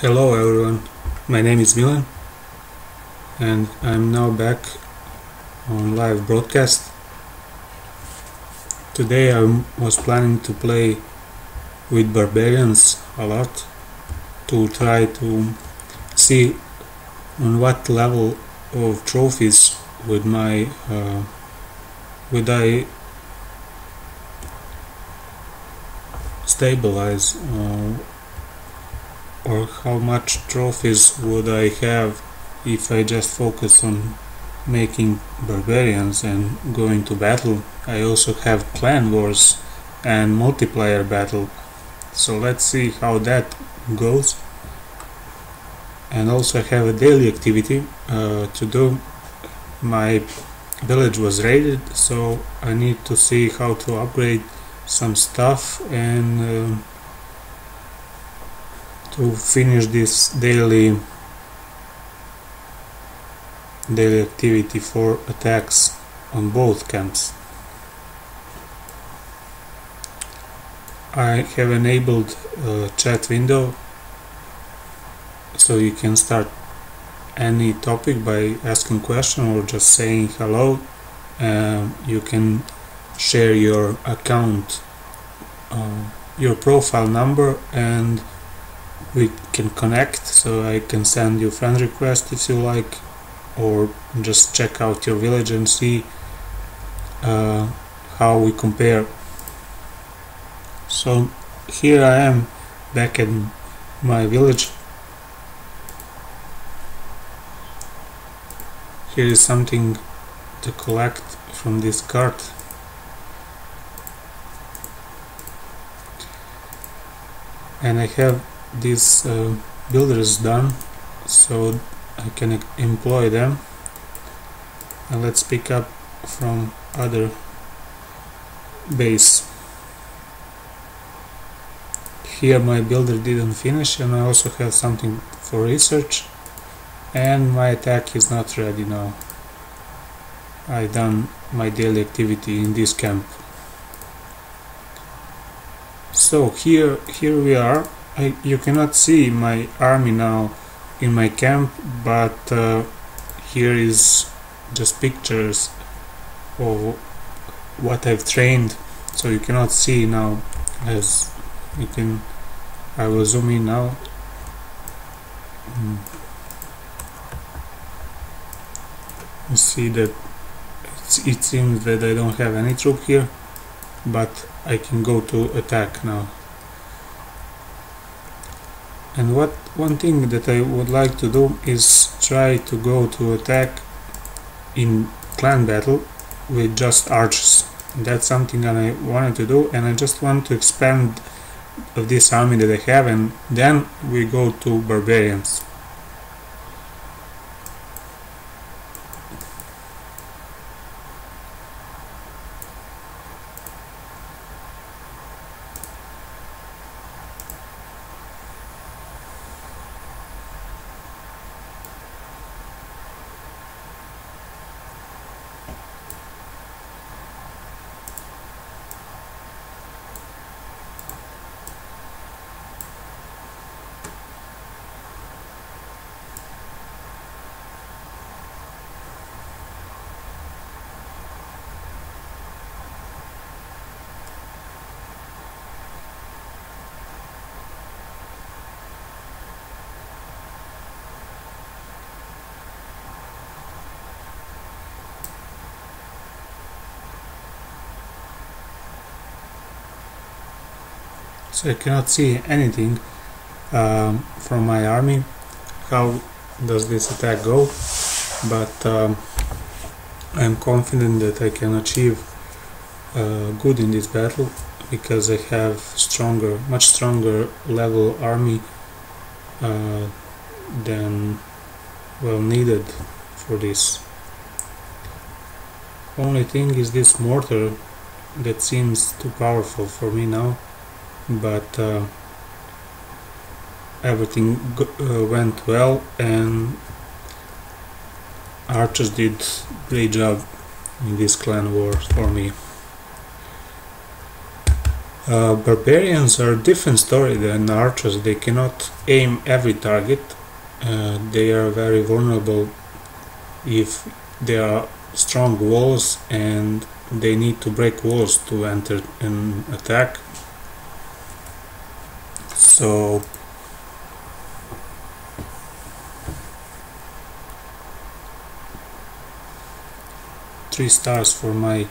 Hello everyone, my name is Milan and I'm now back on live broadcast. Today I was planning to play with Barbarians a lot to try to see on what level of trophies would I stabilize, or how much trophies would I have if I just focus on making barbarians and going to battle. I also have clan wars and multiplayer battle, so let's see how that goes. And also I have a daily activity to do. My village was raided, so I need to see how to upgrade some stuff and to finish this daily activity for attacks on both camps. I have enabled a chat window, so you can start any topic by asking question or just saying hello. You can share your account, your profile number, and we can connect, so I can send you friend request if you like, or just check out your village and see how we compare. So here I am back in my village. Here is something to collect from this cart. And I have these builders done, so I can employ them. And let's pick up from other base. Here my builder didn't finish, and I also have something for research, and my attack is not ready now. I done my daily activity in this camp. So here we are. You cannot see my army now in my camp, but here is just pictures of what I've trained, so you cannot see now. As you can, I will zoom in now. You see that it seems that I don't have any troop here, but I can go to attack now. And one thing that I would like to do is try to go to attack in clan battle with just archers. That's something that I wanted to do, and I just want to expand of this army that I have, and then we go to barbarians. So I cannot see anything from my army. How does this attack go? But I'm confident that I can achieve good in this battle, because I have much stronger level army than needed for this. Only thing is this mortar that seems too powerful for me now, but everything went well, and archers did great job in this clan war for me. Barbarians are a different story than archers. They cannot aim every target. They are very vulnerable if there are strong walls and they need to break walls to enter an attack. So three stars for my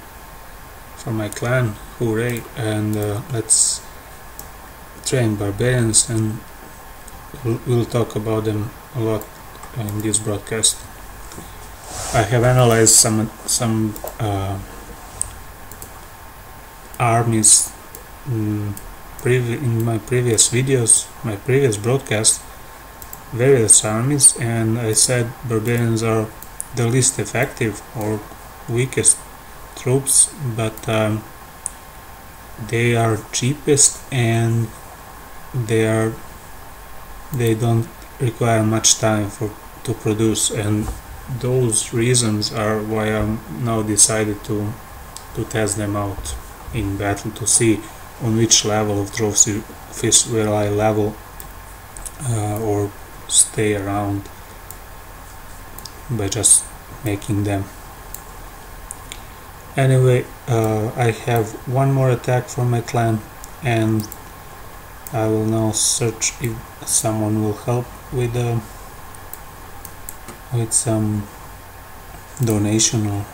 clan, hooray! And let's train barbarians, and we'll talk about them a lot in this broadcast. I have analyzed some armies in my previous videos, my previous broadcast, various armies, and I said barbarians are the least effective or weakest troops, but they are cheapest and they don't require much time to produce, and those reasons are why I'm now decided to test them out in battle to see on which level of trophy fish will I level or stay around by just making them. Anyway, I have one more attack for my clan, and I will now search if someone will help with some donation or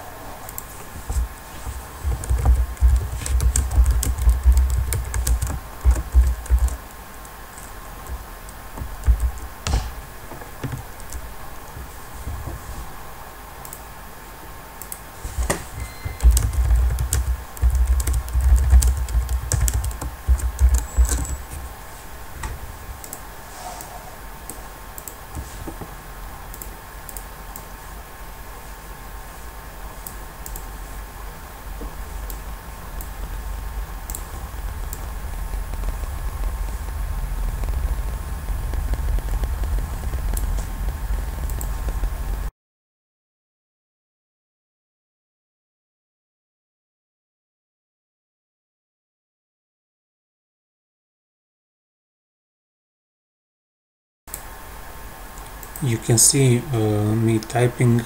you can see me typing,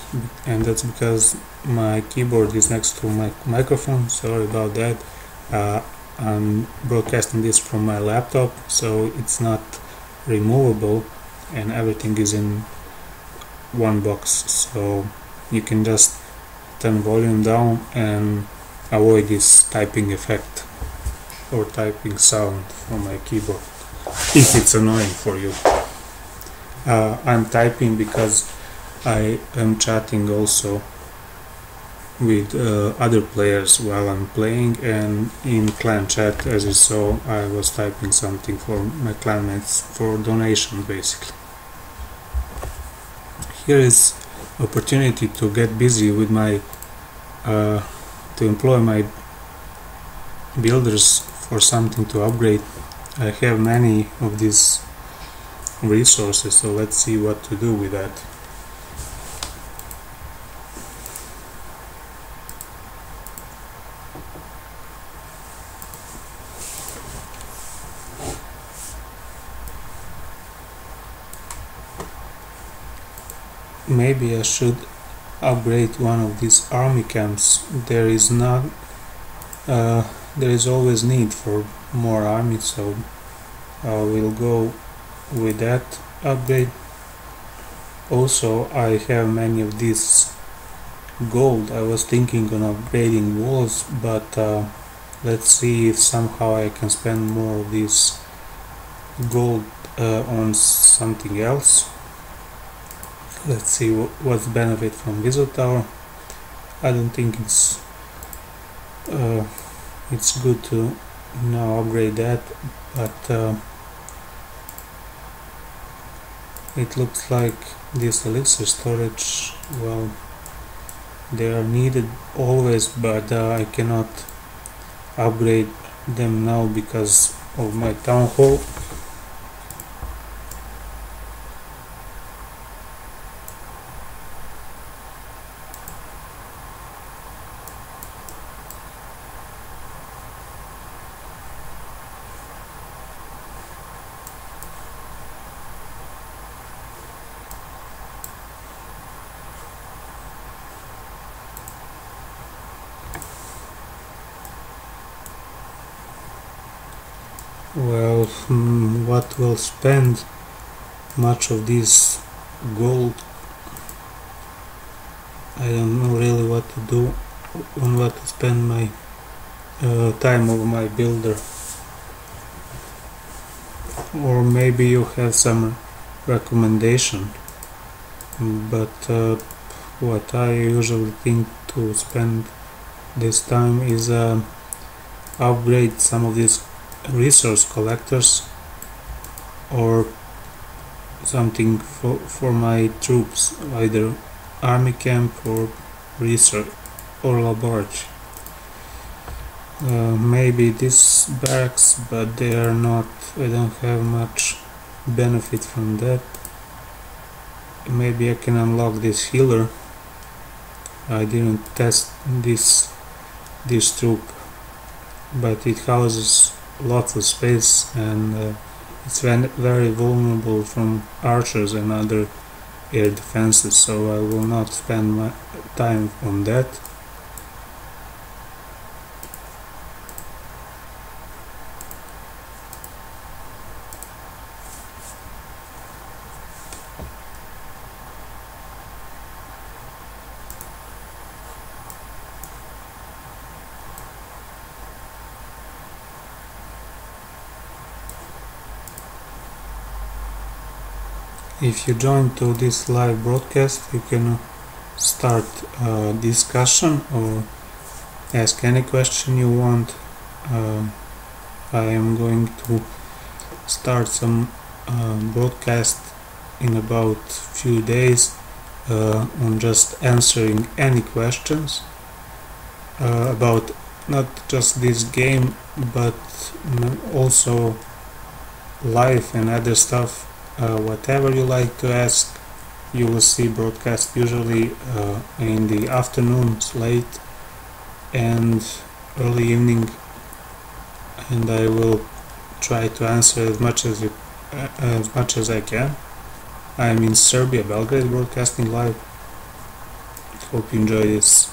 and that's because my keyboard is next to my microphone. Sorry about that. I'm broadcasting this from my laptop, so it's not removable and everything is in one box, so you can just turn volume down and avoid this typing effect or typing sound from my keyboard if it's annoying for you. I'm typing because I am chatting also with other players while I'm playing, and in clan chat, as you saw, I was typing something for my clanmates for donation basically. Here is opportunity to get busy with my to employ my builders for something to upgrade. I have many of these resources, so let's see what to do with that. Maybe I should upgrade one of these army camps. There is always need for more army, so we'll go with that upgrade. Also, I have many of these gold. I was thinking on upgrading walls, but let's see if somehow I can spend more of this gold on something else. Let's see what's benefit from Wizard Tower. I don't think it's good to now upgrade that, but it looks like this elixir storage, well, they are needed always, but I cannot upgrade them now because of my town hall. Well, what will spend much of this gold? I don't know really what to do, on what to spend my time of my builder. Or maybe you have some recommendation, but what I usually think to spend this time is upgrade some of these resource collectors or something for my troops, either army camp or research or laboratory. Maybe this barracks, but they are not, I don't have much benefit from that. Maybe I can unlock this healer. I didn't test this troop, but it houses lots of space and it's very vulnerable from archers and other air defenses, so I will not spend my time on that. If you join to this live broadcast, you can start a discussion or ask any question you want. I am going to start some broadcast in about few days on just answering any questions about not just this game, but also life and other stuff. Whatever you like to ask, you will see broadcast usually in the afternoons, late and early evening, and I will try to answer as much as I can. I am in Serbia, Belgrade, broadcasting live. Hope you enjoy this.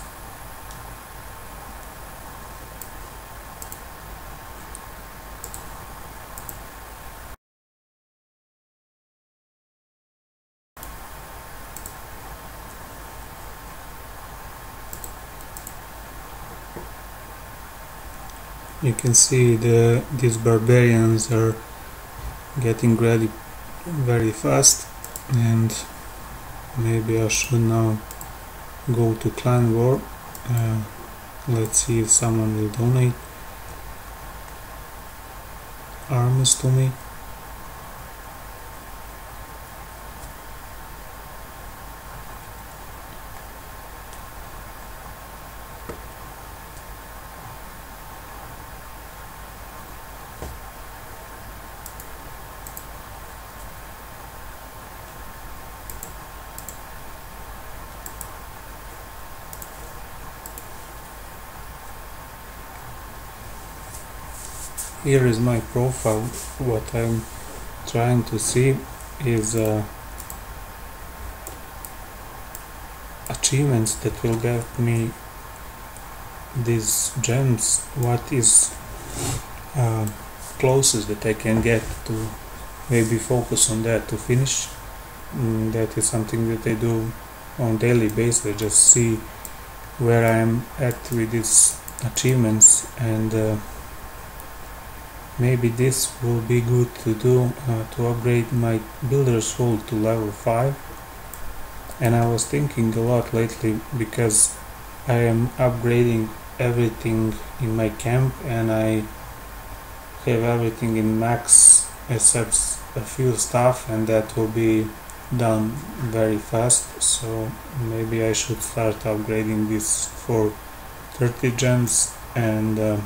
You can see these barbarians are getting ready very fast, and maybe I should now go to clan war. Let's see if someone will donate armies to me. Here is my profile. What I'm trying to see is achievements that will get me these gems. What is closest that I can get to maybe focus on that to finish. That is something that I do on daily basis. I just see where I am at with these achievements, and maybe this will be good to do to upgrade my builder's hole to level 5. And I was thinking a lot lately, because I am upgrading everything in my camp and I have everything in max except a few stuff, and that will be done very fast. So maybe I should start upgrading this for 30 gems. And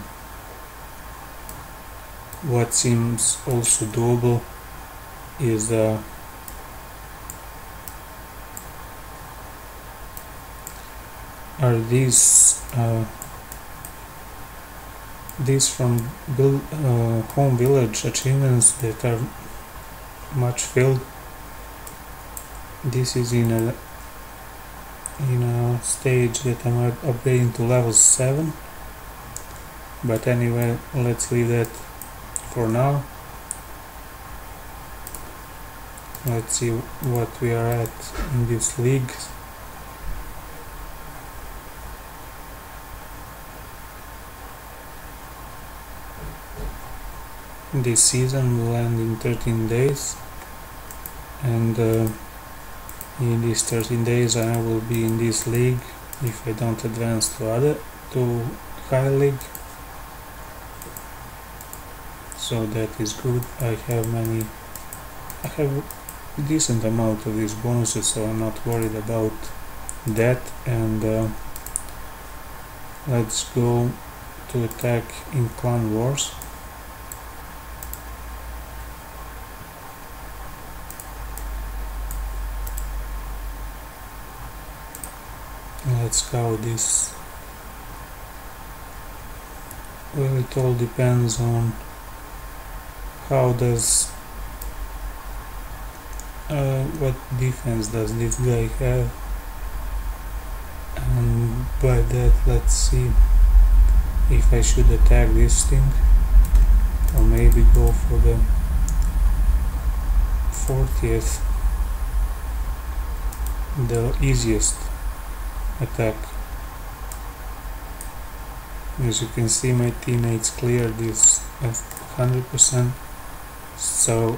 what seems also doable is are these from home village achievements that are much filled. This is in a stage that I'm upgrading to level 7, but anyway, let's leave that for now. Let's see what we are at in this league. This season will end in 13 days, and in these 13 days I will be in this league if I don't advance to high league. So that is good. I have a decent amount of these bonuses, so I'm not worried about that. And let's go to attack in Clan Wars. Let's scout this. Well, it all depends on how does what defense does this guy have, and by that let's see if I should attack this thing or maybe go for the 40th, the easiest attack. As you can see, my teammates cleared this at 100%, so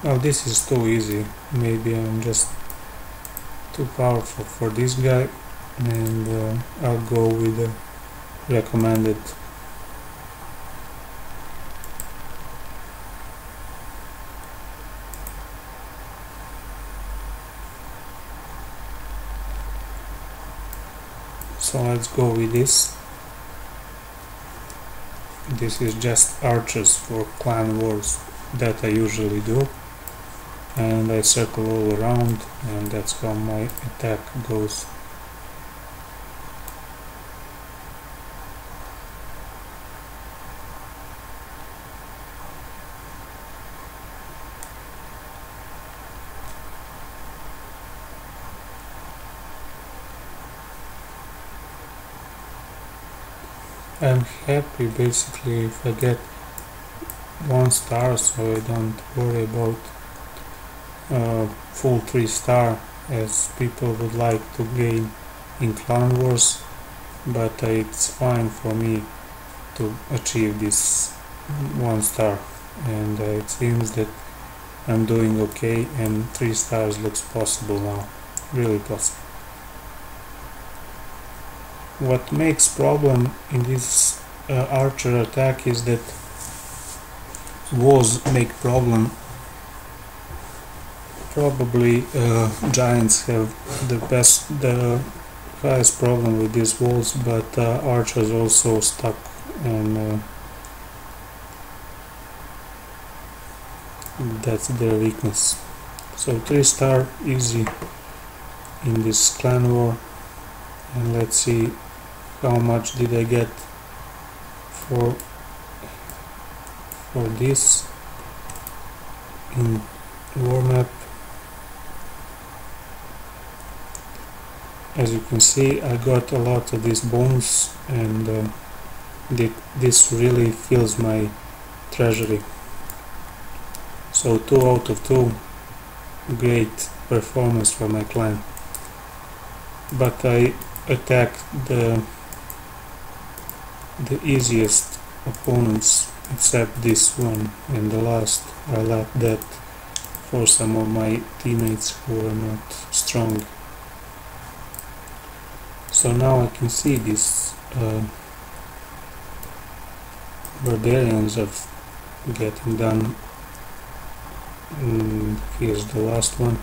well, this is too easy. Maybe I'm just too powerful for this guy, and I'll go with the recommended. So let's go with this. This is just archers for Clan Wars that I usually do, and I circle all around, and that's how my attack goes. I'm happy basically if I get 1 star, so I don't worry about full 3 star as people would like to gain in Clan Wars, but it's fine for me to achieve this 1 star, and it seems that I'm doing okay, and 3 stars looks possible now, really possible. What makes problem in this archer attack is that walls make problem. Probably giants have the highest problem with these walls, but archers also stuck, and that's their weakness. So 3 star easy in this clan war, and let's see how much did I get for this in war map. As you can see, I got a lot of this bonus, and this really fills my treasury. So 2 out of 2, great performance for my clan. But I attacked the easiest opponents except this one, and the last I left that for some of my teammates who are not strong. So now I can see these barbarians are getting done. Here's the last one.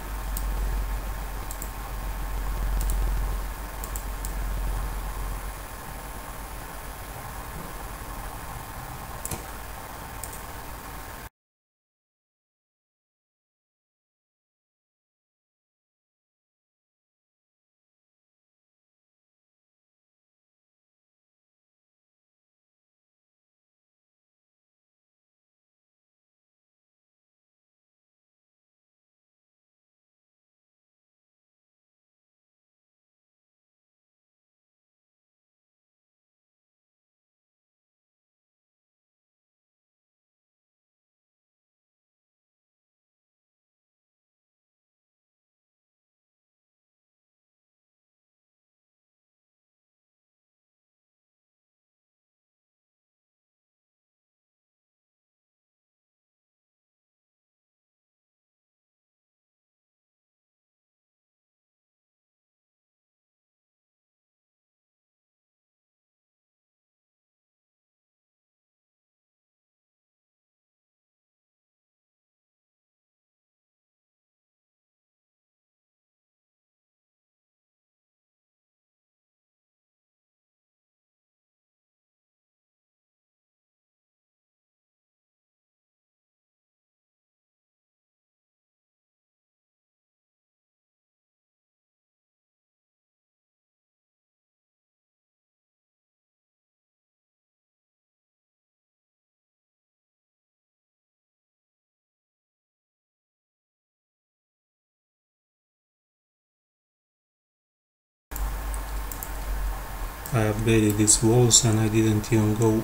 I upgraded these walls and I didn't even go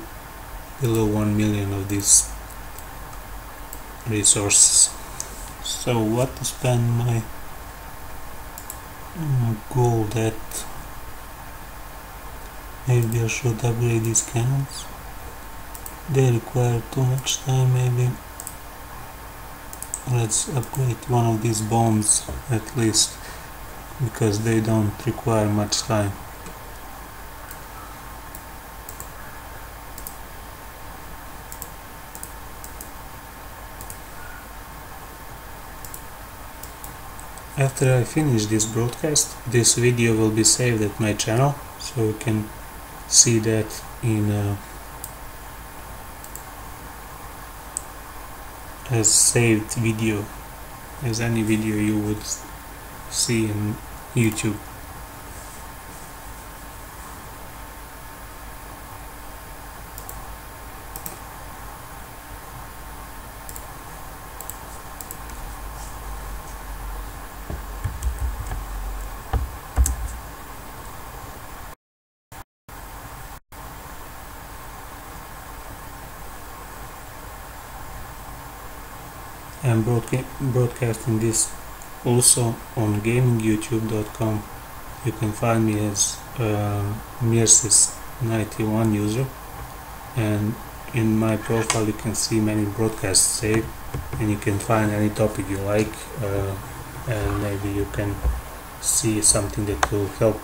below 1 million of these resources. So what to spend my gold at? Maybe I should upgrade these cannons. They require too much time maybe. Let's upgrade one of these bombs at least, because they don't require much time. After I finish this broadcast, this video will be saved at my channel, so you can see that in as saved video, as any video you would see in YouTube. I'm broadcasting this also on gamingyoutube.com. You can find me as Mirsis91 user, and in my profile you can see many broadcasts saved, and you can find any topic you like, and maybe you can see something that will help.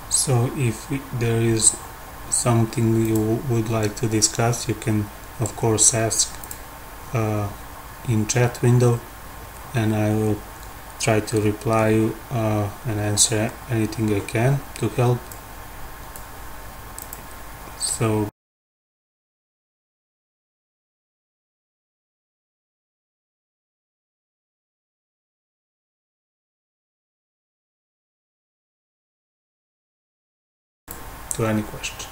So if there is something you would like to discuss, you can of course ask in chat window, and I will try to reply you and answer anything I can to help. So to any question.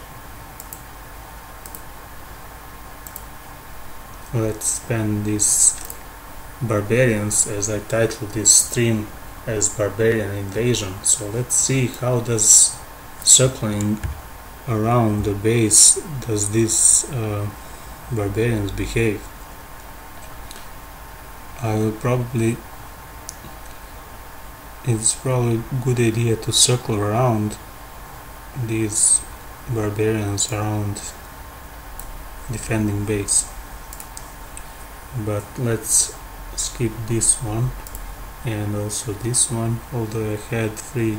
Let's spend these barbarians, as I titled this stream as Barbarian Invasion. So let's see how does circling around the base does these barbarians behave. It's probably a good idea to circle around these barbarians around defending base, but let's skip this one and also this one, although I had free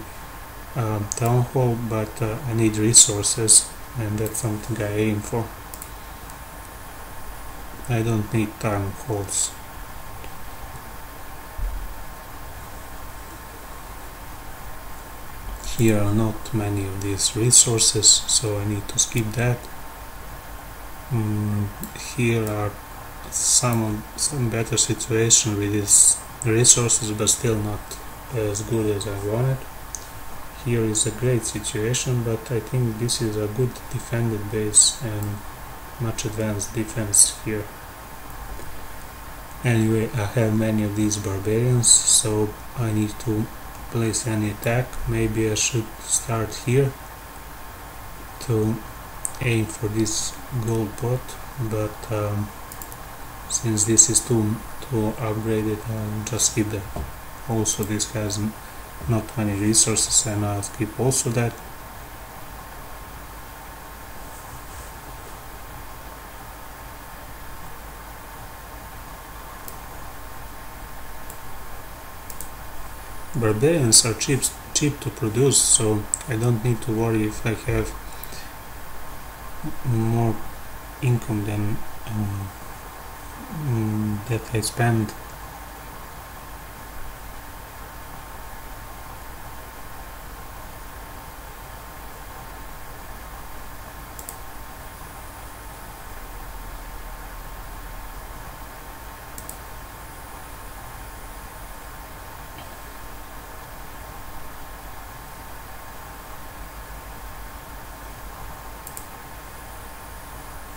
town hall, but I need resources, and that's something I aim for. I don't need town halls. Here are not many of these resources, so I need to skip that. Here are some better situation with these resources, but still not as good as I wanted. Here is a great situation, but I think this is a good defended base and much advanced defense here. Anyway, I have many of these barbarians, so I need to place any attack. Maybe I should start here to aim for this gold pot, but since this is too upgraded, I'll just skip that. Also, this has not many resources, and I'll skip also that. Barbarians are cheap to produce, so I don't need to worry if I have more income than that I spend.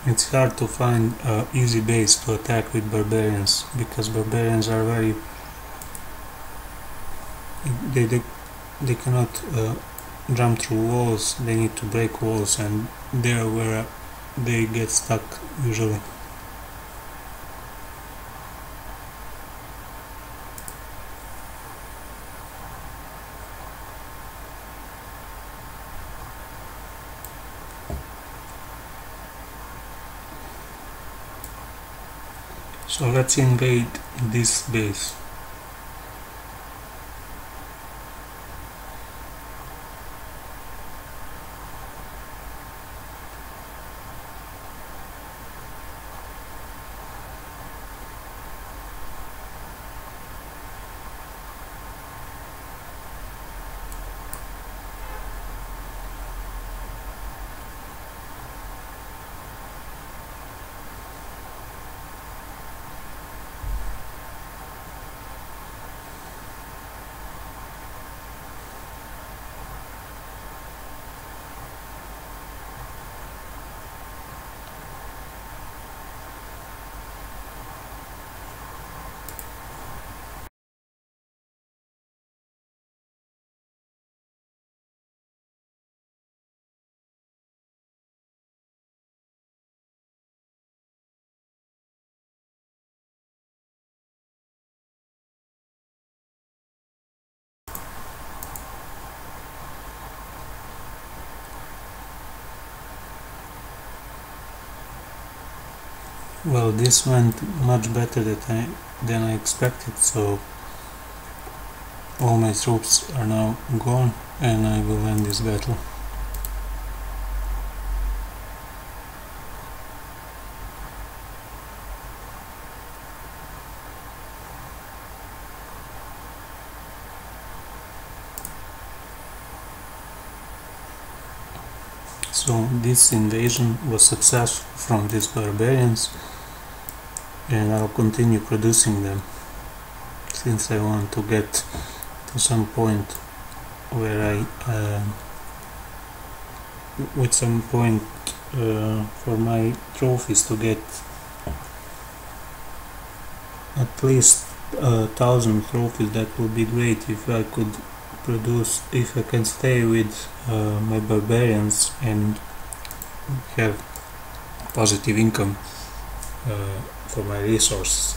It's hard to find an easy base to attack with barbarians, because barbarians are very... they cannot jump through walls, they need to break walls, and there where they get stuck usually. So let's invade this base. Well, this went much better than I expected, so all my troops are now gone and I will end this battle. So this invasion was successful from these barbarians, and I'll continue producing them, since I want to get to some point where with some point for my trophies to get at least 1,000 trophies. That would be great if I could produce, if I can stay with my barbarians and have positive income for my resources.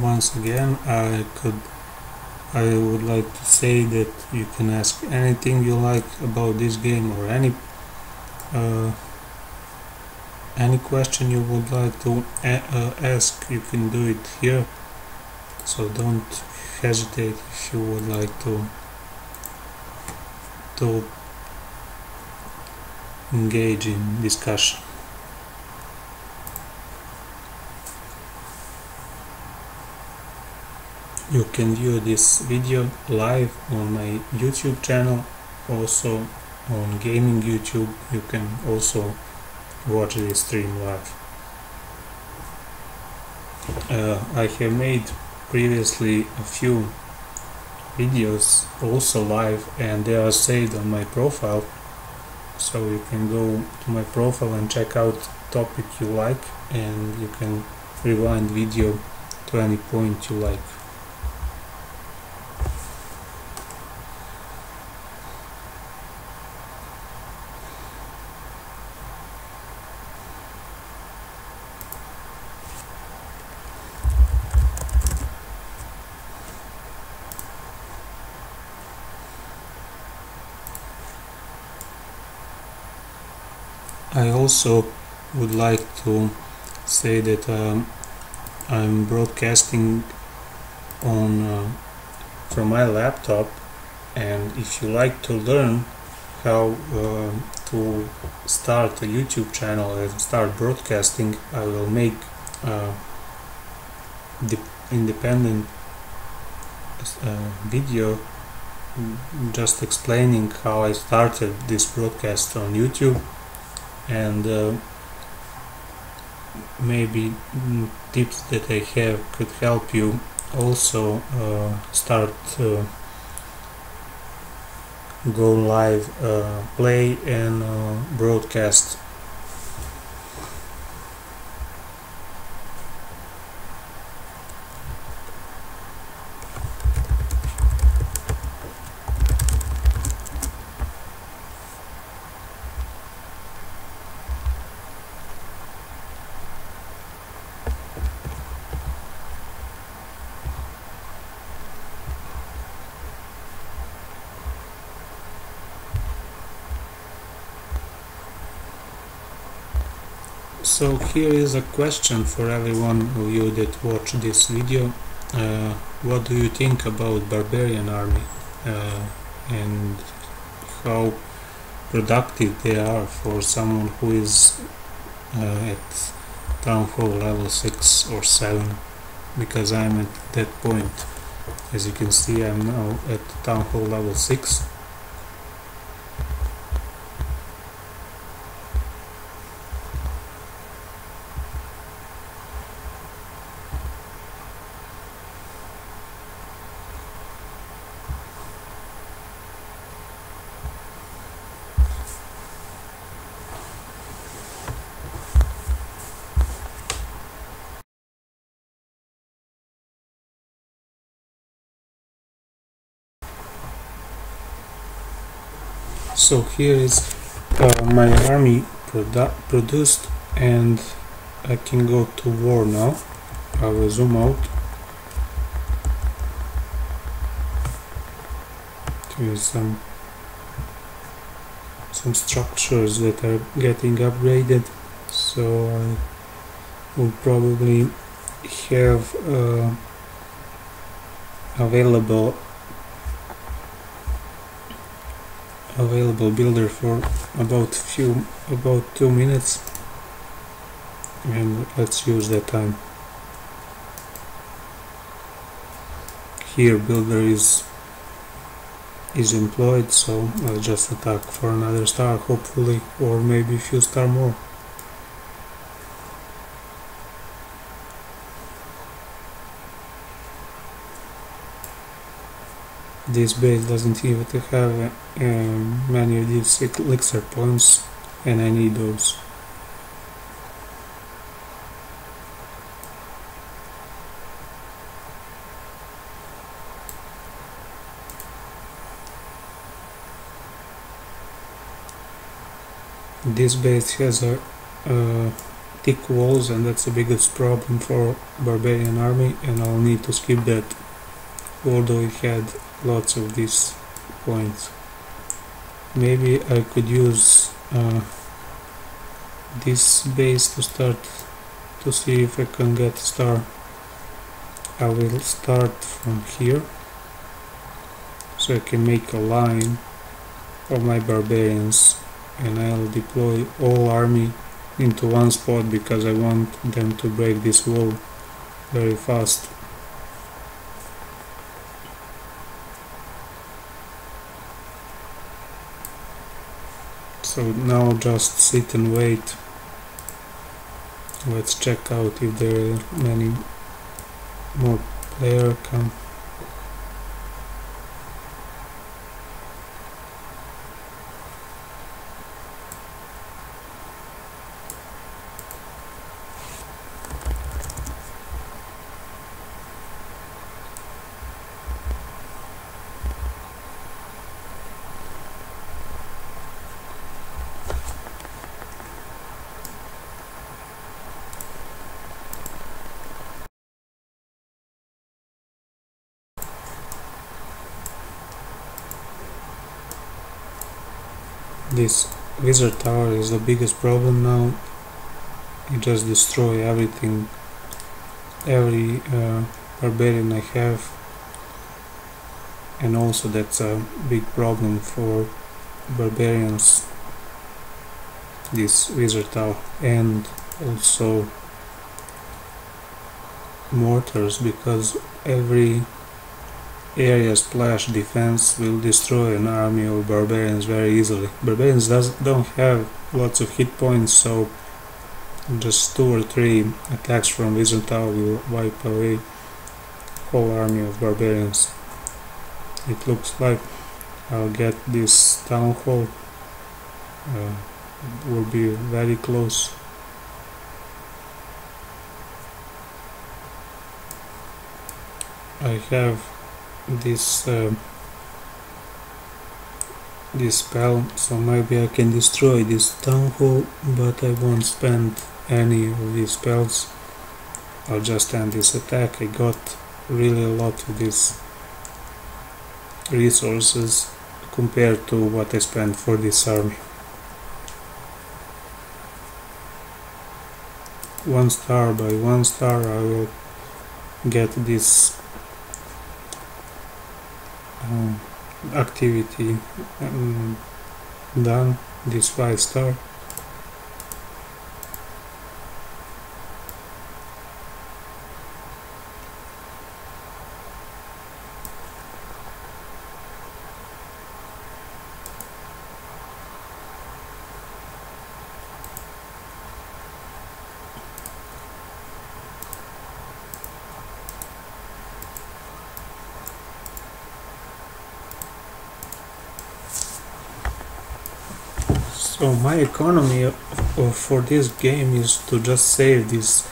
Once again, I would like to say that you can ask anything you like about this game, or any question you would like to ask. You can do it here, so don't hesitate if you would like to engage in discussion. You can view this video live on my YouTube channel, also on gaming YouTube. You can also watch this stream live. I have made previously a few videos also live, and they are saved on my profile, so you can go to my profile and check out topic you like, and you can rewind video to any point you like. I also would like to say that I'm broadcasting on from my laptop, and if you like to learn how to start a YouTube channel and start broadcasting, I will make the independent video just explaining how I started this broadcast on YouTube, and maybe tips that I have could help you also start go live, play and broadcast. So here is a question for everyone of you that watch this video. What do you think about Barbarian army and how productive they are for someone who is at Town Hall level 6 or 7? Because I'm at that point. As you can see, I'm now at Town Hall level 6. So here is my army produced, and I can go to war now. I will zoom out. Here's some structures that are getting upgraded, so I will probably have available builder for about 2 minutes, and let's use that time. Here builder is employed, so I'll just attack for another star, hopefully, or maybe a few star more. This base doesn't even have many of these elixir points, and I need those. This base has thick walls, and that's the biggest problem for Barbarian army, and I'll need to skip that, although it had lots of these points. Maybe I could use this base to start to see if I can get a star. I will start from here, so I can make a line of my barbarians, and I'll deploy all army into one spot because I want them to break this wall very fast. So now just sit and wait. Let's check out if there are many more players come. This wizard tower is the biggest problem now. It just destroy everything, every barbarian I have, and also that's a big problem for barbarians, this wizard tower, and also mortars, because every area splash defense will destroy an army of barbarians very easily. Barbarians don't have lots of hit points, so just 2 or 3 attacks from wizard tower will wipe away whole army of barbarians. It looks like I'll get this town hall, will be very close. I have this this spell, so maybe I can destroy this town hall, but I won't spend any of these spells. I'll just end this attack. I got really a lot of these resources compared to what I spent for this army. 1 star by 1 star I will get this activity done, this 5 star. So my economy for this game is to just save these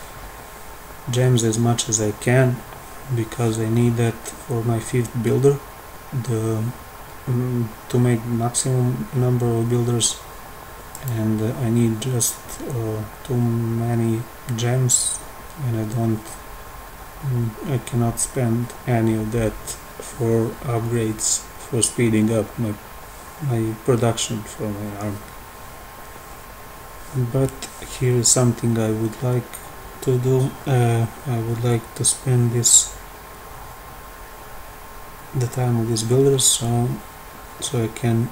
gems as much as I can, because I need that for my 5th builder, to make maximum number of builders, and I need just too many gems, and I cannot spend any of that for upgrades, for speeding up my production for my army. But here is something I would like to do. I would like to spend the time of these builders, so I can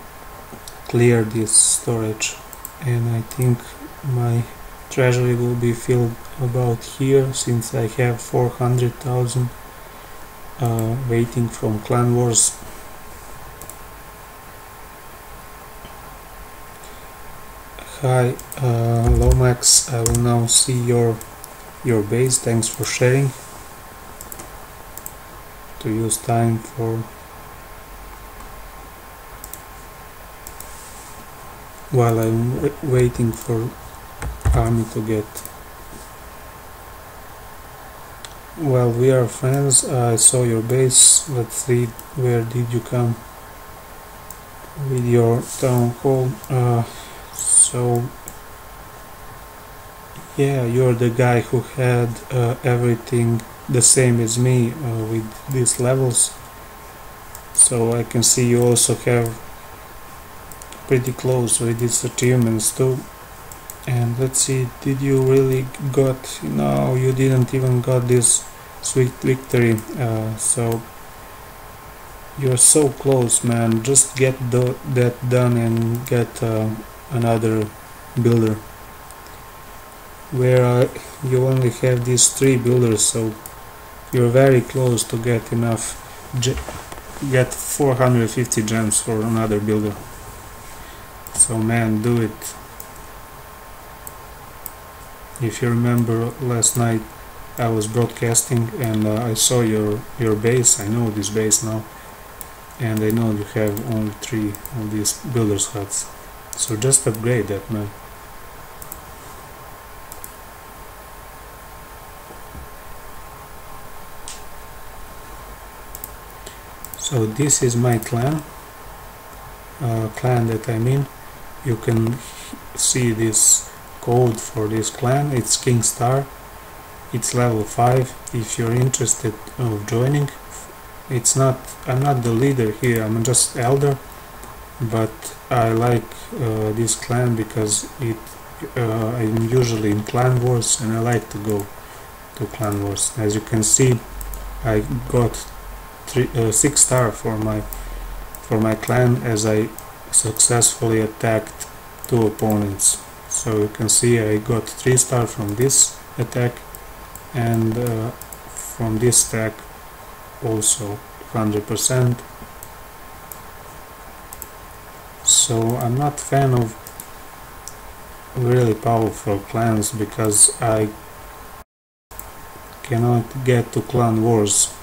clear this storage, and I think my treasury will be filled about here, since I have 400,000 waiting from clan wars. Hi Lomax, I will now see your base. Thanks for sharing. To use time for while I'm waiting for army to get. Well, we are friends. I saw your base. Let's see, where did you come with your town hall? So yeah, you're the guy who had everything the same as me with these levels, so I can see you also have pretty close with these achievements too. And let's see, did you really got, no, you didn't even got this sweet victory, so you're so close, man. Just get that done and get another builder. Where you only have these 3 builders, so you're very close to get enough, get 450 gems for another builder. So man, do it. If you remember, last night I was broadcasting and I saw your base. I know this base now, and I know you have only 3 of these builders huts. So just upgrade that, man. So this is my clan, that I mean. You can see this code for this clan. It's King Star. It's level 5. If you're interested of joining, I'm not the leader here. I'm just elder. but I like this clan because I'm usually in clan wars and I like to go to clan wars. As you can see, I got 6 star for my clan as I successfully attacked 2 opponents. So you can see I got 3 star from this attack, and from this attack also 100%. So I'm not fan of really powerful clans because I cannot get to clan wars.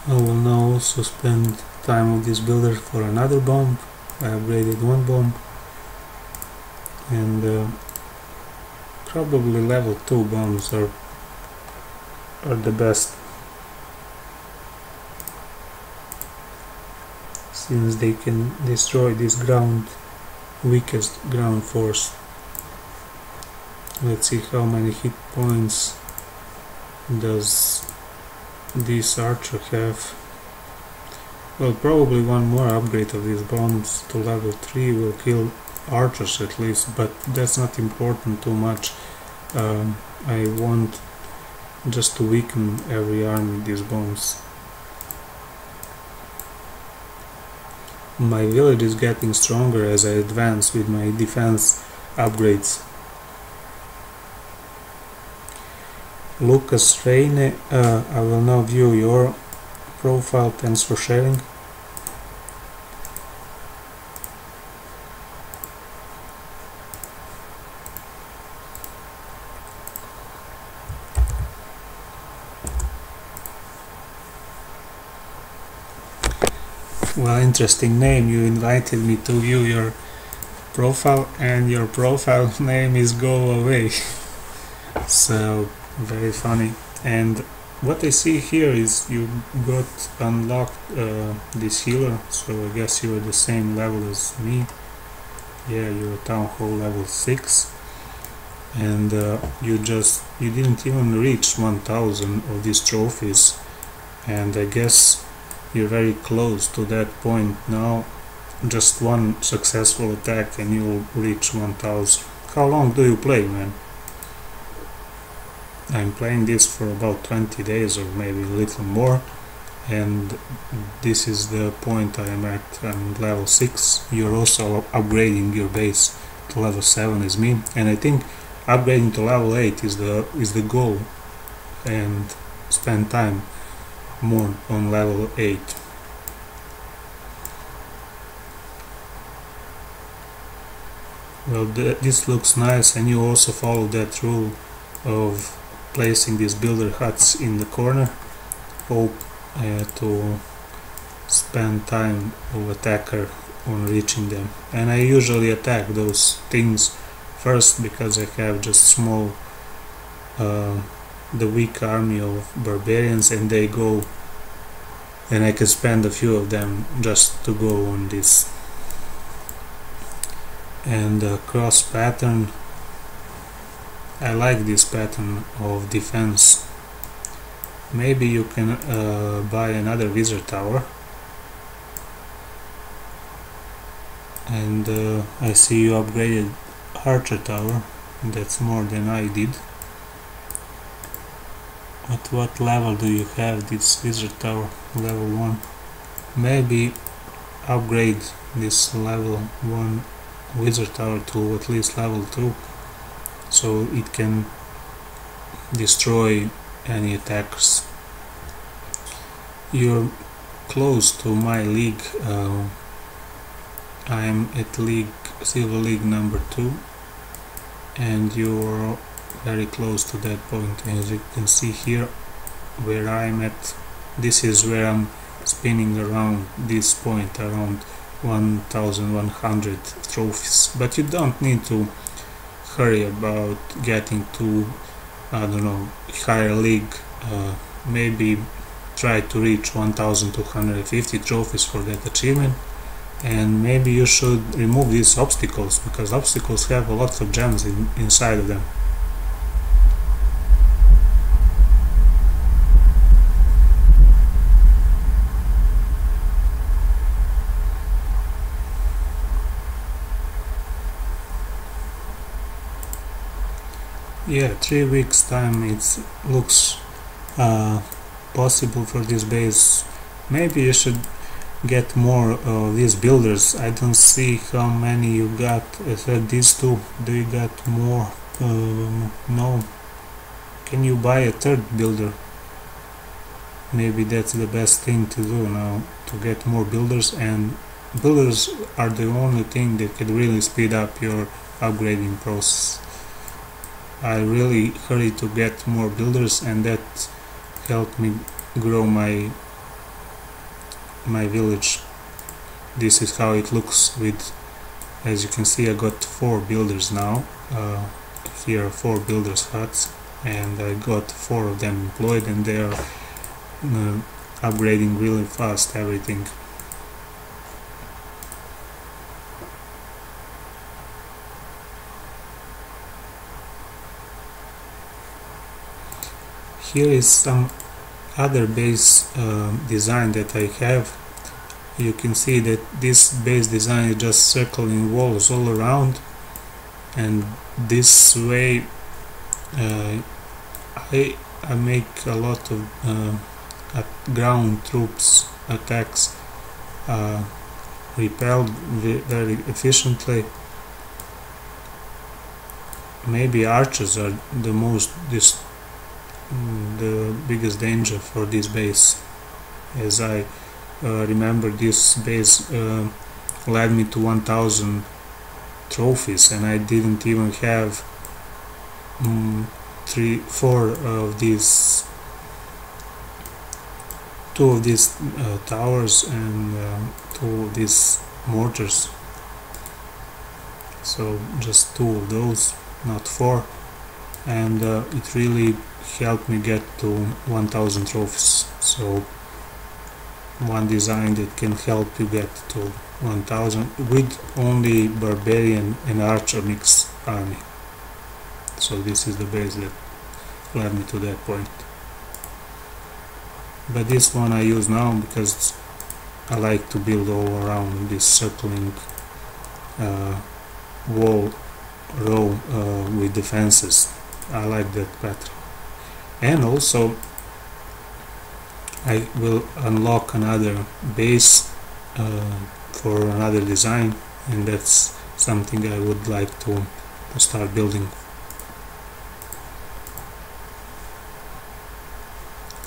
I will now also spend time with this builder for another bomb. I upgraded 1 bomb, and probably level 2 bombs are the best, since they can destroy this weakest ground force. Let's see how many hit points does this archer have. Well, probably one more upgrade of these bombs to level 3 will kill archers at least, but that's not important too much. I want just to weaken every army with these bombs. My village is getting stronger as I advance with my defense upgrades. Lucas Reine, I will now view your profile. Thanks for sharing. Well, interesting name. You invited me to view your profile and your profile name is Go Away. So very funny. And what I see here is you got unlocked this healer, so I guess you are the same level as me. Yeah, you're Town Hall level 6, and you didn't even reach 1000 of these trophies, and I guess you're very close to that point now. Just one successful attack and you'll reach 1000. How long do you play, man? I'm playing this for about 20 days or maybe a little more, and this is the point I am at. I'm level 6. You're also upgrading your base to level 7 as me, and I think upgrading to level 8 is the goal, and spend time more on level 8. Well, this looks nice, and you also follow that rule of placing these builder huts in the corner. Hope to spend time of attacker on reaching them, and I usually attack those things first because I have just small the weak army of barbarians, and they go, and I can spend a few of them just to go on this. And cross pattern, I like this pattern of defense. Maybe you can buy another wizard tower, and I see you upgraded archer tower. That's more than I did. At what level do you have this wizard tower? Level 1. Maybe upgrade this level 1 wizard tower to at least level 2, so it can destroy any attackers. You're close to my league. I'm at silver league number 2, and you're very close to that point. As you can see here where I'm at, this is where I'm spinning around this point, around 1100 trophies, but you don't need to hurry about getting to, I don't know, higher league. Maybe try to reach 1250 trophies for that achievement. And maybe you should remove these obstacles, because obstacles have a lot of gems inside of them. Yeah, 3 weeks time it looks possible for this base. Maybe you should get more of these builders. I don't see how many you got. I said these two. Do you got more? No. Can you buy a third builder? Maybe that's the best thing to do now, to get more builders, and builders are the only thing that can really speed up your upgrading process. I really hurried to get more builders, and that helped me grow my village. This is how it looks with, as you can see, I got 4 builders now. Here are 4 builders huts, and I got 4 of them employed, and they are upgrading really fast everything. Here is some other base design that I have. You can see that this base design is just circling walls all around, and this way I make a lot of ground troops attacks repelled very efficiently. Maybe archers are the biggest danger for this base, as I remember this base led me to 1000 trophies, and I didn't even have 4 of these, 2 of these towers and 2 of these mortars. So just 2 of those, not 4, and it really helped me get to 1000 trophies. So one design that can help you get to 1000 with only barbarian and archer mix army. So this is the base that led me to that point. But this one I use now because I like to build all around this circling wall row with defenses. I like that pattern. And also I will unlock another base for another design, and that's something I would like to start building.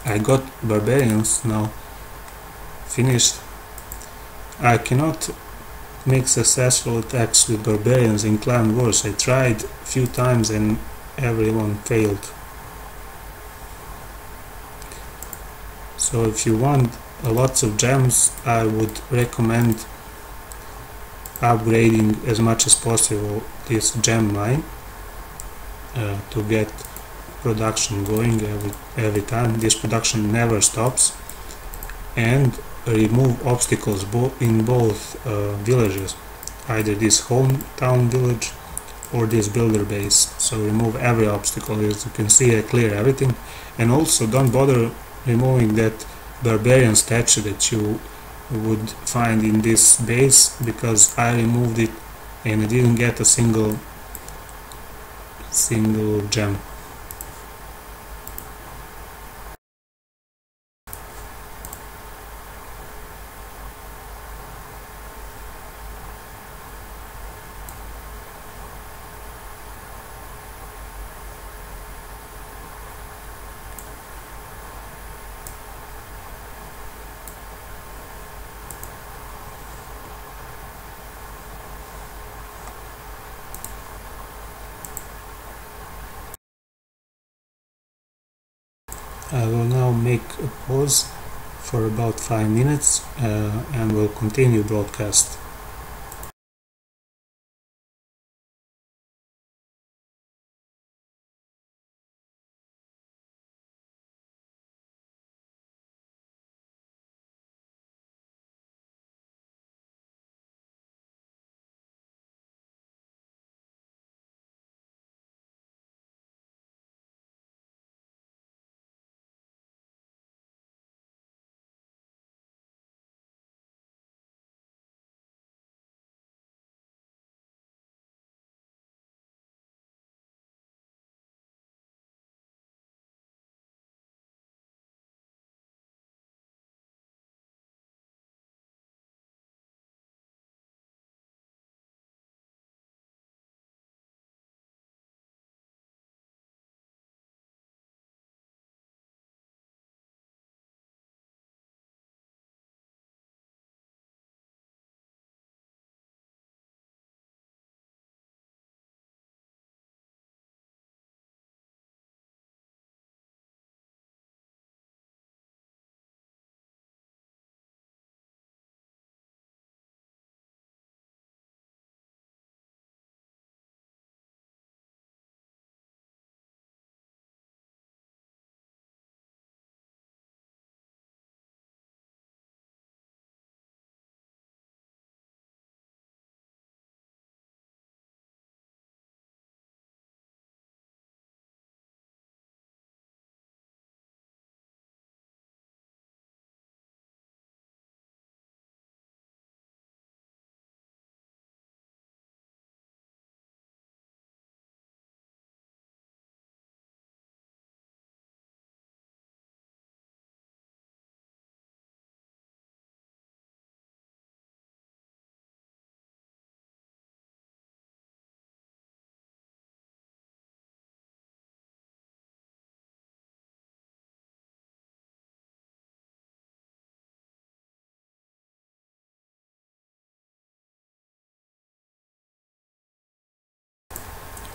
I got barbarians now finished. I cannot make successful attacks with barbarians in clan wars. I tried a few times and everyone failed. So if you want lots of gems, I would recommend upgrading as much as possible this gem mine to get production going every time. This production never stops, and remove obstacles in both villages, either this hometown village or this builder base. So remove every obstacle. As you can see, I clear everything, and also don't bother removing that barbarian statue that you would find in this base, because I removed it and I didn't get a single gem. I will now make a pause for about 5 minutes and will continue broadcast.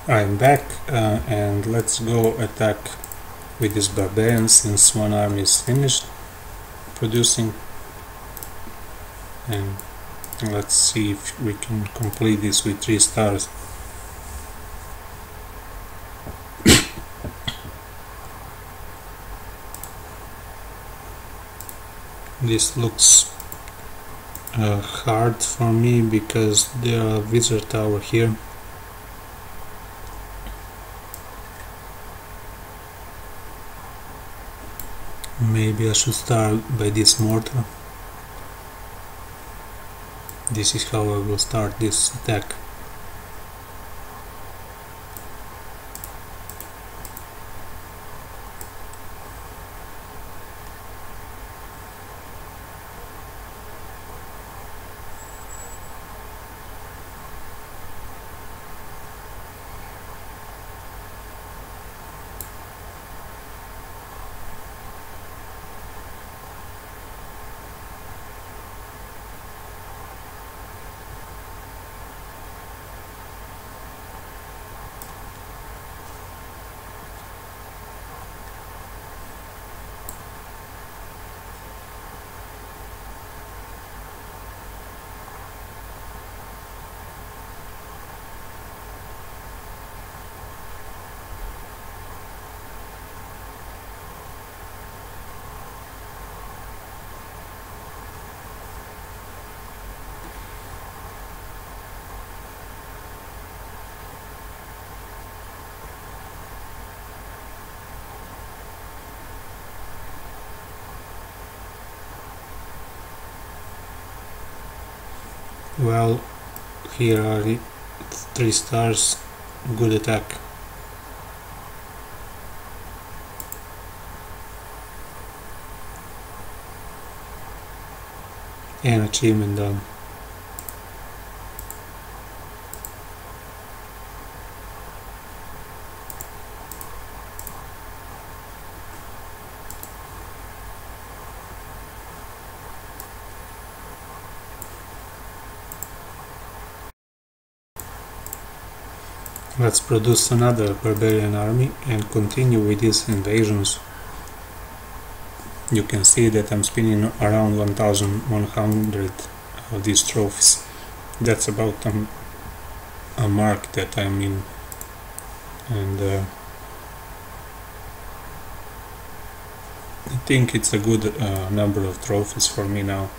I'm back and let's go attack with this Barbarian since one army is finished producing, and let's see if we can complete this with 3 stars. This looks hard for me because there are wizard tower here. Maybe I should start by this mortar. This is how I will start this attack. Well, here are the 3 stars, good attack. And achievement done. Let's produce another Barbarian army and continue with these invasions. You can see that I'm spinning around 1100 of these trophies. That's about a mark that I'm in, and I think it's a good number of trophies for me now.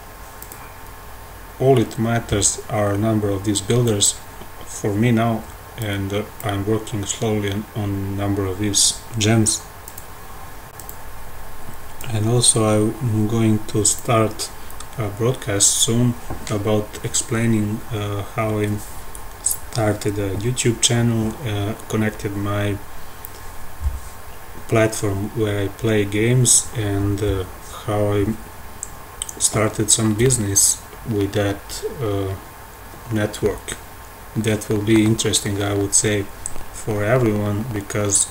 All it matters are a number of these builders for me now, and I'm working slowly on number of these gems. And also I'm going to start a broadcast soon about explaining how I started a YouTube channel, connected my platform where I play games, and how I started some business with that network. That will be interesting, I would say, for everyone, because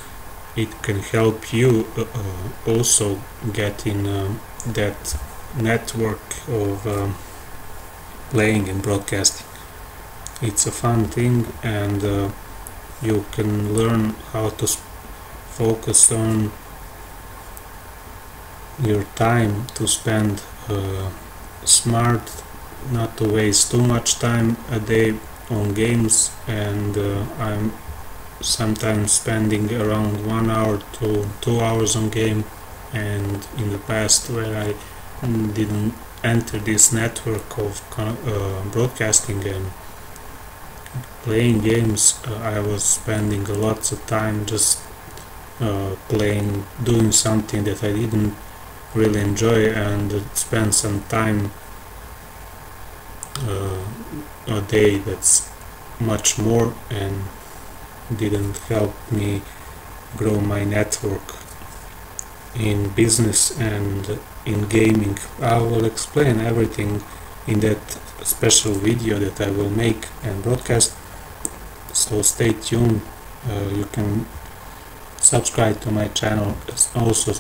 it can help you also get in that network of playing and broadcasting. It's a fun thing, and you can learn how to focus on your time to spend smart, not to waste too much time a day on games. And I'm sometimes spending around 1 hour to 2 hours on game, and in the past, where I didn't enter this network of broadcasting and playing games, I was spending lots of time just playing, doing something that I didn't really enjoy, and spend some time a day that's much more, and didn't help me grow my network in business and in gaming. I will explain everything in that special video that I will make and broadcast, so stay tuned. You can subscribe to my channel. Also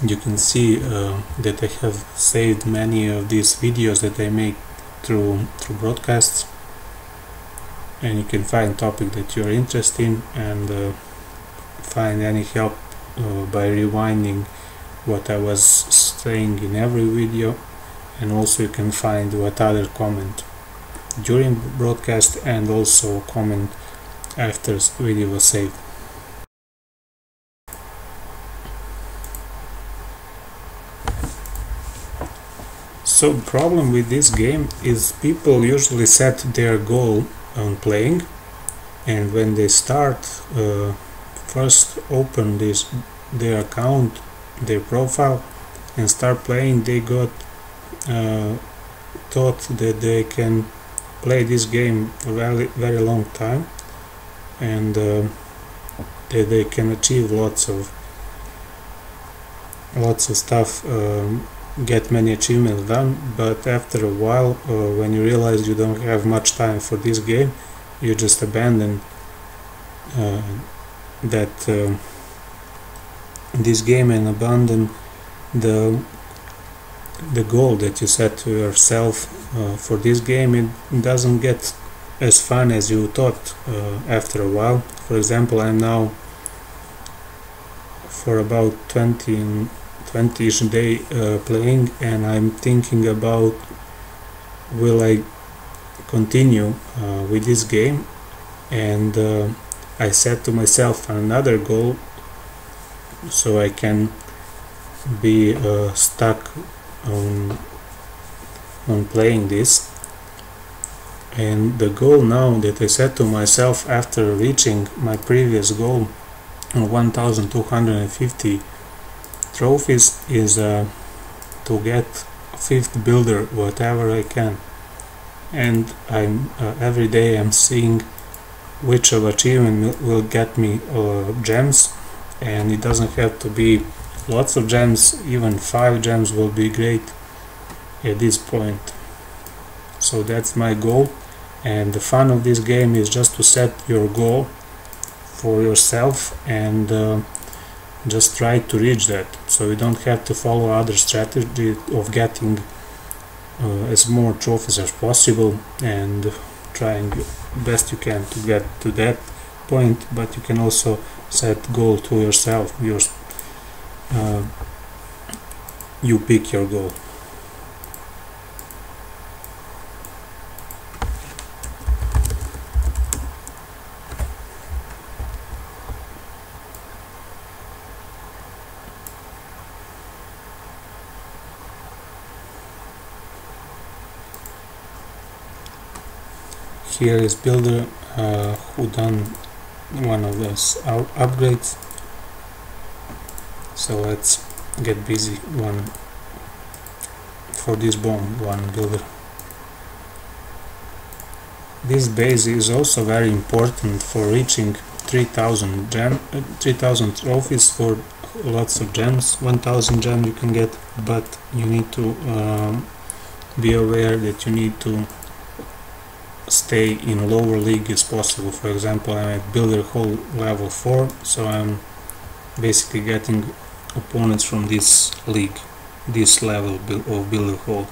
you can see that I have saved many of these videos that I make through broadcasts. and you can find topic that you're interested in and find any help by rewinding what I was saying in every video, and also you can find what other comment during broadcast and also comment after video was saved. So the problem with this game is people usually set their goal on playing, and when they start first open their account, their profile, and start playing, they got thought that they can play this game for very long time, and that they can achieve lots of stuff, get many achievements done. But after a while, when you realize you don't have much time for this game, you just abandon this game and abandon the goal that you set to yourself for this game. It doesn't get as fun as you thought after a while. For example, I'm now for about 20-ish day playing, and I'm thinking about will I continue with this game, and I set to myself another goal so I can be stuck on playing this. And the goal now that I set to myself after reaching my previous goal of 1250 trophies is to get 5th builder whatever I can, and I'm every day I'm seeing which of achievement will get me gems, and it doesn't have to be lots of gems, even 5 gems will be great at this point. So that's my goal, and the fun of this game is just to set your goal for yourself and just try to reach that, so you don't have to follow other strategy of getting as more trophies as possible and trying best you can to get to that point. But you can also set goal to yourself. You pick your goal. Here is builder who done one of those upgrades, so let's get busy for this bomb one builder. This base is also very important for reaching 3000 trophies for lots of gems. 1000 gems you can get, but you need to be aware that you need to stay in lower league as possible. For example, I'm at builder hall level 4, so I'm basically getting opponents from this league, this level of builder hall.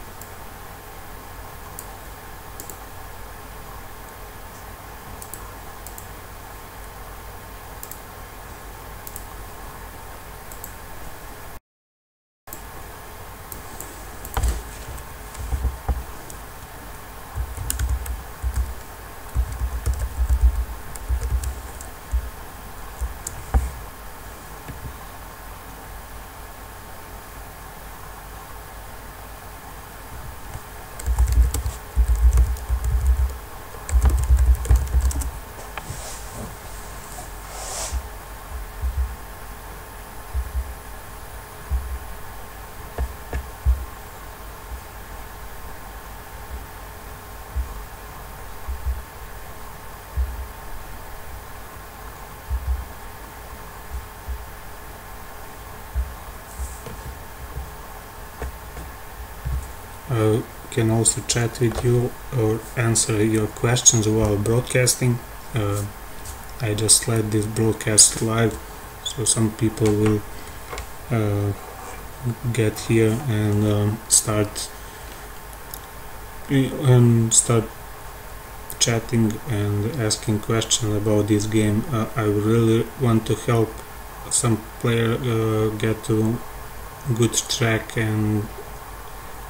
Can also chat with you or answer your questions while broadcasting. I just let this broadcast live, so some people will get here and start chatting and asking questions about this game. I really want to help some player get to good track and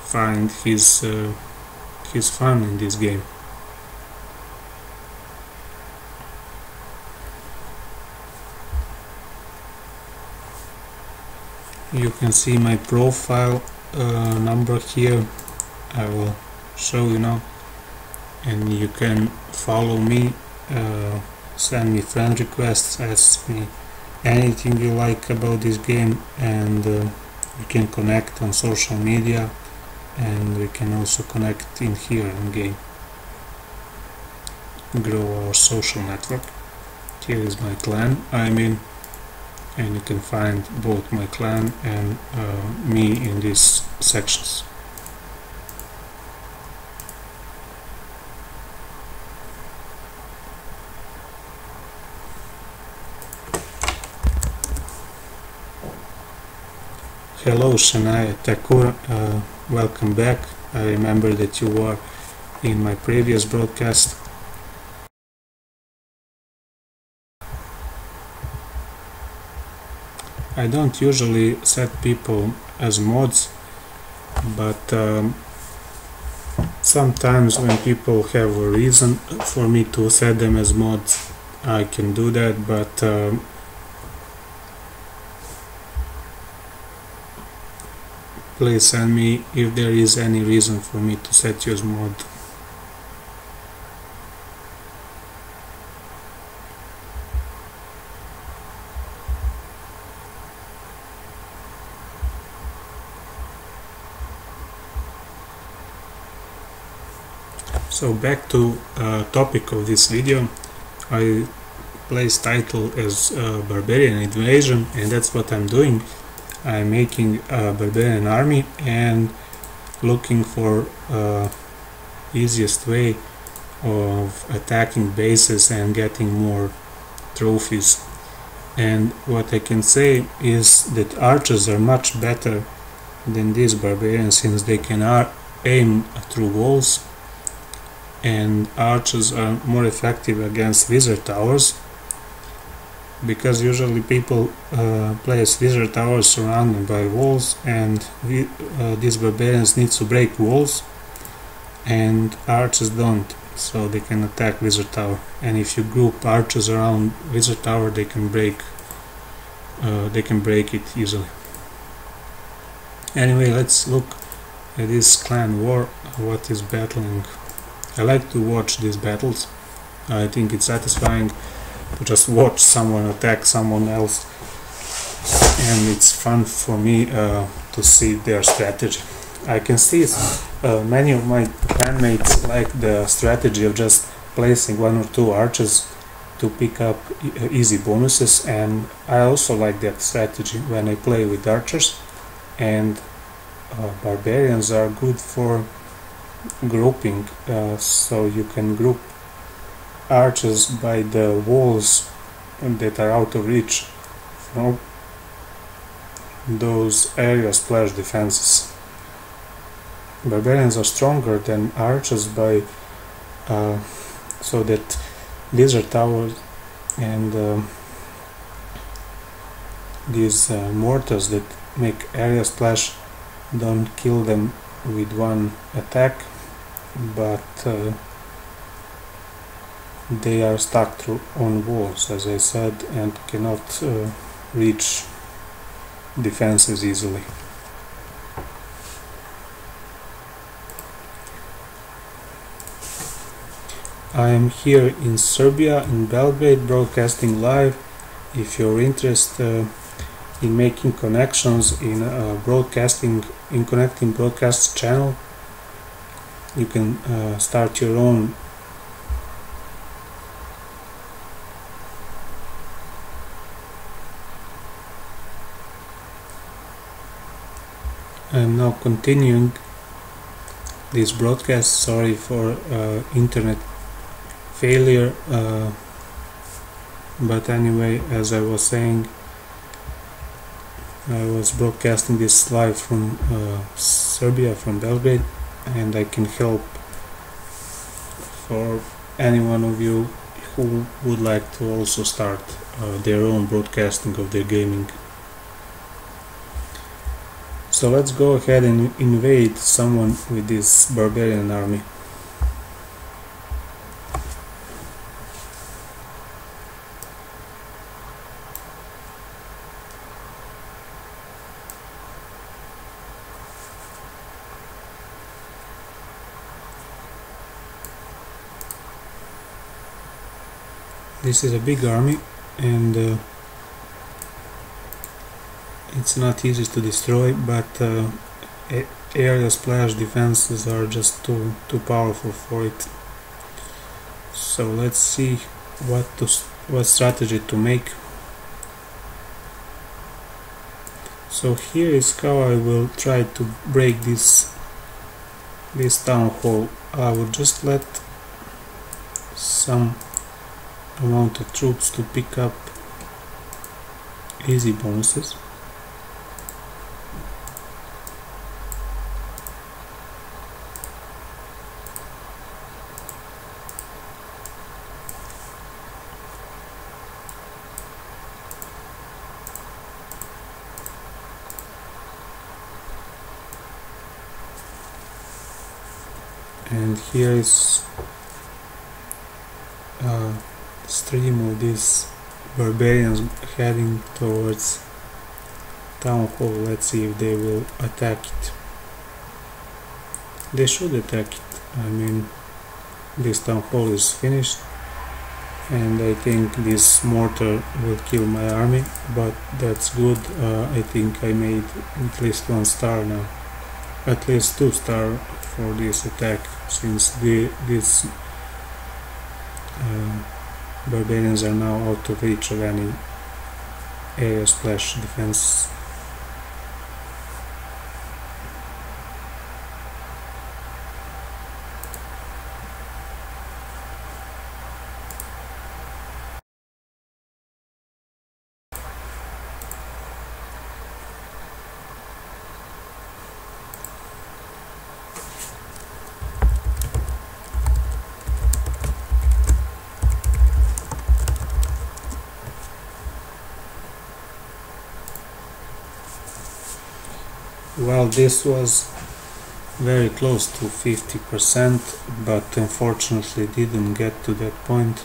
find his fun in this game. You can see my profile number here. I will show you now, and you can follow me, send me friend requests, ask me anything you like about this game, and we can connect on social media, and we can also connect in here in game, grow our social network. Here is my clan I'm in, and you can find both my clan and me in these sections. Hello Shania Thakur, welcome back. I remember that you were in my previous broadcast. I don't usually set people as mods, but sometimes when people have a reason for me to set them as mods, I can do that, but please send me if there is any reason for me to set you as mod. So back to topic of this video. I place title as Barbarian Invasion, and that's what I'm doing. I'm making a barbarian army and looking for easiest way of attacking bases and getting more trophies. And what I can say is that archers are much better than these barbarians, since they can aim through walls, and archers are more effective against wizard towers, because usually people place wizard towers surrounded by walls, and these barbarians need to break walls, and archers don't, so they can attack wizard tower. And if you group archers around wizard tower, they can break it easily. Anyway, let's look at this clan war, what is battling. I like to watch these battles. I think it's satisfying to just watch someone attack someone else, and it's fun for me to see their strategy. I can see many of my clanmates like the strategy of just placing one or two archers to pick up easy bonuses, and I also like that strategy when I play with archers. And barbarians are good for grouping, so you can group archers by the walls that are out of reach from those area splash defenses. Barbarians are stronger than archers by so that wizard towers and these mortars that make area splash don't kill them with one attack, but they are stuck on walls, as I said, and cannot reach defenses easily. I am here in Serbia, in Belgrade, broadcasting live. If you're interested in making connections in connecting broadcast channel, you can start your own. I am now continuing this broadcast. Sorry for internet failure, but anyway, as I was saying, I was broadcasting this live from Serbia, from Belgrade, and I can help for any one of you who would like to also start their own broadcasting of their gaming. So let's go ahead and invade someone with this barbarian army. This is a big army, and it's not easy to destroy, but area splash defenses are just too powerful for it. So let's see what strategy to make. So here is how I will try to break this town hall. I will just let some amount of troops to pick up easy bonuses. And here is a stream of these barbarians heading towards town hall. Let's see if they will attack it. They should attack it. I mean, this town hall is finished, and I think this mortar will kill my army, but that's good. I think I made at least 1 star now, at least 2 star for this attack, since these barbarians are now out of reach of any area splash defense. Well, this was very close to 50%, but unfortunately didn't get to that point,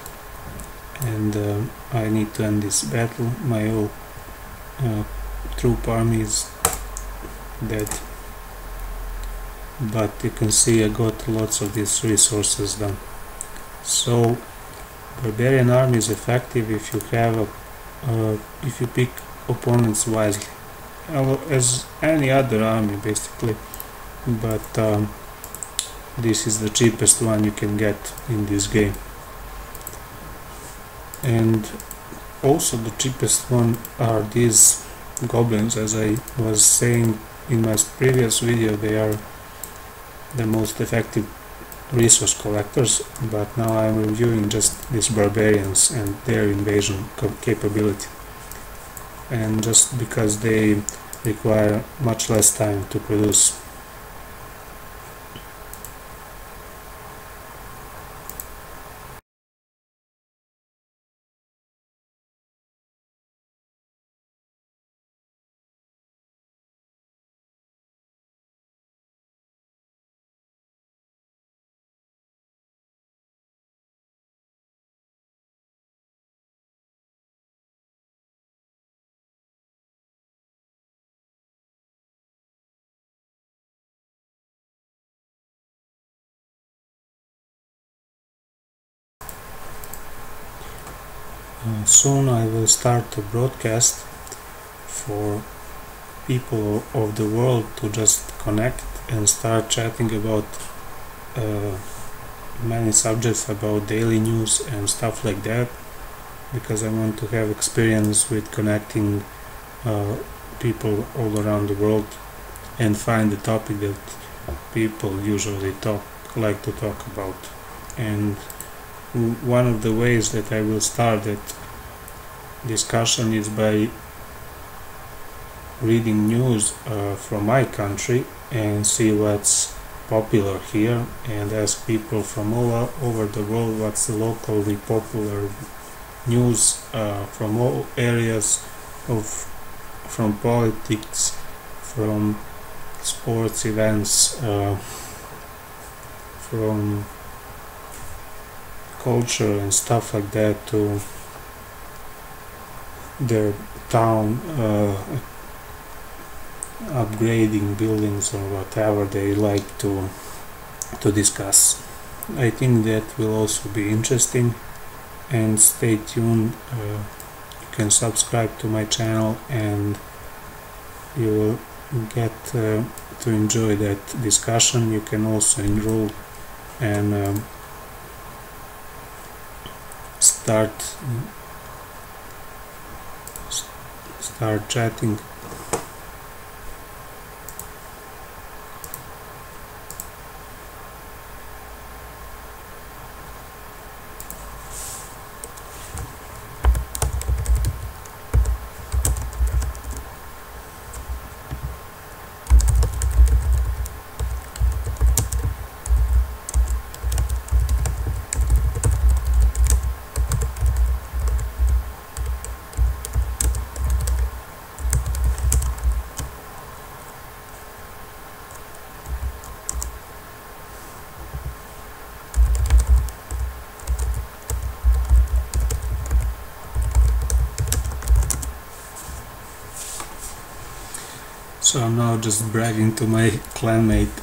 and I need to end this battle. My whole troop army is dead, but you can see I got lots of these resources done. So barbarian army is effective if you have if you pick opponents wisely, as any other army basically, but this is the cheapest one you can get in this game, and also the cheapest one are these goblins. As I was saying in my previous video, they are the most effective resource collectors, but now I'm reviewing just these barbarians and their invasion capability, and just because they require much less time to produce. Soon I will start a broadcast for people of the world to just connect and start chatting about many subjects, about daily news and stuff like that, because I want to have experience with connecting people all around the world and find the topic that people usually like to talk about. And one of the ways that I will start that discussion is by reading news from my country and see what's popular here and ask people from all over the world what's the locally popular news from all areas of from politics, from sports events, from culture and stuff like that, to their town upgrading buildings or whatever they like to discuss. I think that will also be interesting, and stay tuned. You can subscribe to my channel and you will get to enjoy that discussion. You can also enroll and start chatting. So I'm now just bragging to my clanmate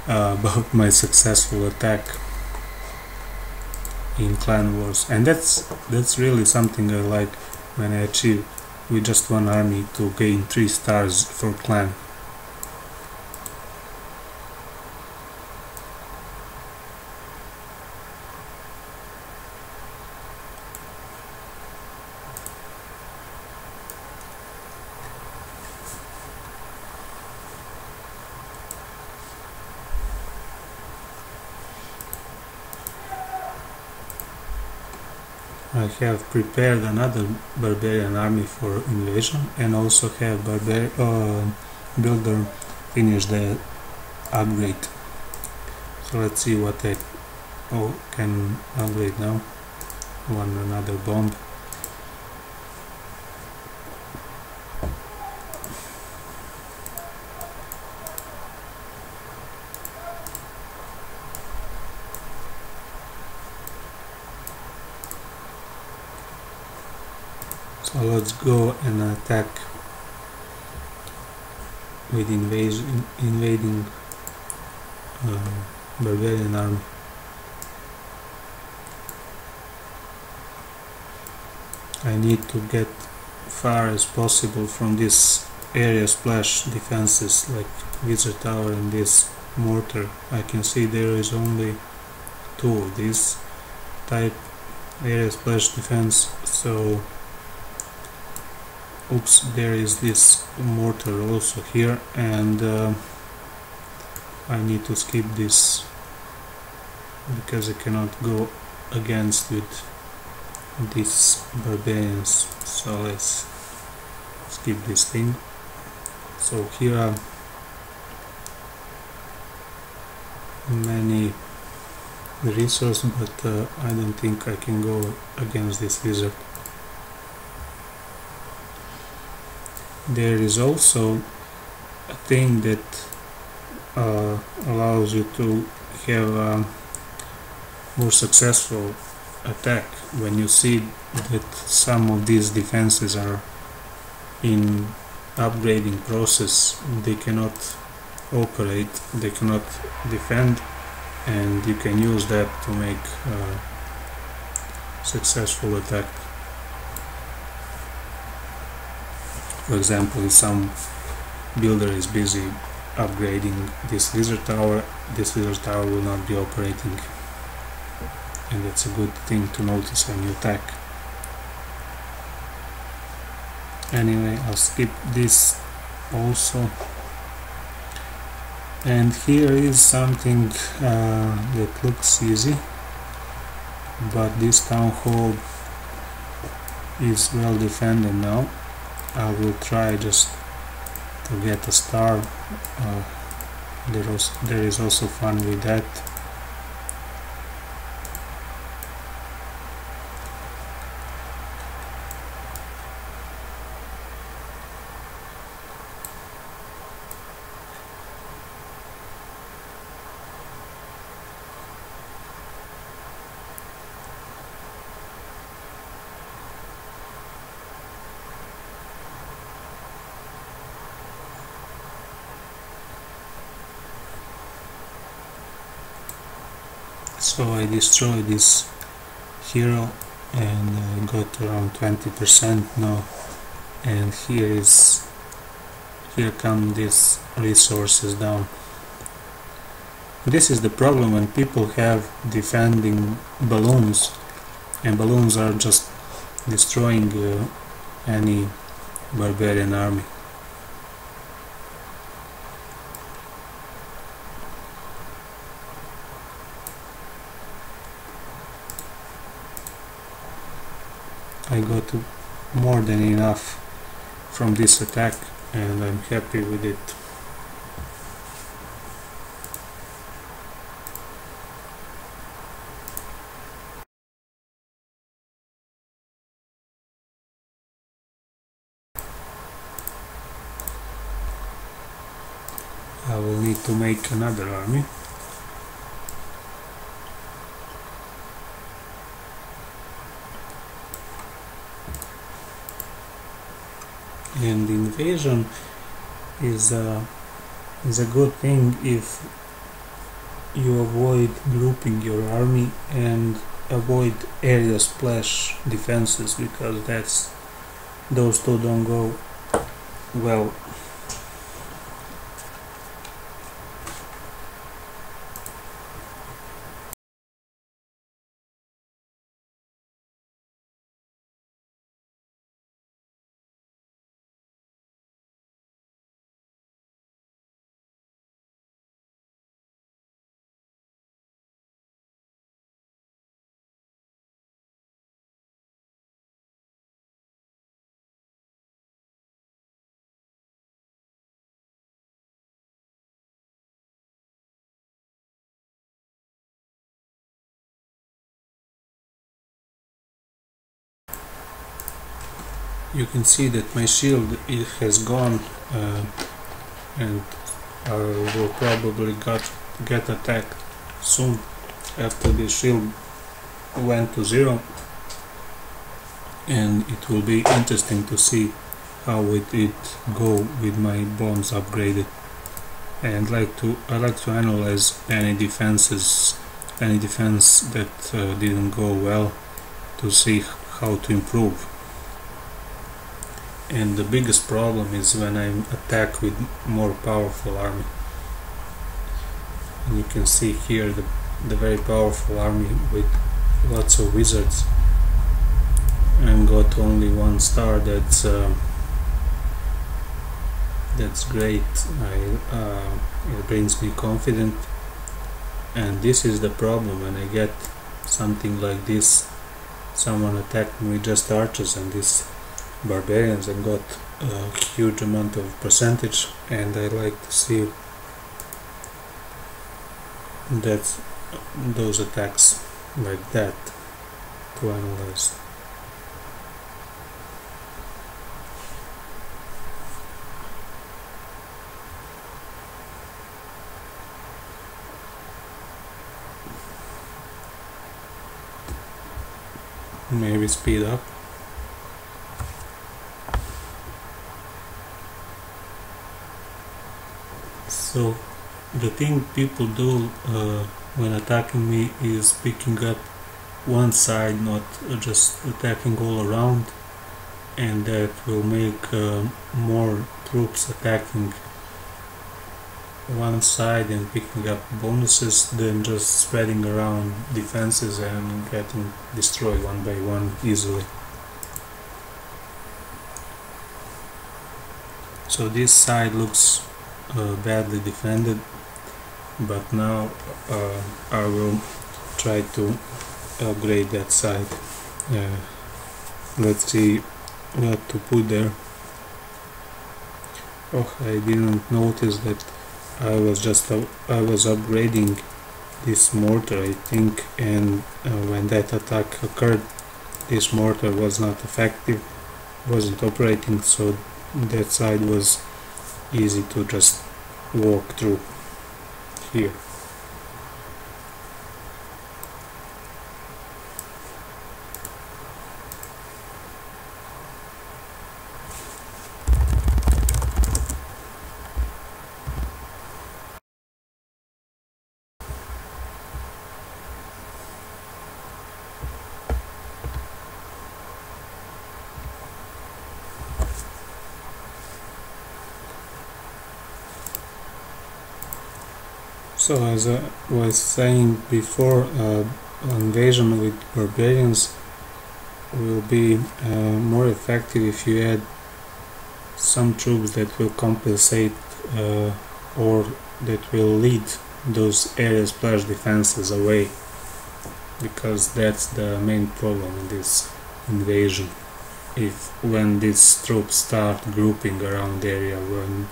about my successful attack in Clan Wars, and that's really something I like when I achieve with just one army to gain 3 stars for clan. I have prepared another barbarian army for invasion, and also have builder finish the upgrade. So let's see what I can upgrade now. Another bomb. So let's go and attack with invading barbarian army. I need to get far as possible from this area splash defenses like wizard tower and this mortar. I can see there is only 2 of these type area splash defense, so oops, there is this mortar also here, and I need to skip this because I cannot go against with these barbarians. So let's skip this thing. So here are many resources, but I don't think I can go against this wizard. There is also a thing that allows you to have a more successful attack when you see that some of these defenses are in upgrading process. They cannot operate, they cannot defend, and you can use that to make a successful attack. For example, if some builder is busy upgrading this wizard tower will not be operating, and that's a good thing to notice when you attack. Anyway, I'll skip this also. And here is something that looks easy, but this town hall is well defended now. I will try just to get a star there is also fun with that. So I destroyed this hero and got around 20% now, and here come these resources down. This is the problem when people have defending balloons, and balloons are just destroying any barbarian army. I got more than enough from this attack and I'm happy with it. I will need to make another army. And invasion is a good thing if you avoid grouping your army and avoid area splash defenses, because those two don't go well. You can see that my shield has gone and I will probably get attacked soon after the shield went to 0, and it will be interesting to see how would it go with my bombs upgraded. And I like to analyze any defense that didn't go well, to see how to improve. And the biggest problem is when I attack with more powerful army. And you can see here the very powerful army with lots of wizards, and got only 1 star. That's great. It brings me confidence, and this is the problem when I get something like this. Someone attacked me with just archers and these barbarians and got a huge amount of percentage, and I like to see that those attacks like that to analyze. Maybe speed up. So the thing people do when attacking me is picking up one side, not just attacking all around, and that will make more troops attacking one side and picking up bonuses than just spreading around defenses and getting destroyed one by one easily. So this side looks badly defended, but now I will try to upgrade that side. Let's see what to put there. Oh, I didn't notice that I was upgrading this mortar, I think, and when that attack occurred, this mortar was not effective, wasn't operating, so that side was easy to just walk through here. So as I was saying before, invasion with barbarians will be more effective if you add some troops that will compensate or that will lead those area splash defenses away, because that's the main problem in this invasion. If when these troops start grouping around the area, when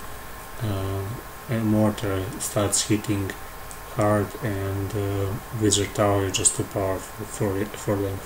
a mortar starts hitting hard and wizard tower is just too powerful for them.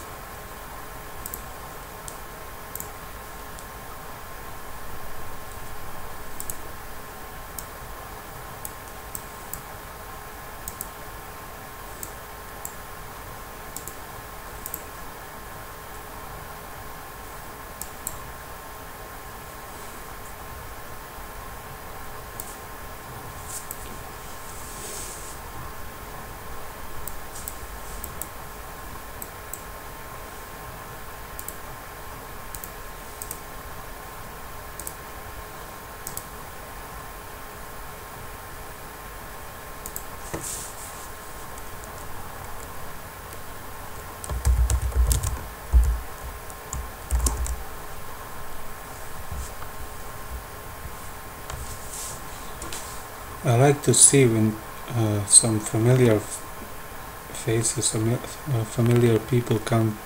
I like to see when some familiar faces, familiar people come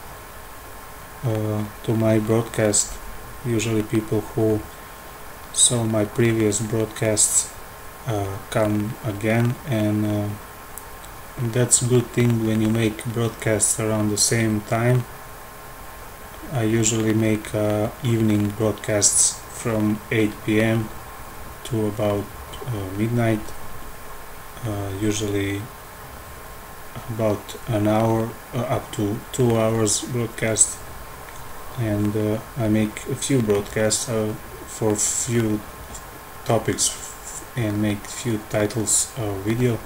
to my broadcast, usually people who saw my previous broadcasts come again, and that's a good thing when you make broadcasts around the same time. I usually make evening broadcasts from 8 p.m. to about midnight, usually about an hour up to 2 hours broadcast, and I make a few broadcasts for few topics and make few titles of video.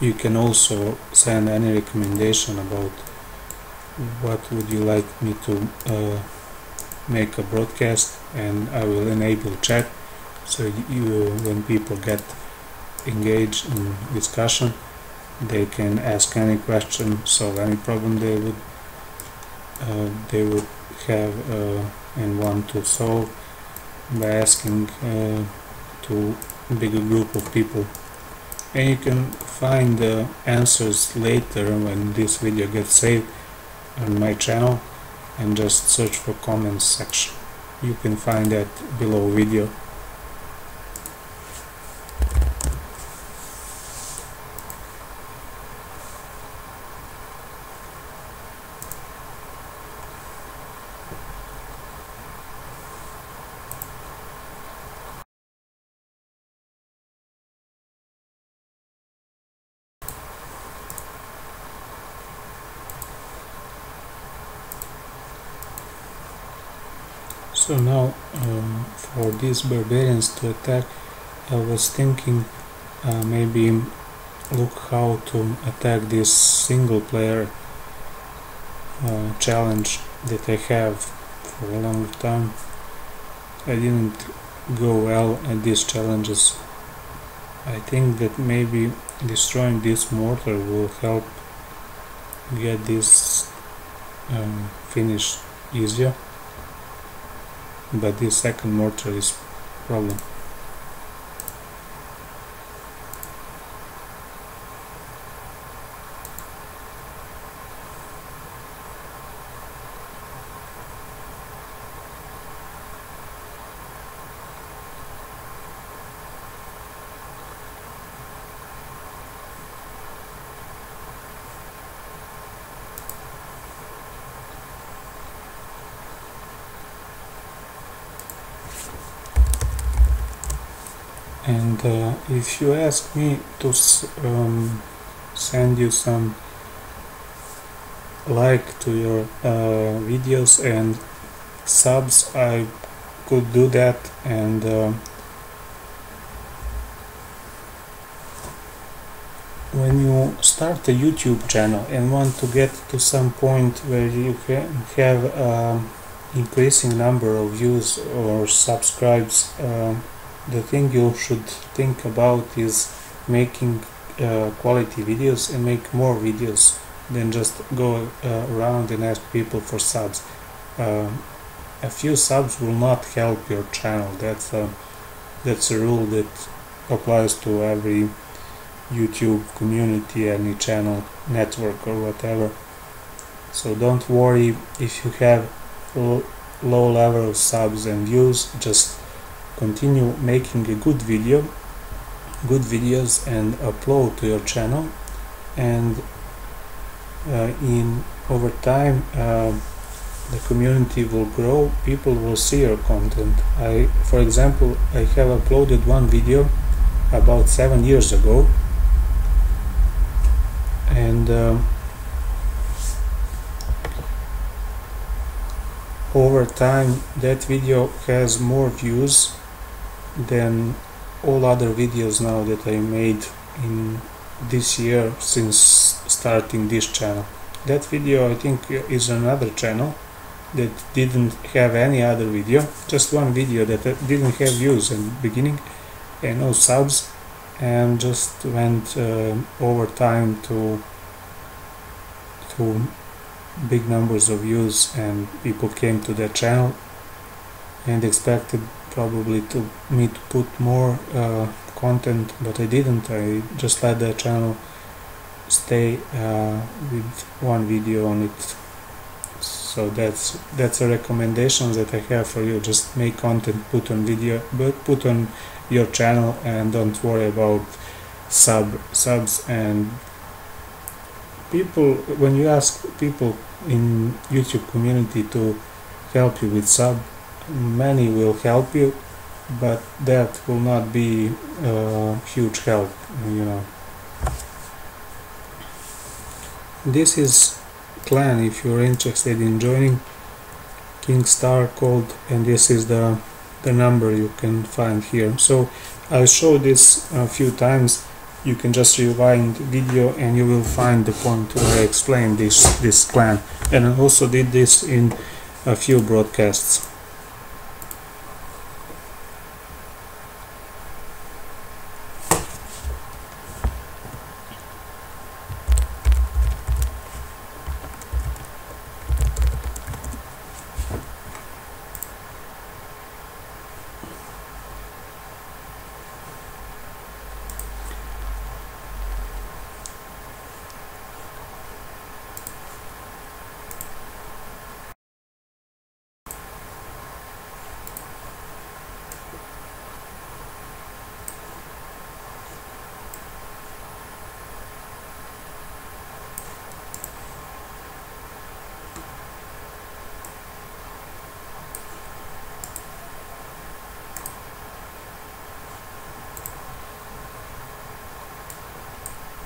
You can also send any recommendation about what would you like me to make a broadcast, and I will enable chat, so when people get engaged in discussion, they can ask any question, solve any problem they would have and want to solve by asking to a bigger group of people. And you can find the answers later when this video gets saved on my channel, and just search for comments section. You can find that below video. So now for these barbarians to attack, I was thinking maybe look how to attack this single player challenge that I have for a long time. I didn't go well at these challenges. I think that maybe destroying this mortar will help get this finished easier, but this second mortar is problem. And if you ask me to send you some like to your videos and subs, I could do that. And when you start a YouTube channel and want to get to some point where you can have increasing number of views or subscribes, the thing you should think about is making quality videos and make more videos than just go around and ask people for subs. A few subs will not help your channel. That's a rule that applies to every YouTube community, any channel, network or whatever. So don't worry if you have low level of subs and views. Just continue making a good videos and upload to your channel, and over time the community will grow, people will see your content. For example, I have uploaded one video about 7 years ago, and over time that video has more views than all other videos now that I made in this year since starting this channel. That video, I think, is another channel that didn't have any other video, just one video that didn't have views in the beginning and no subs, and just went over time to big numbers of views, and people came to that channel and expected probably me to put more content, but I didn't. I just let the channel stay with one video on it. So that's a recommendation that I have for you. Just make content, put on video, but put on your channel, and don't worry about subs. And people, when you ask people in YouTube community to help you with sub, many will help you, but that will not be a huge help, you know. This is clan if you're interested in joining. King Star called, and this is the number you can find here. So I'll show this a few times. You can just rewind the video and you will find the point where I explained this clan, and I also did this in a few broadcasts.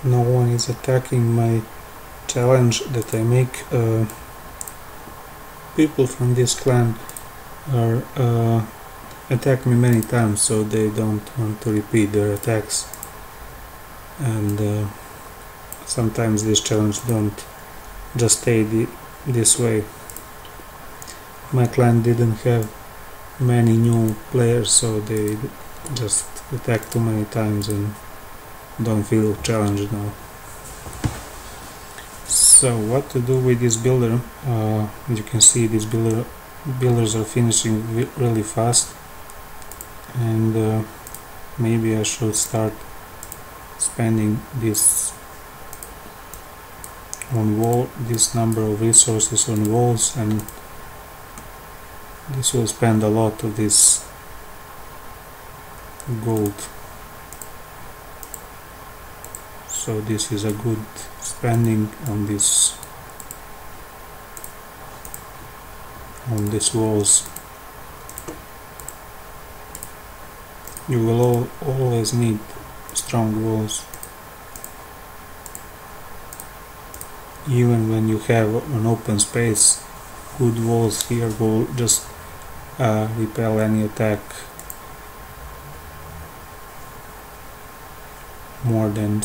No one is attacking my challenge that I make. People from this clan are attack me many times, so they don't want to repeat their attacks, and sometimes this challenge don't just stay this way. My clan didn't have many new players, so they just attack too many times and don't feel challenged now. So what to do with this builder? You can see these builders are finishing really fast, and maybe I should start spending this on this number of resources on walls, and this will spend a lot of this gold. So this is a good spending on these walls. You will always need strong walls. Even when you have an open space, good walls here will just repel any attack more than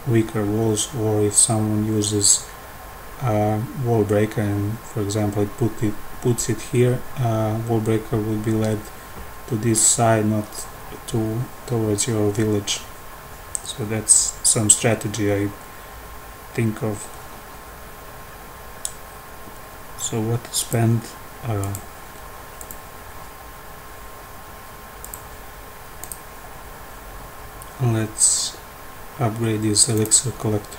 weaker walls, or if someone uses a wall breaker and, for example, puts it here, wall breaker will be led to this side, not towards your village. So that's some strategy I think of. So what to spend? Let's upgrade this elixir collector.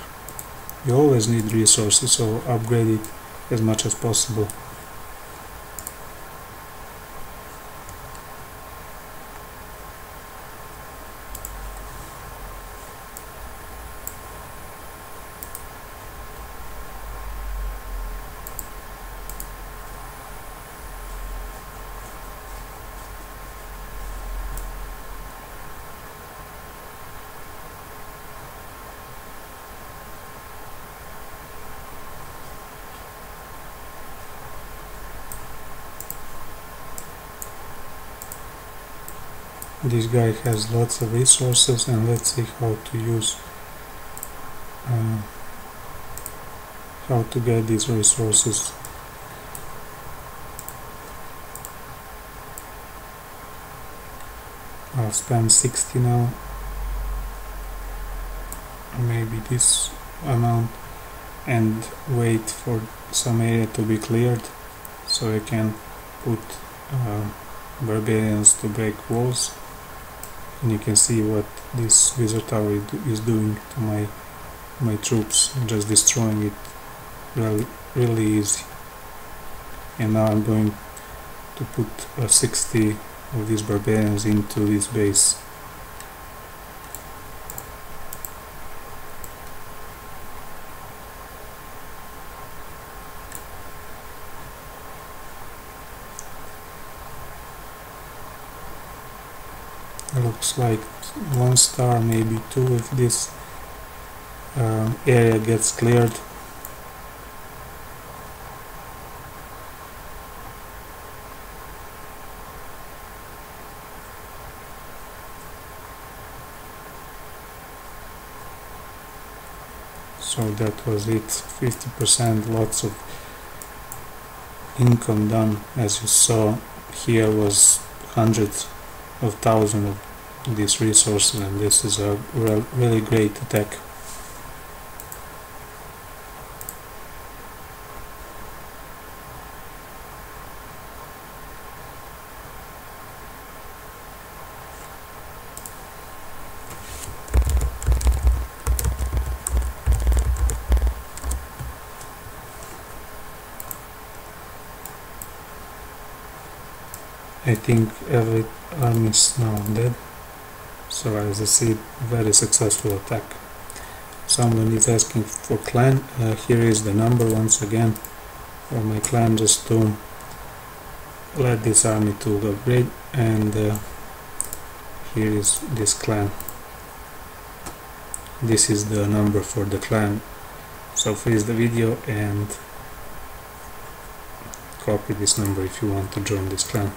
You always need resources, so upgrade it as much as possible. This guy has lots of resources, and let's see how to use how to get these resources. I'll spend 60 now, maybe this amount, and wait for some area to be cleared so I can put barbarians to break walls. And you can see what this wizard tower is doing to my troops, just destroying it really easy. And now I'm going to put 60 of these barbarians into this base. Looks like 1 star, maybe 2 if this area gets cleared. So that was it, 50%, lots of income done. As you saw, here was hundreds of thousands of these resources, and this is a really great attack. I think every army is now dead, so as I see, very successful attack. Someone is asking for clan. Here is the number once again for my clan, just to let this army to upgrade, and here is this clan. This is the number for the clan. So freeze the video and copy this number if you want to join this clan.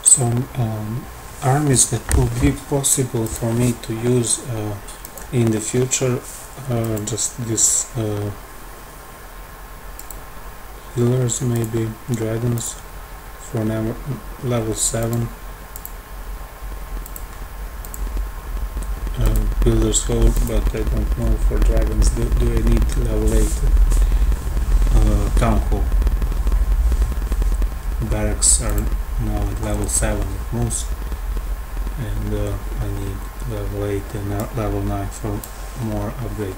Some armies that would be possible for me to use in the future are just these healers, maybe dragons for level 7, builders hold, but I don't know for dragons, do I need level 8 town hall? barracks are now at level 7 at most, and I need level 8 and level 9 for more upgrade.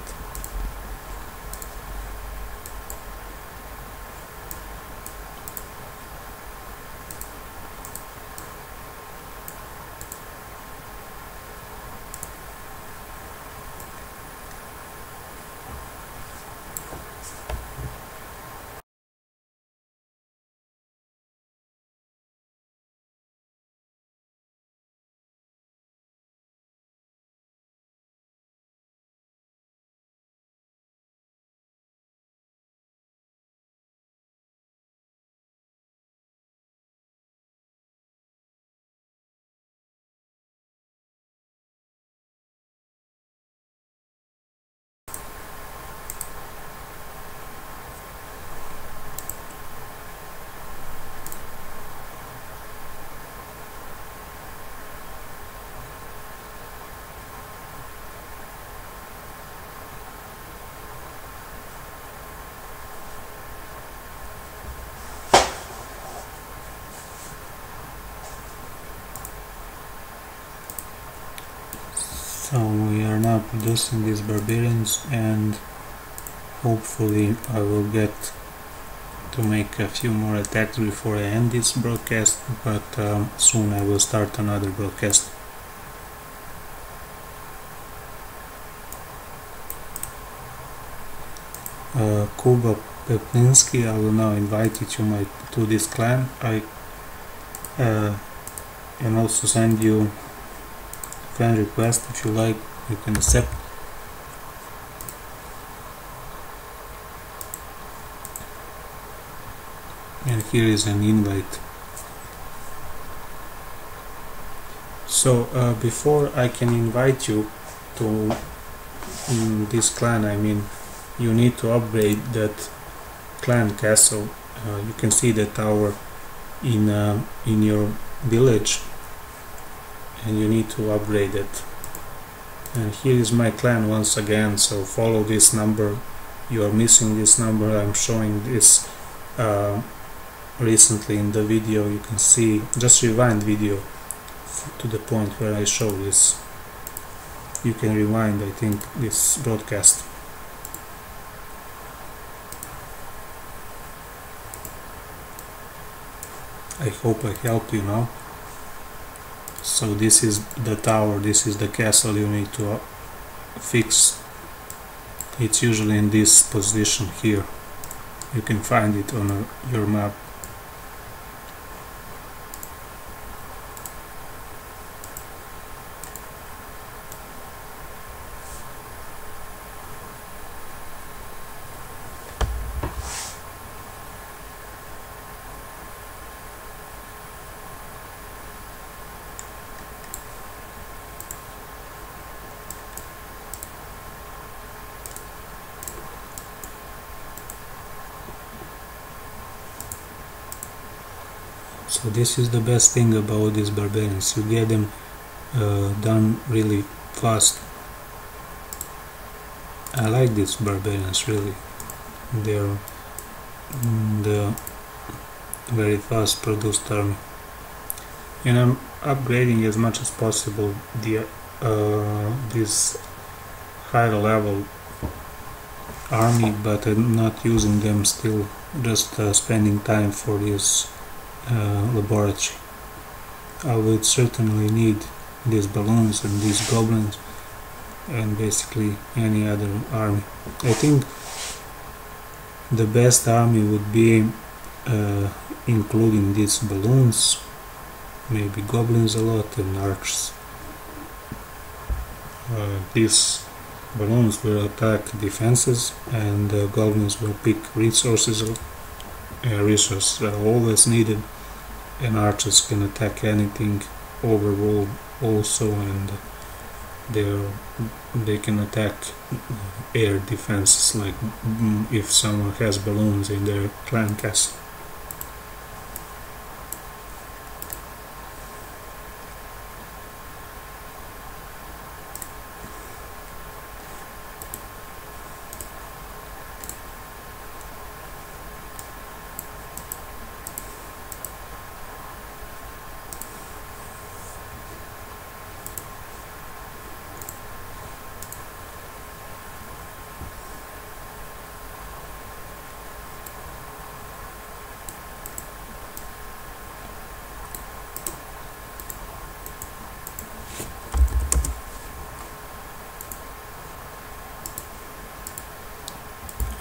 So we are now producing these barbarians, and hopefully I will get to make a few more attacks before I end this broadcast, but soon I will start another broadcast. Kuba Peplinski, I will now invite you to this clan. I can also send you friend request. If you like, you can accept. And here is an invite. So before I can invite you to this clan, I mean, you need to upgrade that clan castle. You can see the tower in your village, and you need to upgrade it. And here is my clan once again, so follow this number. You are missing this number. I'm showing this recently in the video. You can see, just rewind video to the point where I show this. You can rewind, I think, this broadcast. I hope I helped you now. So this is the tower, this is the castle you need to fix. It's usually in this position here. You can find it on your map. So this is the best thing about these barbarians. You get them done really fast. I like these barbarians really. They're the very fast produced army. And I'm upgrading as much as possible the this higher level army, but I'm not using them still, just spending time for this laboratory. I would certainly need these balloons and these goblins and basically any other army. I think the best army would be including these balloons, maybe goblins a lot, and archers. These balloons will attack defenses, and goblins will pick resources. Resources are always needed, and archers can attack anything overall also, and they can attack air defenses, like if someone has balloons in their clan castle.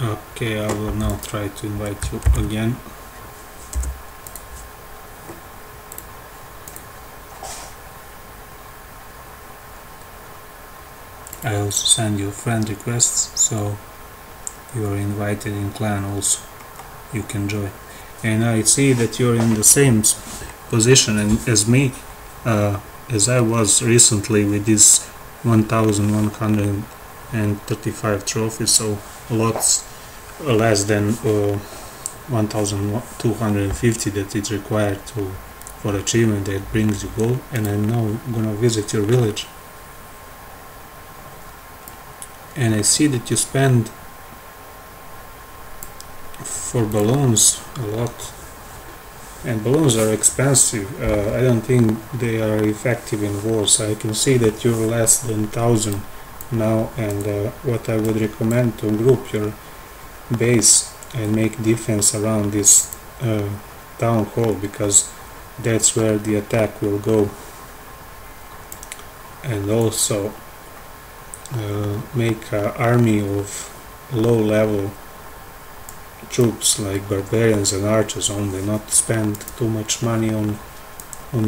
Okay, I will now try to invite you again. I also send you friend requests, so you are invited in clan also. You can join. And I see that you're in the same position as me, as I was recently with this 1135 trophies, so lots less than 1250 that it's required for achievement that brings you gold. And I'm now gonna visit your village. And I see that you spend for balloons a lot, and balloons are expensive. I don't think they are effective in wars. I can see that you're less than 1000 now, and what I would recommend to group your base and make defense around this town hall, because that's where the attack will go. And also make an army of low level troops like barbarians and archers only, not spend too much money on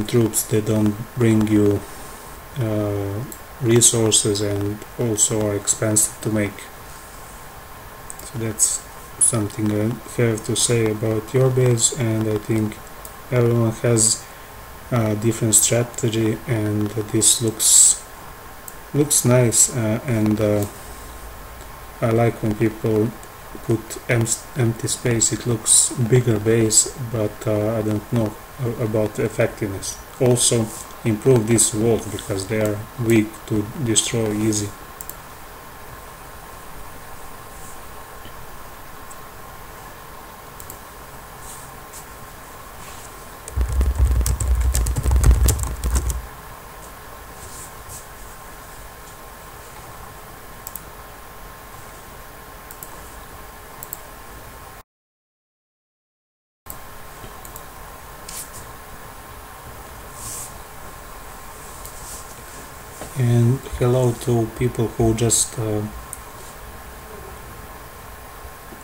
troops that don't bring you resources and also are expensive to make. So that's something fair to say about your base, and I think everyone has a different strategy, and this looks nice, and I like when people put empty space. It looks bigger base, but I don't know about the effectiveness. Also improve these walls because they are weak to destroy easy. And hello to people who just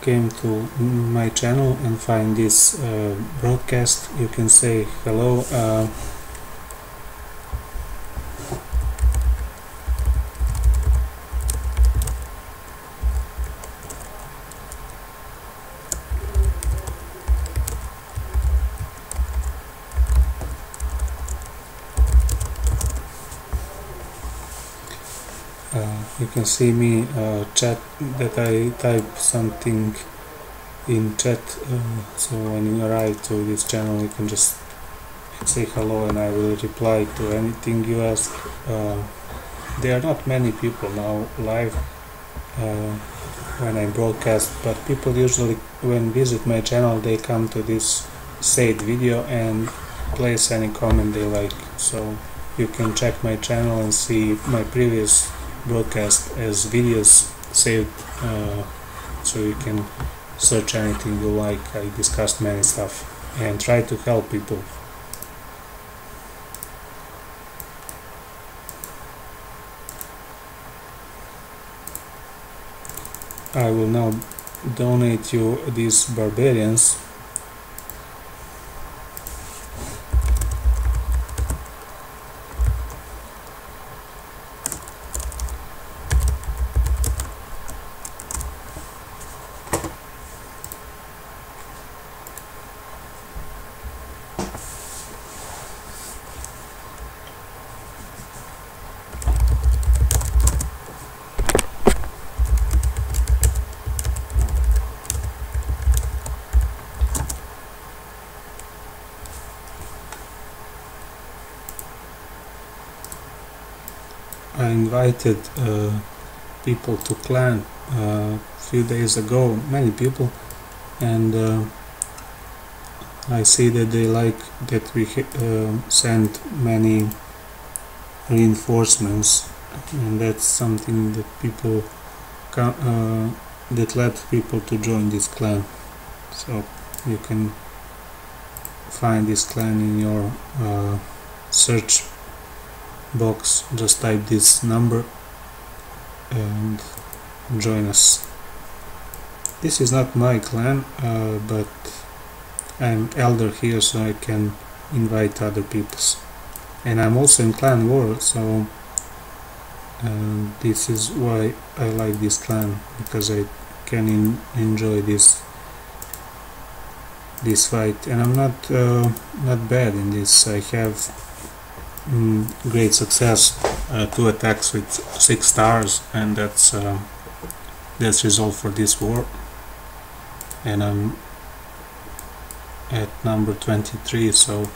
came to my channel and find this broadcast. You can say hello. You can see me chat that I type something in chat, so when you arrive to this channel you can just say hello and I will reply to anything you ask. There are not many people now live when I broadcast, but people usually when visit my channel they come to this saved video and place any comment they like. So you can check my channel and see my previous broadcast as videos saved, so you can search anything you like. I discussed many stuff and try to help people. I will now donate you these barbarians. I invited people to clan a few days ago, many people, and I see that they like that we send many reinforcements, and that's something that people that led people to join this clan. So you can find this clan in your search box. Just type this number and join us. This is not my clan, but I'm elder here, so I can invite other peoples. And I'm also in clan war, so this is why I like this clan, because I can enjoy this fight. And I'm not bad in this. I have great success, 2 attacks with 6 stars, and that's result for this war. And I'm at number 23, so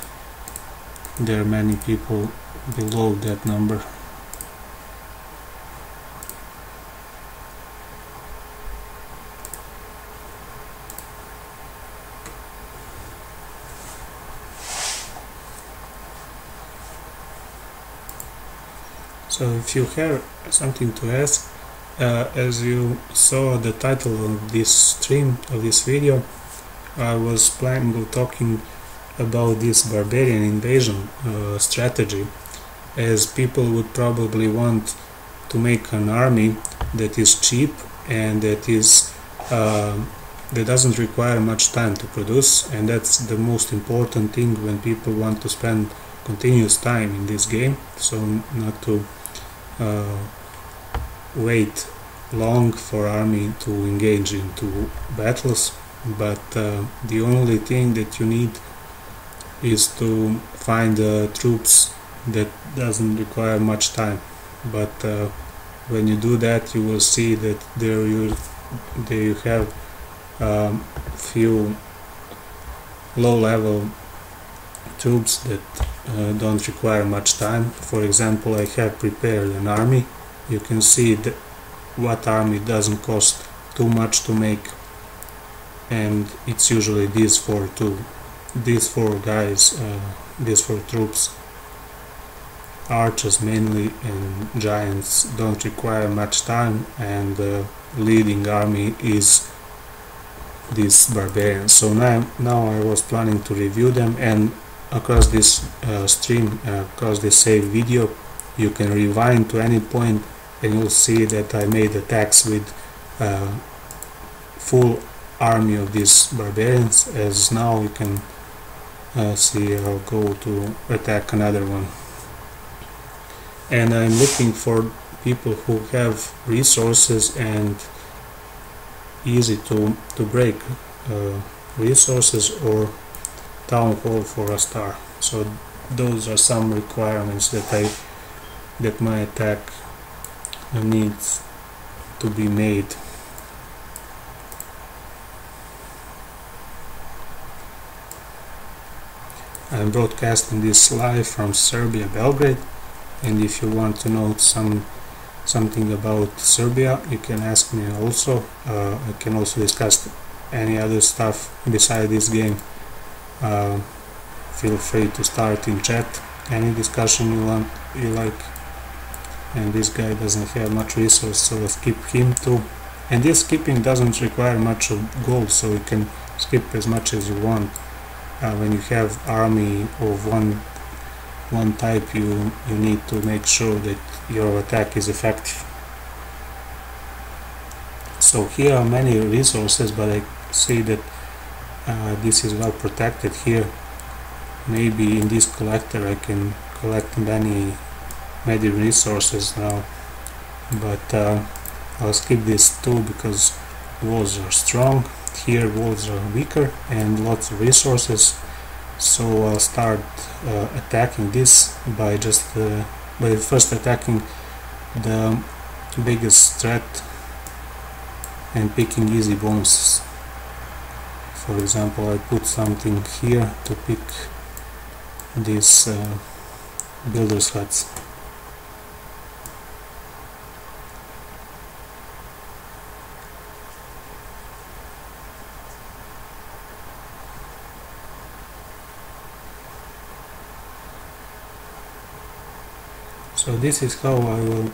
there are many people below that number. So if you have something to ask, as you saw the title of this stream, of this video, I was planning on talking about this barbarian invasion strategy, as people would probably want to make an army that is cheap and that doesn't require much time to produce, and that's the most important thing when people want to spend continuous time in this game, so not to wait long for army to engage into battles, but the only thing that you need is to find troops that doesn't require much time. But when you do that, you will see that there you have few low-level troops that don't require much time. For example, I have prepared an army. You can see that what army doesn't cost too much to make, and it's usually these four guys, these 4 troops. Archers mainly and giants don't require much time, and the leading army is these barbarians. So now I was planning to review them, and across this stream, across this saved video, you can rewind to any point and you'll see that I made attacks with full army of these barbarians. As now you can see, I'll go to attack another one. And I'm looking for people who have resources and easy to break resources or town hall for a star. So those are some requirements that my attack needs to be made. I'm broadcasting this live from Serbia, Belgrade, and if you want to know something about Serbia, you can ask me also. I can also discuss any other stuff beside this game. Feel free to start in chat any discussion you like. And this guy doesn't have much resource, so I'll skip him too. And this skipping doesn't require much of gold, so you can skip as much as you want. When you have army of one type, you need to make sure that your attack is effective. So here are many resources, but I see that this is well protected here. Maybe in this collector I can collect many resources now, but I'll skip this too because walls are strong. Here walls are weaker and lots of resources, so I'll start attacking this by first attacking the biggest threat and picking easy bonuses. For example, I put something here to pick these builders' huts. So this is how I will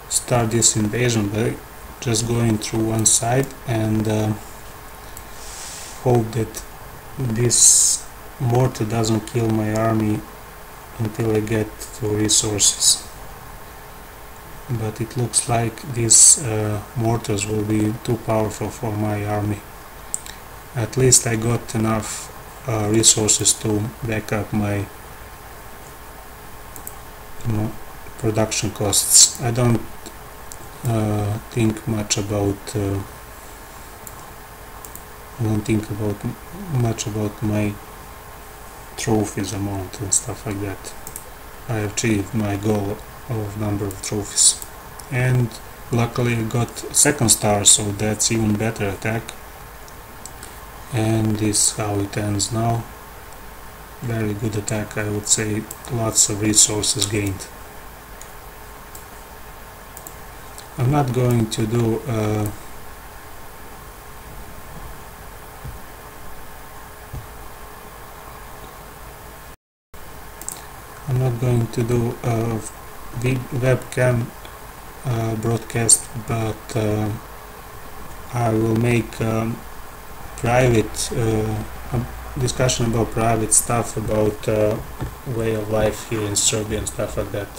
start this invasion, by just going through one side and hope that this mortar doesn't kill my army until I get to resources. but it looks like these mortars will be too powerful for my army. At least I got enough resources to back up my production costs. I don't think much about much about my trophies amount and stuff like that. I achieved my goal of number of trophies, and luckily I got second star, so that's even better attack. And this is how it ends now. Very good attack, I would say. Lots of resources gained. I'm not going to do webcam broadcast, but I will make private discussion about private stuff, about way of life here in Serbia and stuff like that.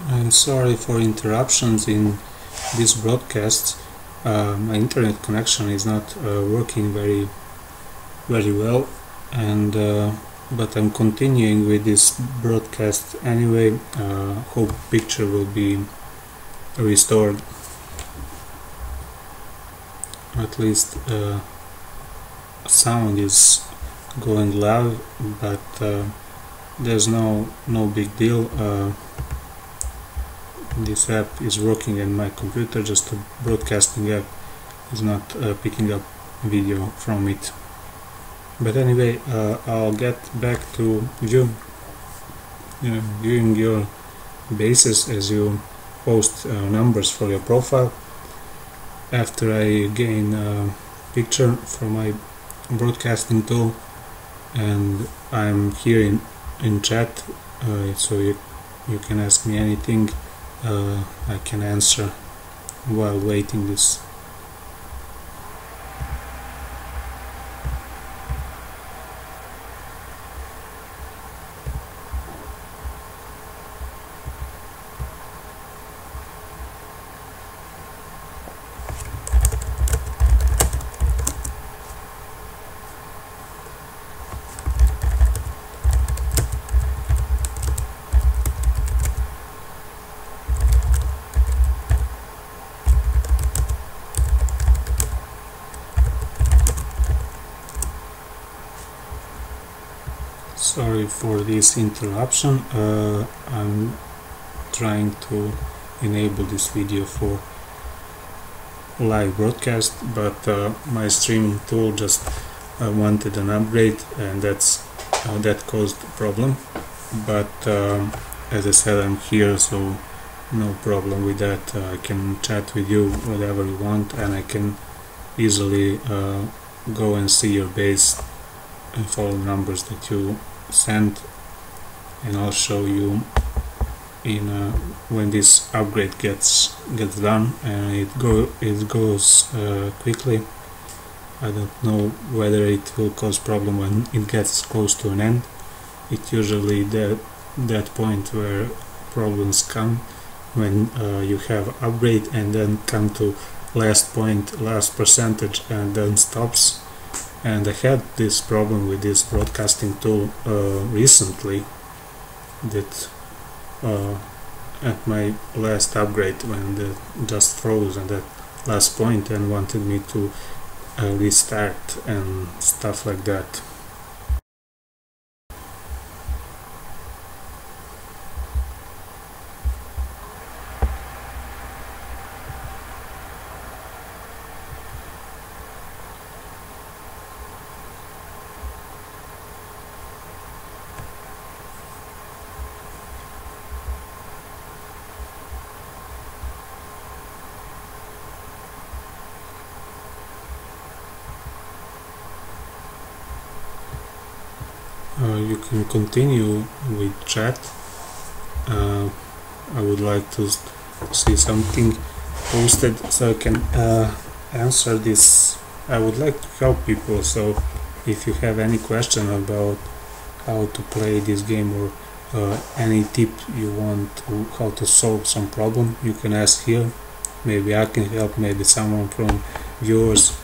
I'm sorry for interruptions in this broadcast. My internet connection is not working very well, and but I'm continuing with this broadcast anyway. Hope picture will be restored. At least sound is going loud, but there's no big deal. This app is working in my computer, just a broadcasting app is not picking up video from it. But anyway, I'll get back to viewing your bases as you post numbers for your profile. After I gain a picture from my broadcasting tool, and I'm here in chat, so you can ask me anything. I can answer while waiting this. Sorry for this interruption. I'm trying to enable this video for live broadcast, but my streaming tool just wanted an upgrade, and that caused a problem. But as I said, I'm here, so no problem with that. I can chat with you whatever you want, and I can easily go and see your base and follow numbers that you send, and I'll show you in when this upgrade gets done, and it goes quickly. I don't know whether it will cause problem when it gets close to an end. It's usually that point where problems come, when you have upgrade and then come to last point, last percentage, and then stops. And I had this problem with this broadcasting tool recently, that at my last upgrade, when it just froze at that last point and wanted me to restart and stuff like that. You can continue with chat. I would like to see something posted so I can answer this. I would like to help people, so if you have any question about how to play this game, or any tip you want to how to solve some problem, you can ask here. Maybe I can help, maybe someone from viewers.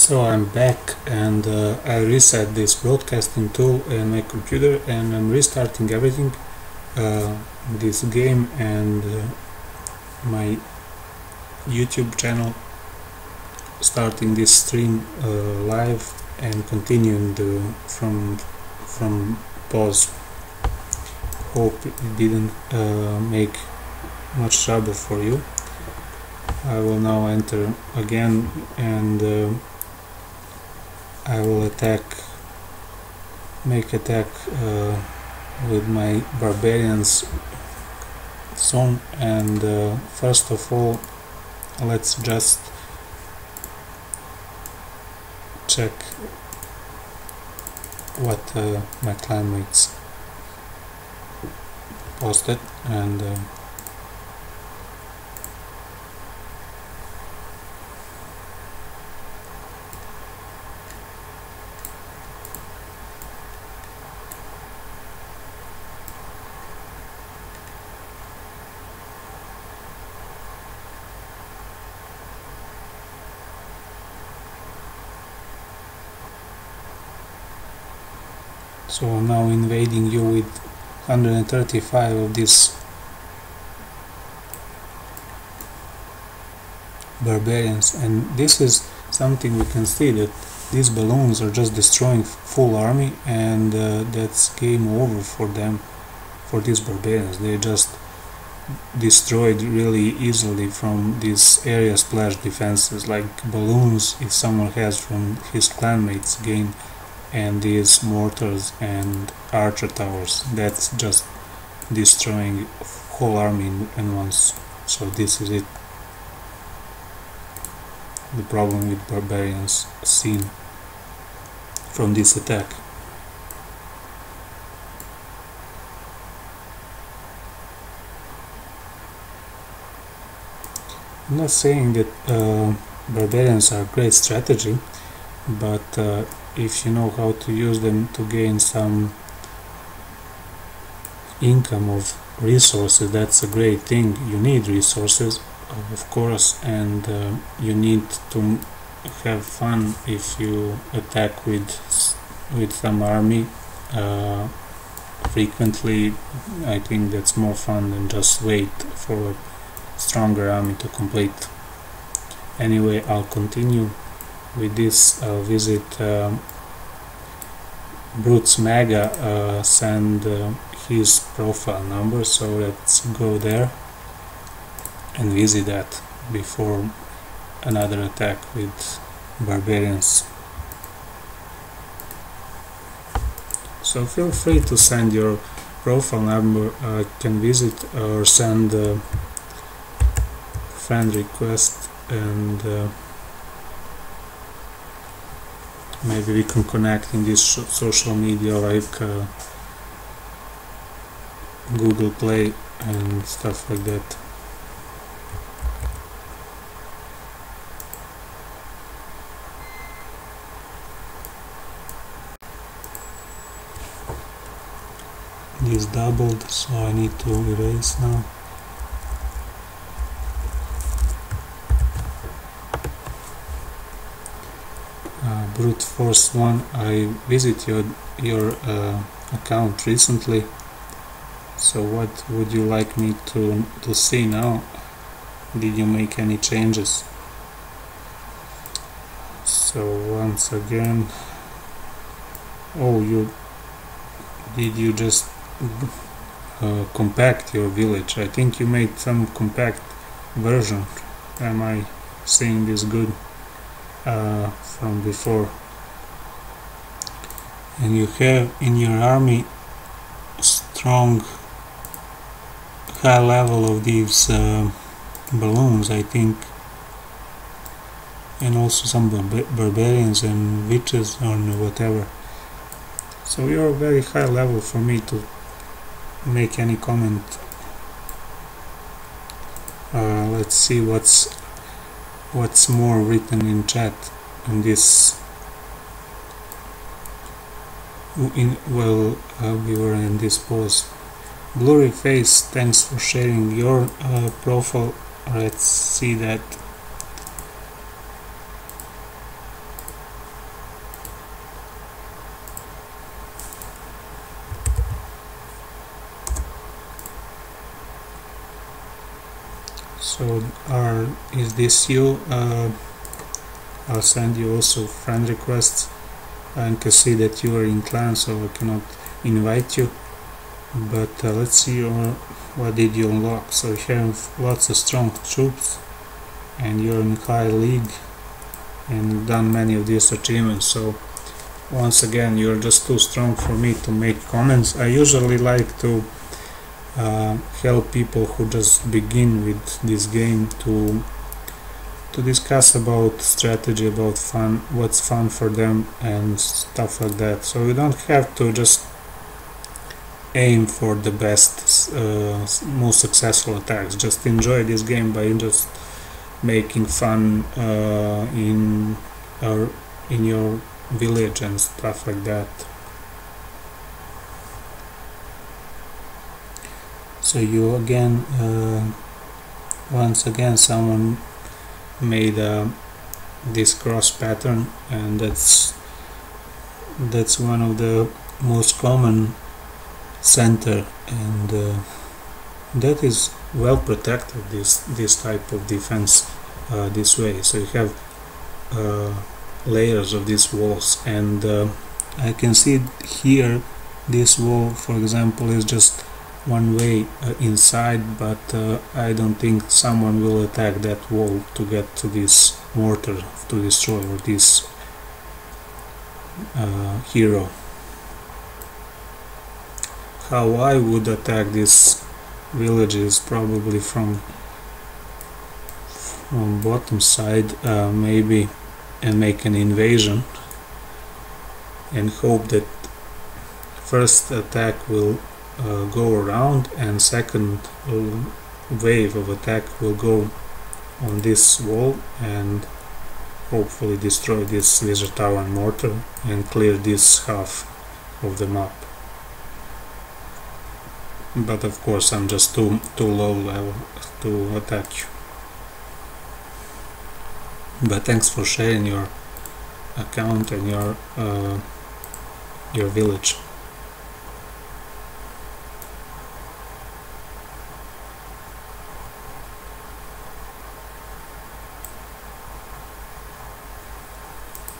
So I'm back, and I reset this broadcasting tool in my computer, and I'm restarting everything, this game and my YouTube channel, starting this stream live and continuing from pause. Hope it didn't make much trouble for you. I will now enter again, and I will make attack with my barbarians soon. And first of all, let's just check what my clanmates posted, and so I'm now invading you with 135 of these barbarians, and this is something we can see, that these balloons are just destroying full army, and that's game over for them, for these barbarians. They just destroyed really easily from these area splash defenses, like balloons if someone has from his clanmates gain, and these mortars and archer towers, that's just destroying whole army in once. So this is it, the problem with barbarians seen from this attack. I'm not saying that barbarians are a great strategy, but if you know how to use them to gain some income of resources, that's a great thing. You need resources, of course, and you need to have fun if you attack with some army frequently. I think that's more fun than just wait for a stronger army to complete. Anyway, I'll continue with this. I'll visit Brute's Mega, send his profile number, so let's go there and visit that before another attack with barbarians. So feel free to send your profile number. I can visit or send a friend request, and maybe we can connect in this social media like Google Play and stuff like that. This doubled, so I need to erase now. Brute Force 1, I visited your account recently, so what would you like me to see now? Did you make any changes? So once again, oh, did you just compact your village? I think you made some compact version. Am I seeing this good? From before, and you have in your army strong high level of these balloons, I think, and also some barbarians and witches or whatever. So you're very high level for me to make any comment. Let's see what's more written in chat on this. We were in this pause. Blurry face, thanks for sharing your profile. Let's see that. So is this you? I'll send you also friend requests. I can see that you are in clan, so I cannot invite you. But let's see what did you unlock. So you have lots of strong troops, and you're in high league, and you've done many of these achievements. So once again, you're just too strong for me to make comments. I usually like to help people who just begin with this game to discuss about strategy, about fun, what's fun for them and stuff like that. So you don't have to just aim for the best, most successful attacks. Just enjoy this game by just making fun in your village and stuff like that. So you again, once again, someone made this cross pattern, and that's one of the most common center, and that is well protected, this type of defense this way. So you have layers of these walls, and I can see here this wall, for example, is just one way inside, but I don't think someone will attack that wall to get to this mortar to destroy, or this hero. How I would attack this village is probably from bottom side, maybe, and make an invasion and hope that first attack will go around, and second wave of attack will go on this wall and hopefully destroy this wizard tower and mortar and clear this half of the map. But of course I'm just too low level to attack you. But thanks for sharing your account and your village.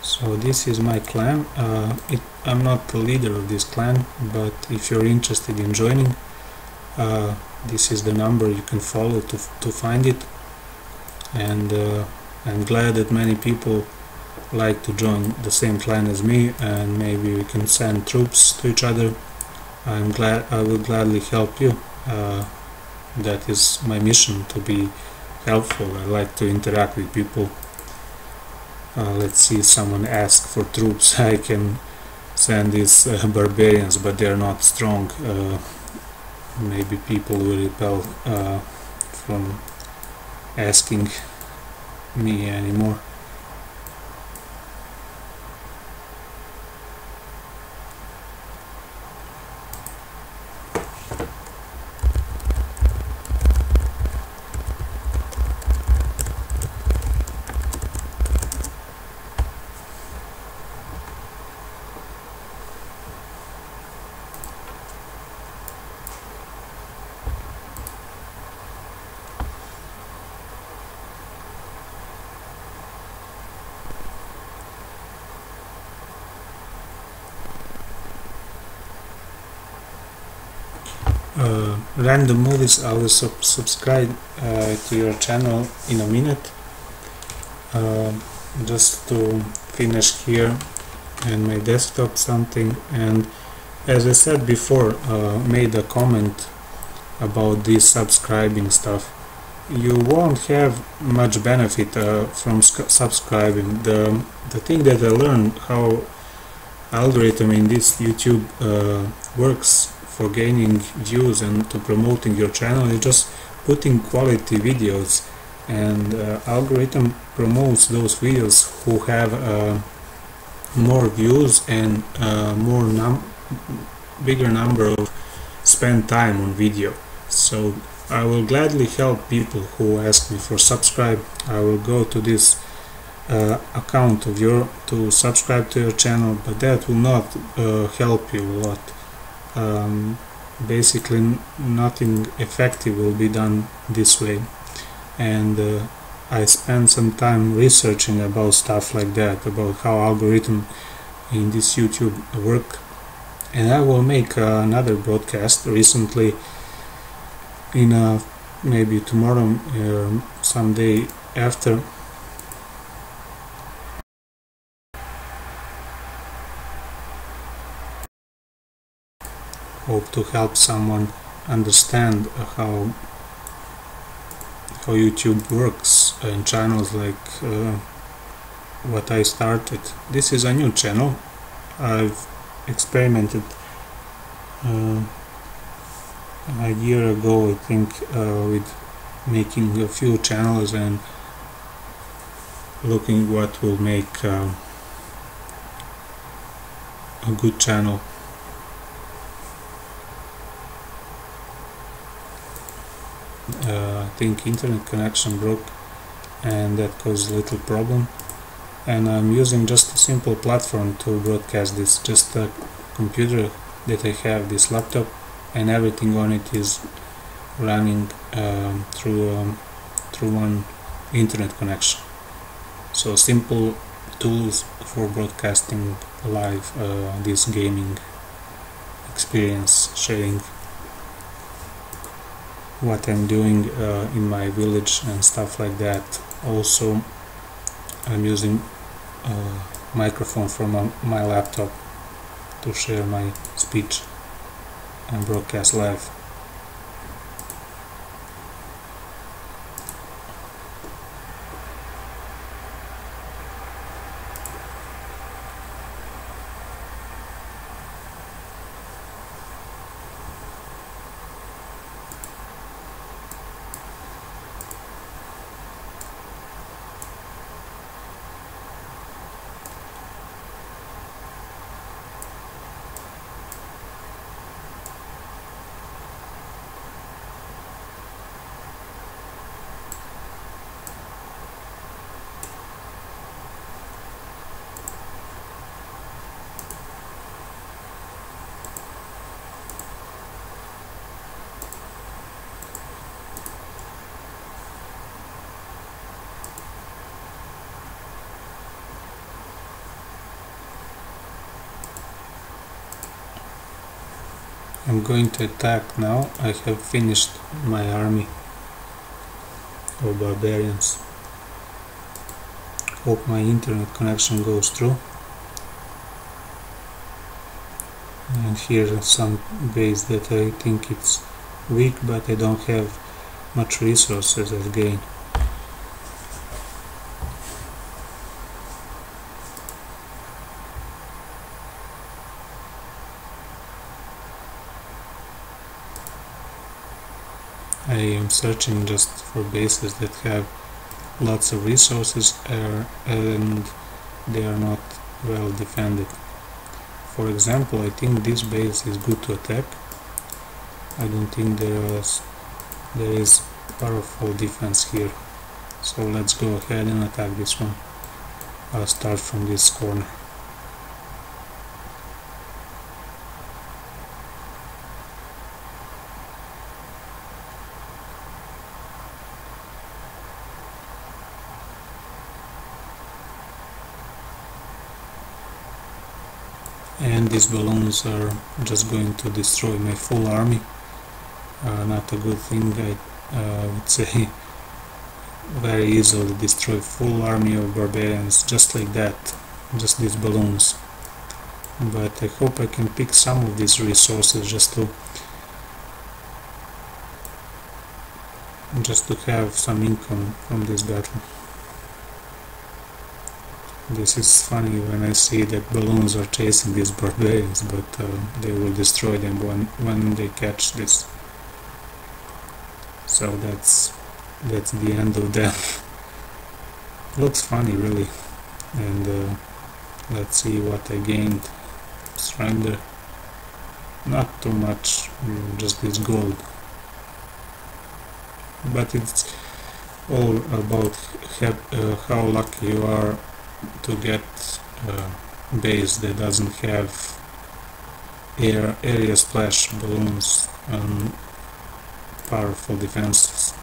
So this is my clan. I'm not the leader of this clan, but if you're interested in joining, this is the number you can follow to find it. And I'm glad that many people like to join the same clan as me, and maybe we can send troops to each other. I will gladly help you. That is my mission, to be helpful. I like to interact with people. Let's see, someone asked for troops. I can send these barbarians, but they're not strong. Maybe people will repel from asking me anymore. Random movies, I will subscribe to your channel in a minute. Just to finish here and my desktop something. And as I said before, made a comment about this subscribing stuff. You won't have much benefit from subscribing. The thing that I learned, how algorithm in this YouTube works for gaining views and to promoting your channel, is just putting quality videos, and algorithm promotes those videos who have more views and bigger number of spend time on video. So I will gladly help people who ask me for subscribe. I will go to this account of your to subscribe to your channel, but that will not help you a lot. Basically nothing effective will be done this way. and I spent some time researching about stuff like that, about how algorithm in this YouTube work, and I will make another broadcast recently in maybe tomorrow or someday after. Hope to help someone understand how YouTube works and channels like what I started. This is a new channel. I've experimented a year ago, I think, with making a few channels and looking what will make a good channel. I think internet connection broke, and that caused a little problem, and I'm using just a simple platform to broadcast this, just a computer that I have, this laptop, and everything on it is running through one internet connection. So simple tools for broadcasting live this gaming experience, sharing what I'm doing in my village and stuff like that. Also, I'm using a microphone from my laptop to share my speech and broadcast live. I'm going to attack now. I have finished my army of barbarians. Hope my internet connection goes through. And here are some base that I think it's weak, but I don't have much resources I've gained. I am searching just for bases that have lots of resources and they are not well defended. For example, I think this base is good to attack. I don't think there is powerful defense here. So let's go ahead and attack this one. I'll start from this corner. And these balloons are just going to destroy my full army. Not a good thing. I would say very easily destroy full army of barbarians just like that, just these balloons. But I hope I can pick some of these resources just to have some income from this battle. This is funny when I see that balloons are chasing these barbarians, but they will destroy them when they catch this. So that's the end of them. Looks funny, really. And let's see what I gained. Surrender. Not too much, just this gold. But it's all about how lucky you are to get a base that doesn't have area splash balloons and powerful defenses.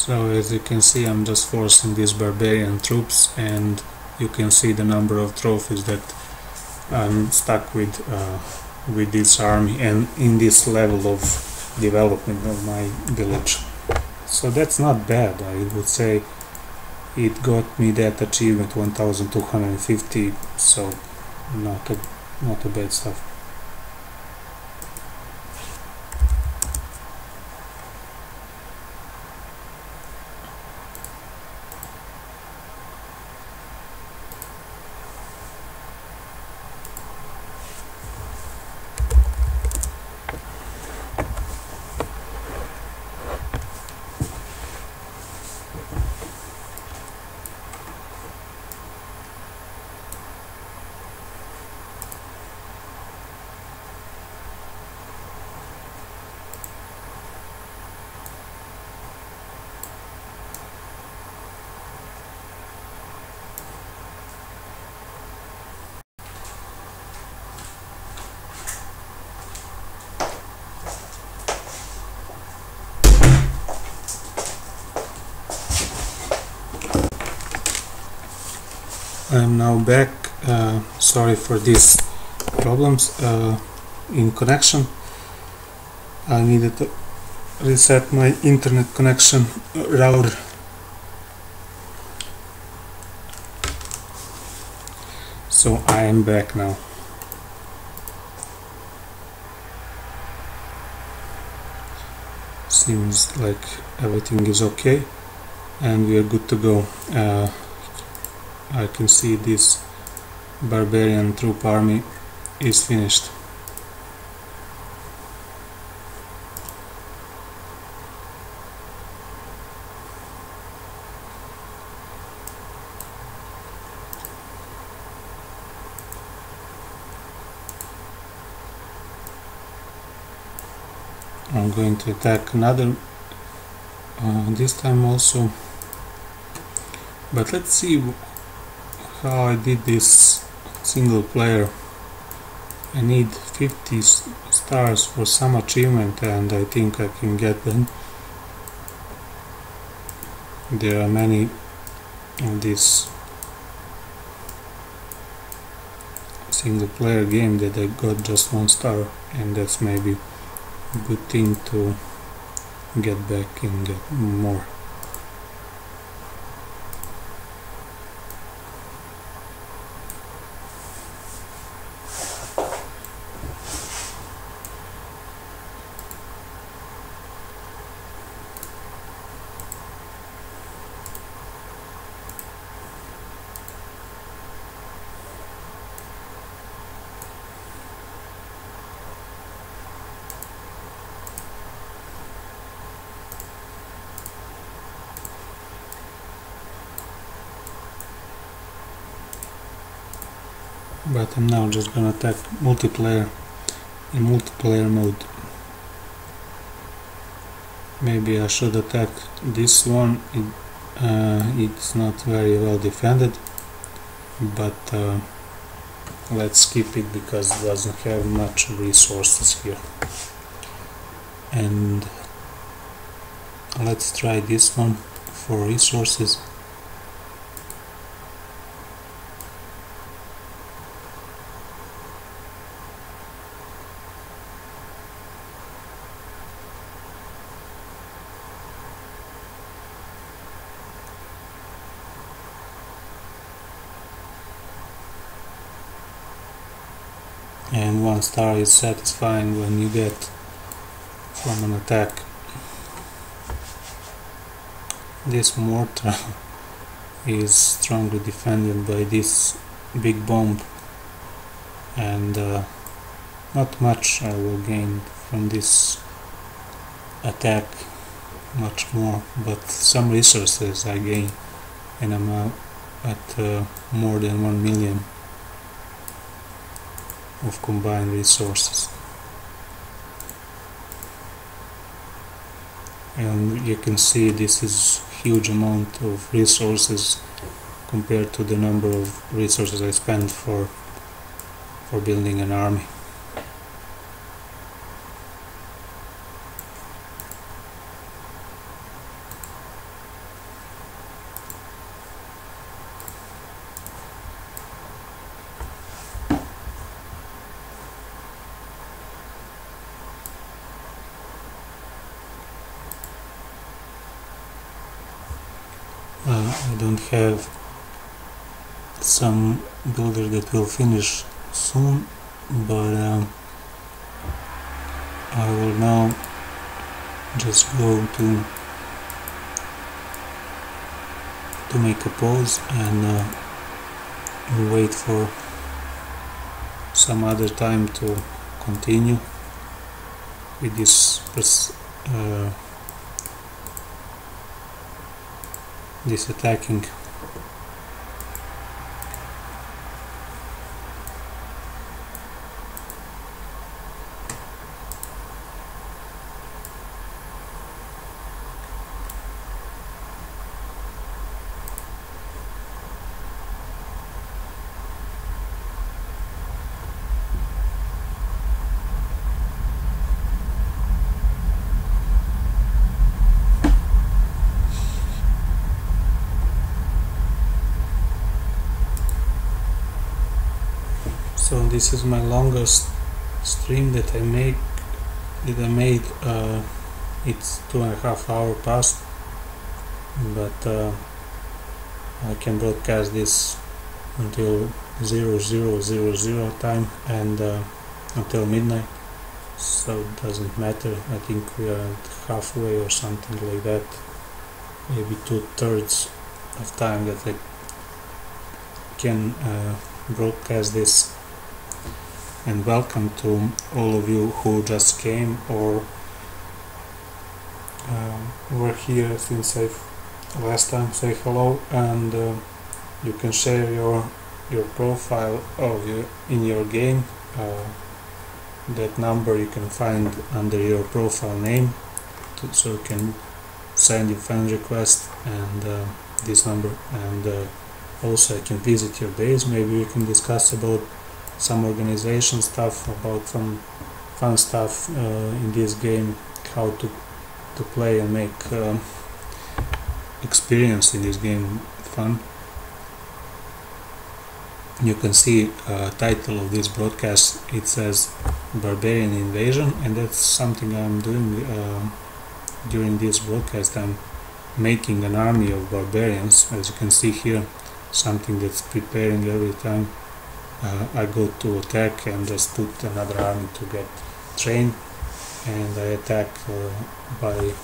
So as you can see, I'm just forcing these barbarian troops, and you can see the number of trophies that I'm stuck with this army and in this level of development of my village. So that's not bad. I would say it got me that achievement 1250, so not a bad stuff. I'm now back. Sorry for these problems in connection. I needed to reset my internet connection router. So I am back now. Seems like everything is okay and we are good to go. I can see this barbarian troop army is finished. I'm going to attack another this time also, but let's see how I did this single player. I need 50 stars for some achievement, and I think I can get them. There are many in this single player game that I got just 1 star, and that's maybe a good thing to get back and get more. But I'm now just gonna attack multiplayer in multiplayer mode. Maybe I should attack this one. It's not very well defended, but let's skip it because it doesn't have much resources here. And let's try this one for resources. And 1 star is satisfying when you get from an attack. This mortar is strongly defended by this big bomb, and not much I will gain from this attack, much more, but some resources I gain, and I'm now at more than 1 million of combined resources. And you can see this is huge amount of resources compared to the number of resources I spent for building an army. I don't have some builder that will finish soon, but I will now just go to make a pause and wait for some other time to continue with this attacking. So this is my longest stream that I made. It's 2.5 hours past, but I can broadcast this until 0000 time and until midnight, so it doesn't matter. I think we are at halfway or something like that, maybe 2/3 of time that I can broadcast this. And welcome to all of you who just came or were here since I last time. Say hello, and you can share your profile in your game. That number you can find under your profile name, so you can send your friend request and this number, and also I can visit your base. Maybe we can discuss about some organization stuff, about some fun stuff in this game, how to play and make experience in this game fun. You can see title of this broadcast, it says Barbarian Invasion, and that's something I'm doing during this broadcast. I'm making an army of barbarians, as you can see here, something that's preparing every time I go to attack and just put another army to get trained, and I attack by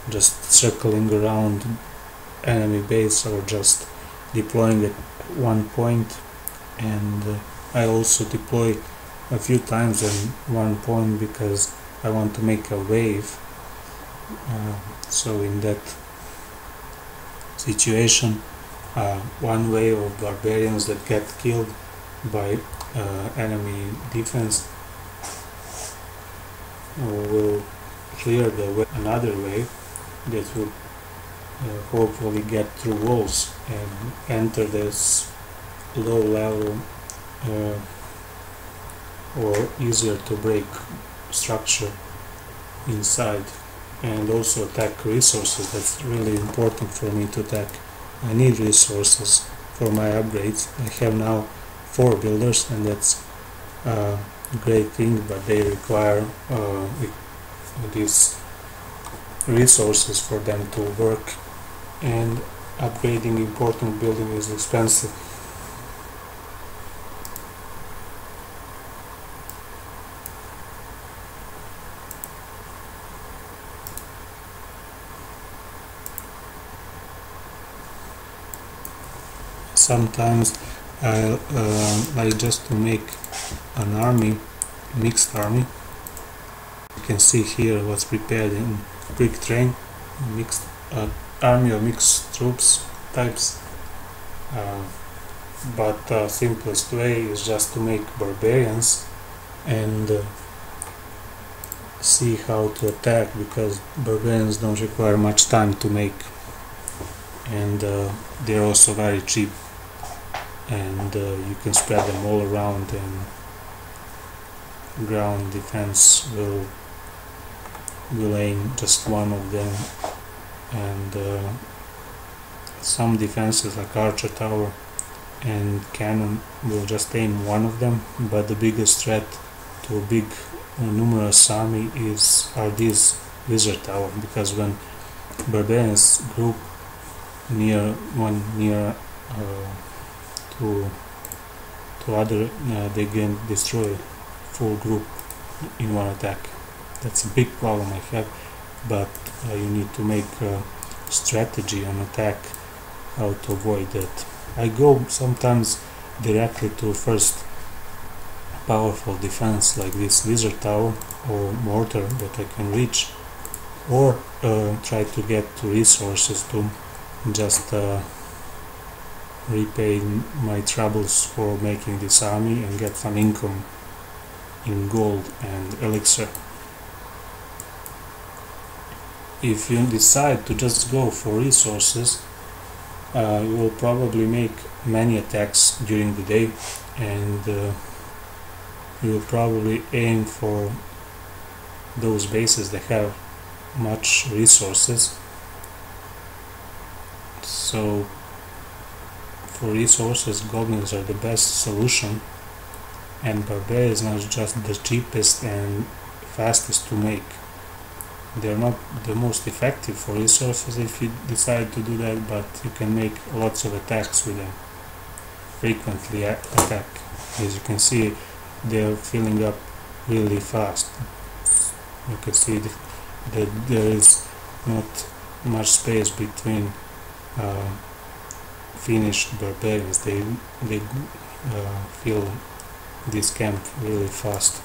just circling around enemy base or just deploying at one point, and I also deploy a few times in one point because I want to make a wave. So in that situation, one wave of barbarians that get killed by enemy defense will clear the way. Another wave that will hopefully get through walls and enter this low level or easier to break structure inside, and also attack resources. That's really important for me to attack. I need resources for my upgrades. I have now 4 builders, and that's a great thing, but they require these resources for them to work, and upgrading important building is expensive. Sometimes I like just to make an army, mixed army. You can see here what's prepared in brick train, mixed army of mixed troops types. But simplest way is just to make barbarians and see how to attack, because barbarians don't require much time to make, and they're also very cheap, and you can spread them all around, and ground defense will aim just one of them, and some defenses like archer tower and cannon will just aim one of them, but the biggest threat to a big numerous army are these wizard tower, because when barbarians group near to other, they can destroy full group in one attack. That's a big problem I have, but you need to make a strategy on attack how to avoid that. I go sometimes directly to first powerful defense like this wizard tower or mortar that I can reach, or try to get to resources to just repay my troubles for making this army and get some income in gold and elixir. If you decide to just go for resources, you will probably make many attacks during the day, and you will probably aim for those bases that have much resources. So for resources, goblins are the best solution, and barbarians are just the cheapest and fastest to make. They're not the most effective for resources if you decide to do that, but you can make lots of attacks with them. Frequently attack. As you can see, they're filling up really fast. You can see that there is not much space between finished barbarians. They fill this camp really fast.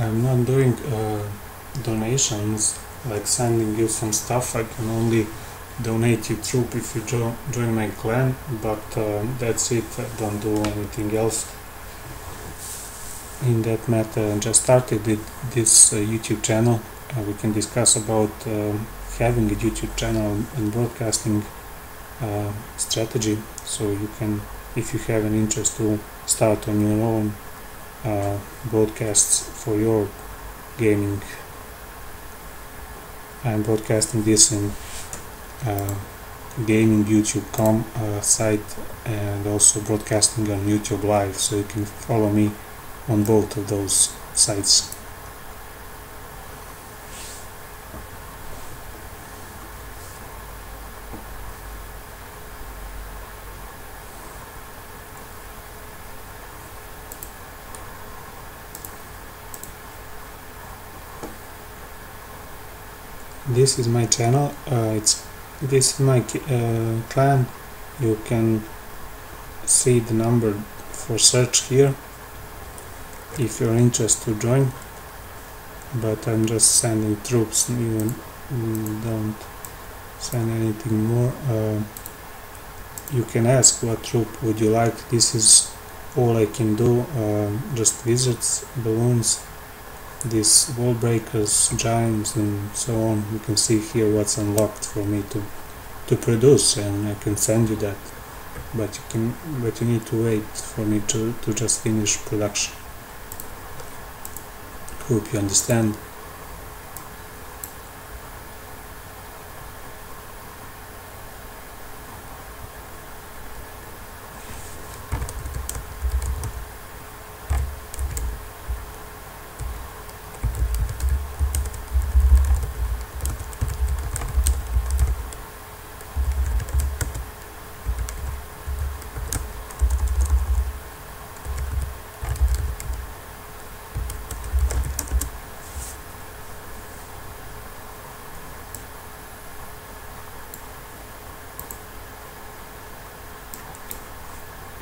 I'm not doing donations, like sending you some stuff. I can only donate you troop if you join my clan, but that's it. I don't do anything else in that matter. I just started this YouTube channel. We can discuss about having a YouTube channel and broadcasting strategy, so you can, if you have an interest, to start on your own broadcasts for your gaming. I'm broadcasting this in gaming YouTube.com site, and also broadcasting on YouTube Live, so you can follow me on both of those sites. This is my channel. This is my clan. You can see the number for search here if you're interested to join, but I'm just sending troops. You don't send anything more. You can ask what troop would you like. This is all I can do. Just wizards, balloons, these wall breakers, giants, and so on. You can see here what's unlocked for me to produce, and I can send you that, but you need to wait for me to just finish production. Hope you understand.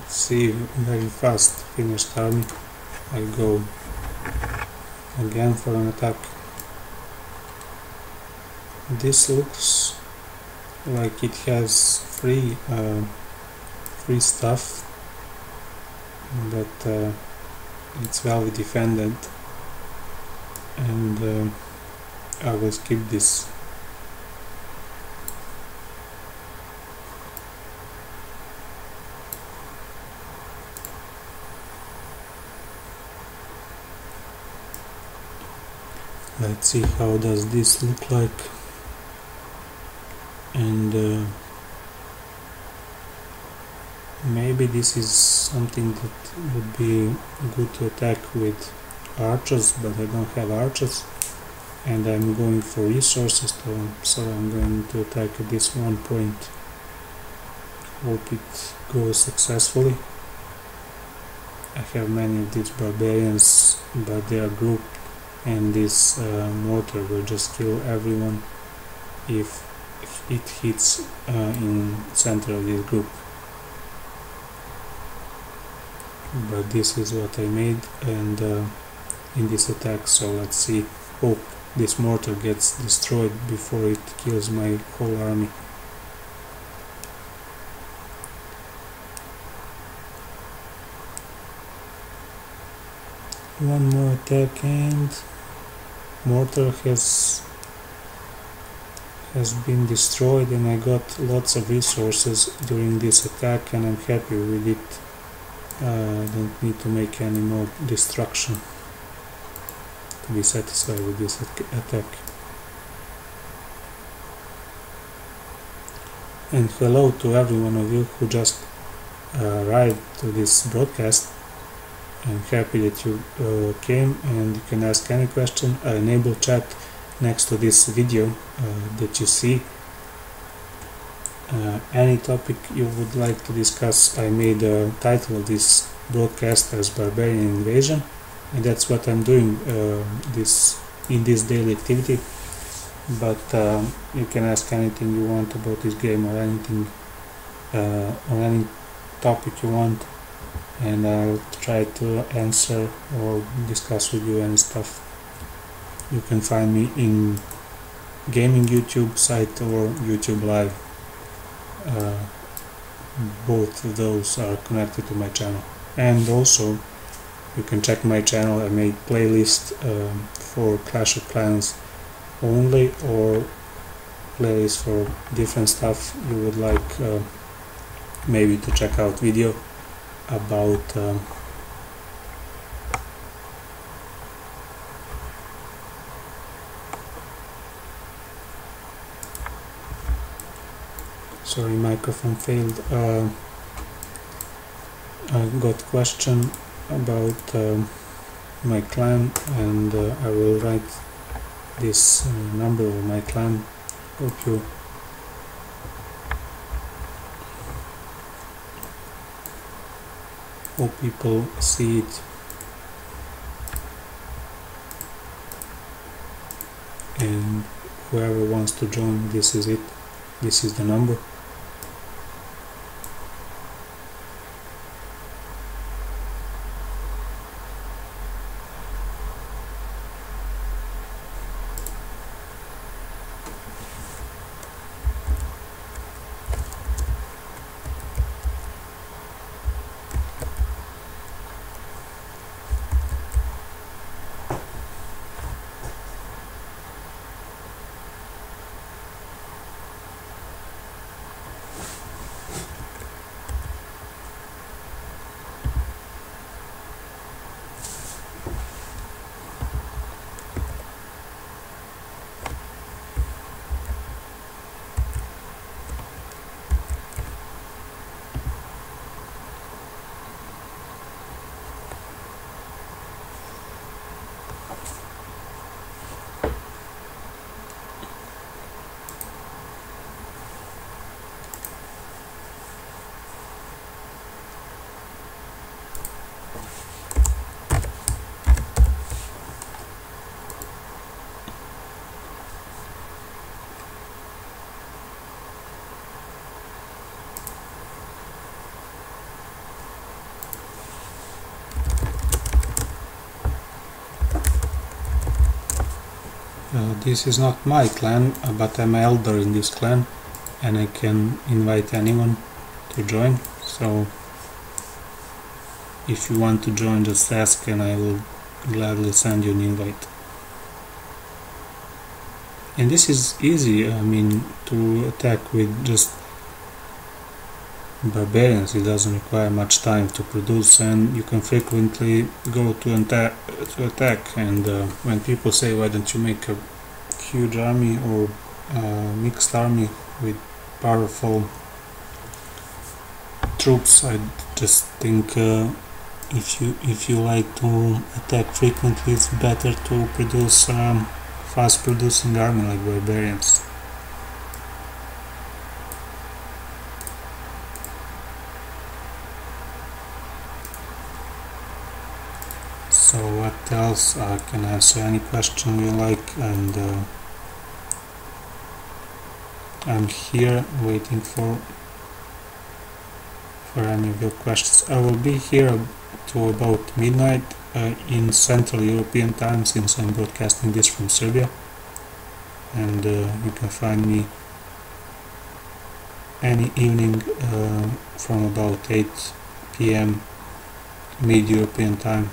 See, very fast finished army. I go again for an attack. This looks like it has free stuff, but it's well defended, and I will skip this Let's see how does this look like. And maybe this is something that would be good to attack with archers, but I don't have archers and I'm going for resources, so I'm going to attack at this one point. Hope it goes successfully. I have many of these barbarians, but they are grouped, and this mortar will just kill everyone if it hits in center of this group. But this is what I made, and in this attack, so let's see. Hope this mortar gets destroyed before it kills my whole army. One more attack and mortar has been destroyed, and I got lots of resources during this attack, and I'm happy with it. I don't need to make any more destruction to be satisfied with this attack. And hello to every one of you who just arrived to this broadcast. I'm happy that you came, and you can ask any question. I enable chat next to this video that you see. Any topic you would like to discuss, I made a title of this broadcast as Barbarian Invasion, and that's what I'm doing in this daily activity. But you can ask anything you want about this game, or anything on any topic you want, and I'll try to answer or discuss with you any stuff. You can find me in gaming YouTube site or YouTube Live. Both of those are connected to my channel, and also you can check my channel. I made playlist for Clash of Clans only, or playlist for different stuff you would like maybe to check out video about sorry, microphone failed. I got question about my clan, and I will write this number of my clan. Hope people see it. And whoever wants to join, this is it. This is the number. This is not my clan, but I'm an elder in this clan, and I can invite anyone to join. So if you want to join, just ask and I will gladly send you an invite. And this is easy, I mean, to attack with just barbarians, it doesn't require much time to produce, and you can frequently go to attack. And when people say, why don't you make a huge army or mixed army with powerful troops, I just think if you like to attack frequently, it's better to produce fast producing army like barbarians. So what else? I can answer any question you like, and I'm here waiting for any of your questions. I will be here to about midnight in Central European time, since I'm broadcasting this from Serbia, and you can find me any evening from about 8 p.m. mid-European time.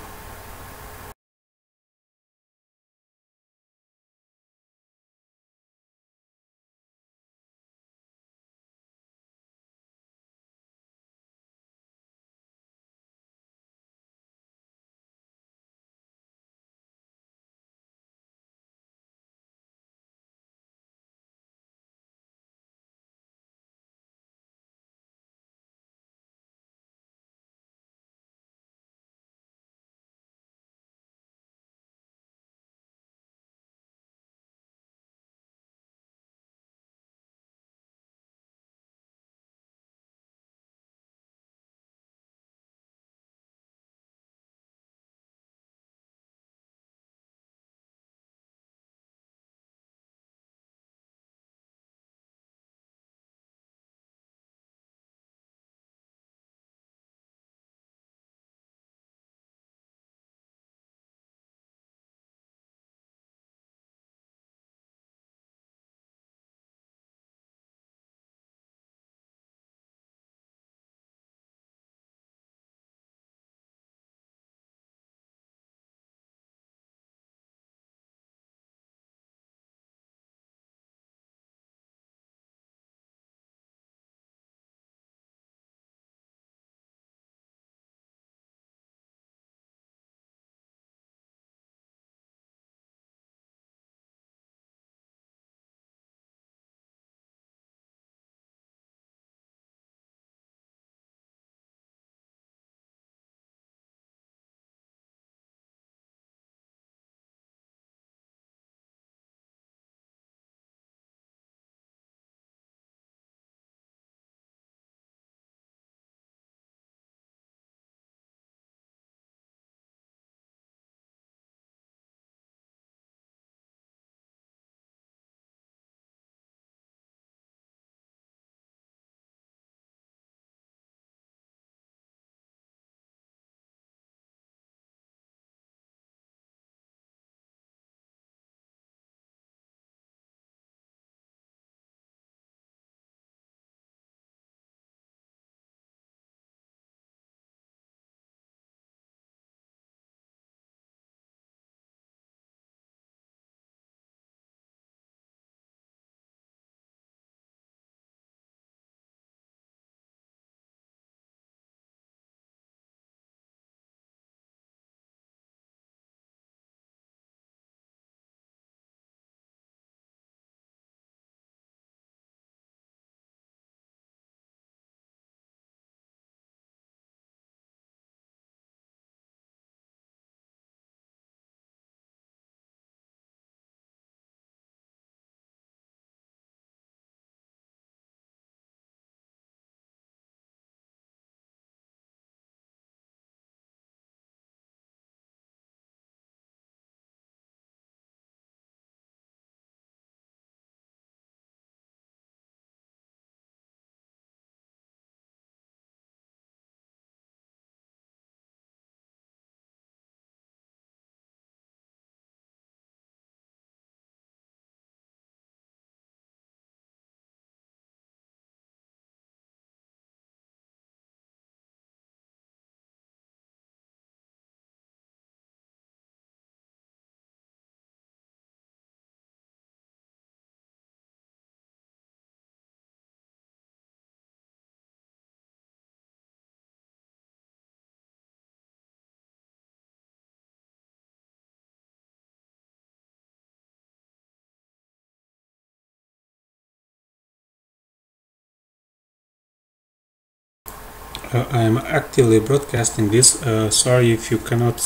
I am actively broadcasting this. Sorry if you cannot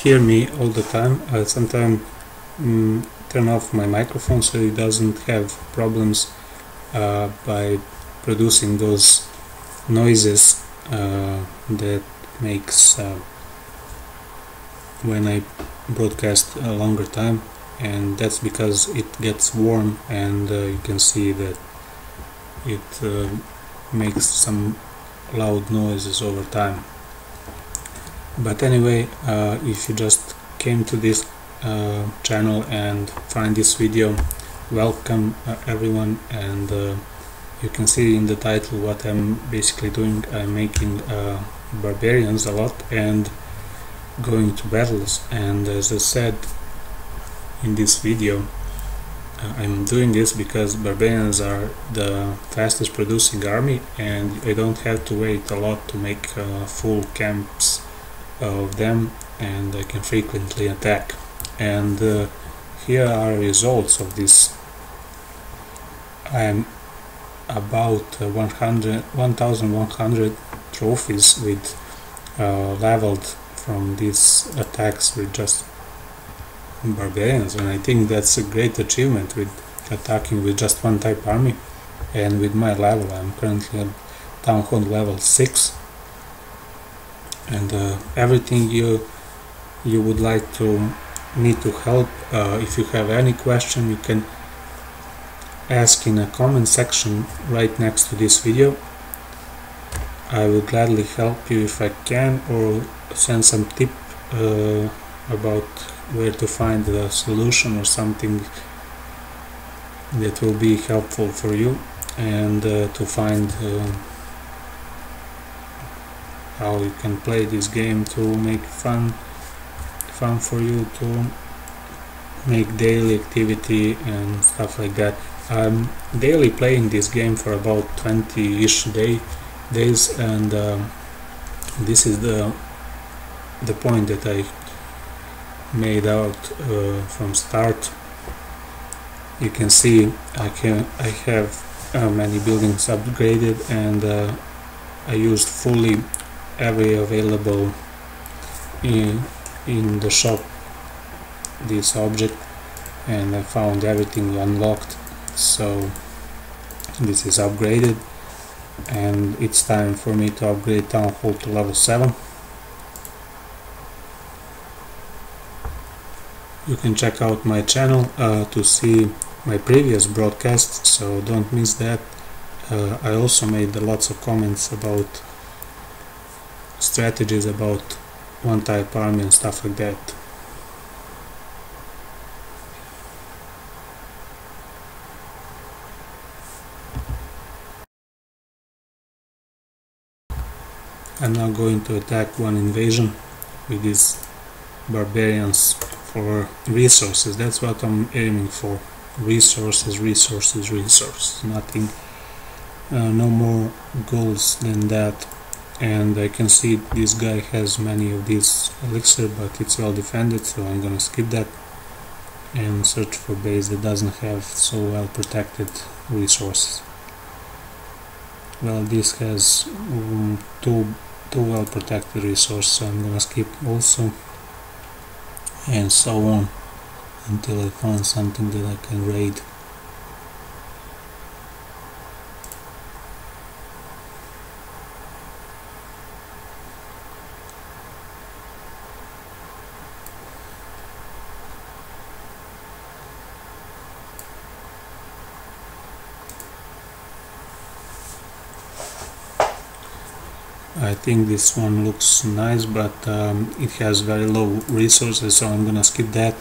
hear me all the time. I sometimes turn off my microphone so it doesn't have problems by producing those noises that makes when I broadcast a longer time, and that's because it gets warm, and you can see that it makes some loud noises over time. But anyway, if you just came to this channel and find this video, welcome everyone, and you can see in the title what I'm basically doing. I'm making barbarians a lot and going to battles, and as I said in this video, I'm doing this because barbarians are the fastest producing army, and I don't have to wait a lot to make full camps of them, and I can frequently attack. And here are results of this. I'm about 1100 trophies with leveled from these attacks with just barbarians, and I think that's a great achievement with attacking with just one type army. And with my level, I'm currently at Town Hall level 6, and everything you would like to me to help, if you have any question, you can ask in a comment section right next to this video. I will gladly help you if I can, or send some tip about where to find the solution or something that will be helpful for you, and to find how you can play this game to make fun for you, to make daily activity and stuff like that. I'm daily playing this game for about 20-ish days, and this is the point that I made out from start. You can see I have many buildings upgraded, and I used fully every available in the shop this object, and I found everything unlocked, so this is upgraded, and it's time for me to upgrade Town Hall to level 7. You can check out my channel to see my previous broadcasts, so don't miss that. I also made lots of comments about strategies about one type army and stuff like that. I'm now going to attack one invasion with these barbarians for resources. That's what I'm aiming for. Resources, nothing, no more goals than that. And I can see this guy has many of these elixir, but it's well defended, so I'm gonna skip that and search for base that doesn't have so well protected resources. Well, this has two well protected resources, so I'm gonna skip also, and so on until I find something that I can raid. I think this one looks nice, but it has very low resources, so I'm gonna skip that.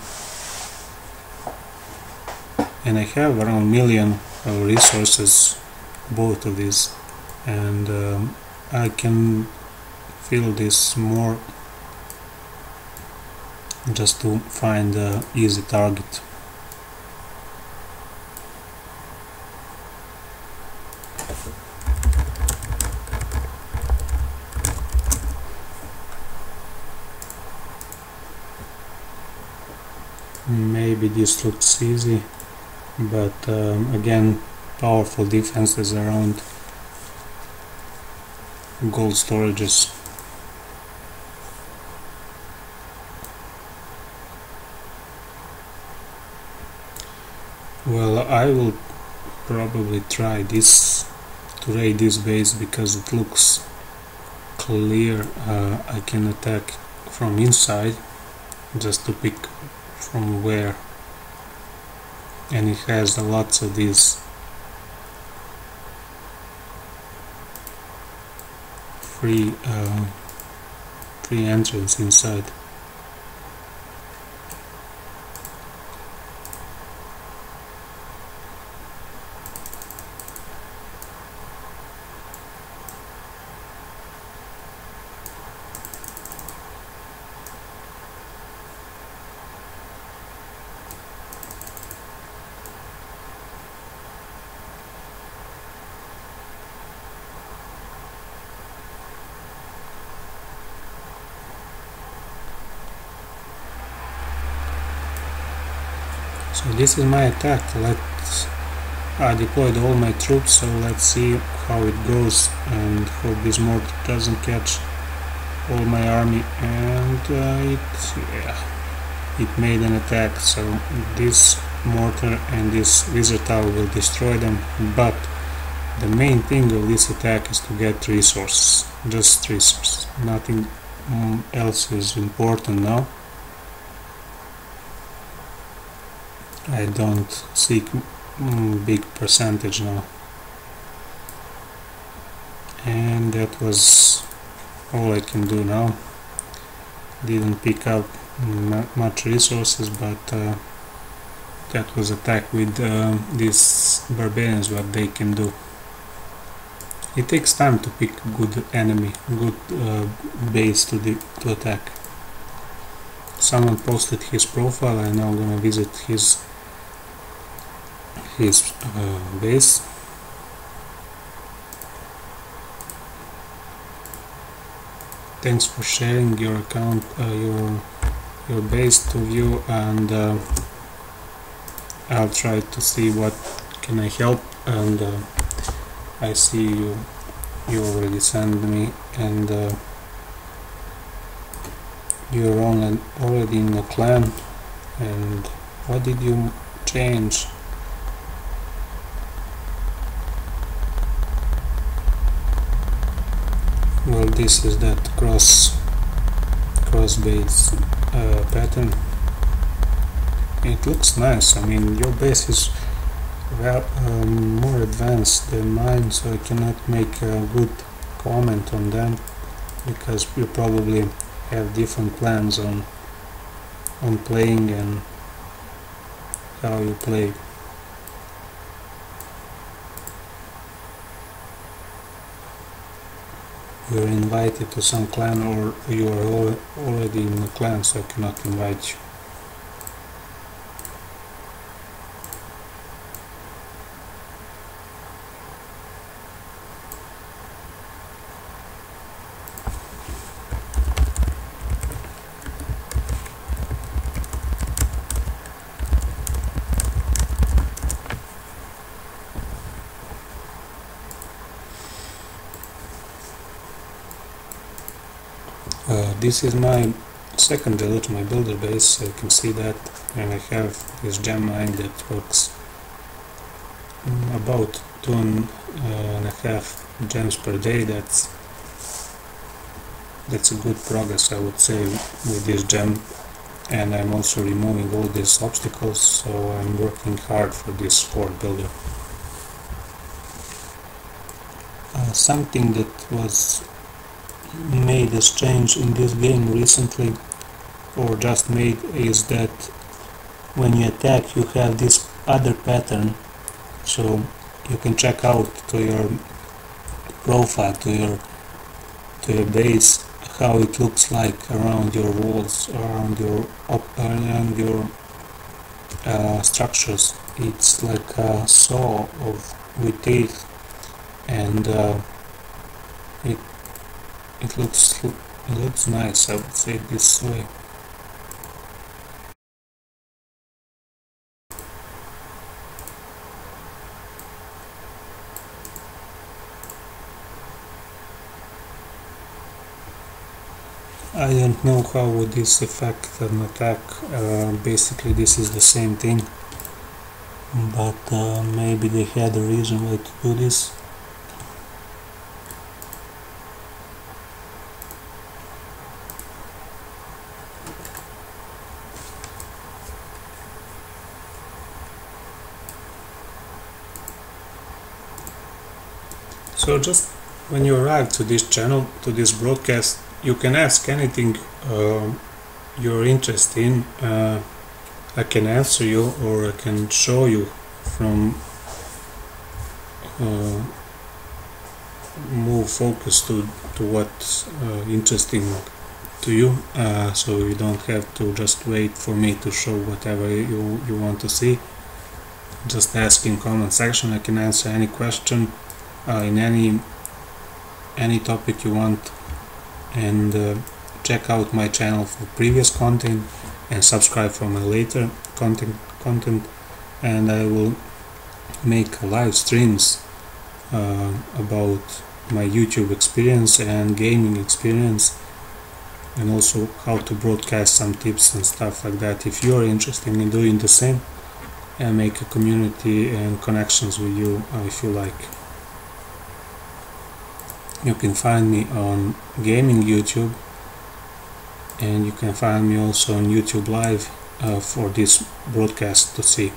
And I have around 1 million resources, both of these, and I can fill this more just to find an easy target. Maybe this looks easy, but again, powerful defenses around gold storages. Well, I will probably try this to raid this base because it looks clear. I can attack from inside, just to pick from where, and it has lots of these free entrance inside. So this is my attack. I deployed all my troops, so let's see how it goes, and hope this mortar doesn't catch all my army. And it made an attack, so this mortar and this wizard tower will destroy them. But the main thing of this attack is to get resources, just resources. Nothing else is important now. I don't seek big percentage now, and that was all I can do now. Didn't pick up much resources, but that was attack with these barbarians, what they can do. It takes time to pick good enemy, good base to attack. Someone posted his profile, and now I'm gonna visit his base. Thanks for sharing your account, your base to view, and I'll try to see what can I help. And I see you already sent me, and you're already in a clan. And what did you change? Well, this is that cross base pattern. It looks nice. I mean, your base is more advanced than mine, so I cannot make a good comment on them, because you probably have different plans on playing and how you play. You're invited to some clan, or you are already in a clan, so I cannot invite you. This is my second village, my builder base, so you can see that, and I have this gem mine that works about 2.5 gems per day. That's a good progress, I would say, with this gem. And I'm also removing all these obstacles, so I'm working hard for this fort builder. Something that was made a change in this game recently, or just made, is that when you attack you have this other pattern, so you can check out to your profile, to your base, how it looks like around your walls, around your structures. It's like a saw with teeth, and it looks nice, I would say it this way. I don't know how would this affect an attack. Basically this is the same thing, but maybe they had a reason why to do this. So just when you arrive to this channel, to this broadcast, you can ask anything you're interested in. I can answer you, or I can show you from move focus to what's interesting to you, so you don't have to just wait for me to show whatever you want to see. Just ask in comment section. I can answer any question in any topic you want, and check out my channel for previous content and subscribe for my later content, and I will make live streams about my YouTube experience and gaming experience, and also how to broadcast some tips and stuff like that. If you're interested in doing the same, and make a community and connections with you if you like. You can find me on gaming YouTube, and you can find me also on YouTube Live for this broadcast to see.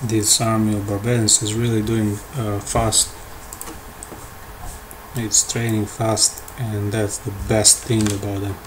This army of barbarians is really doing fast. It's training fast, and that's the best thing about them.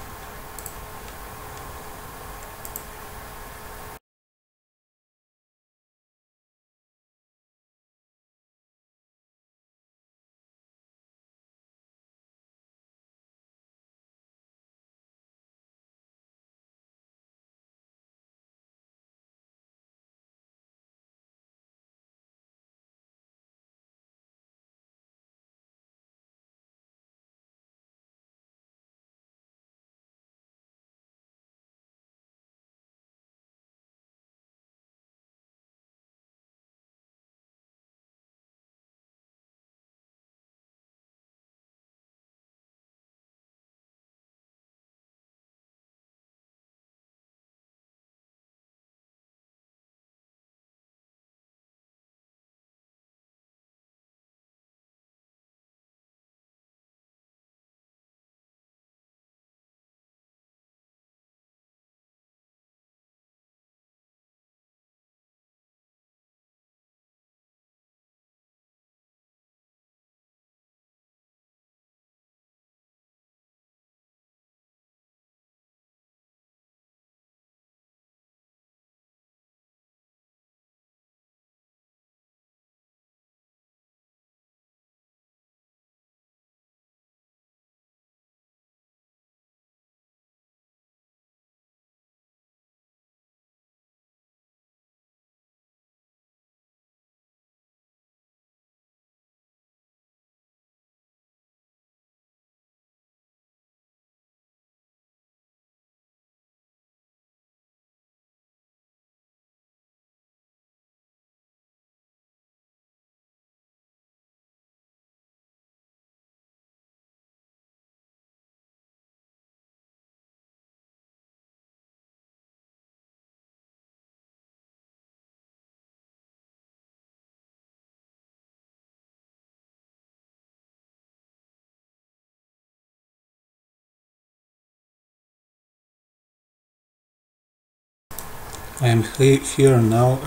I am here now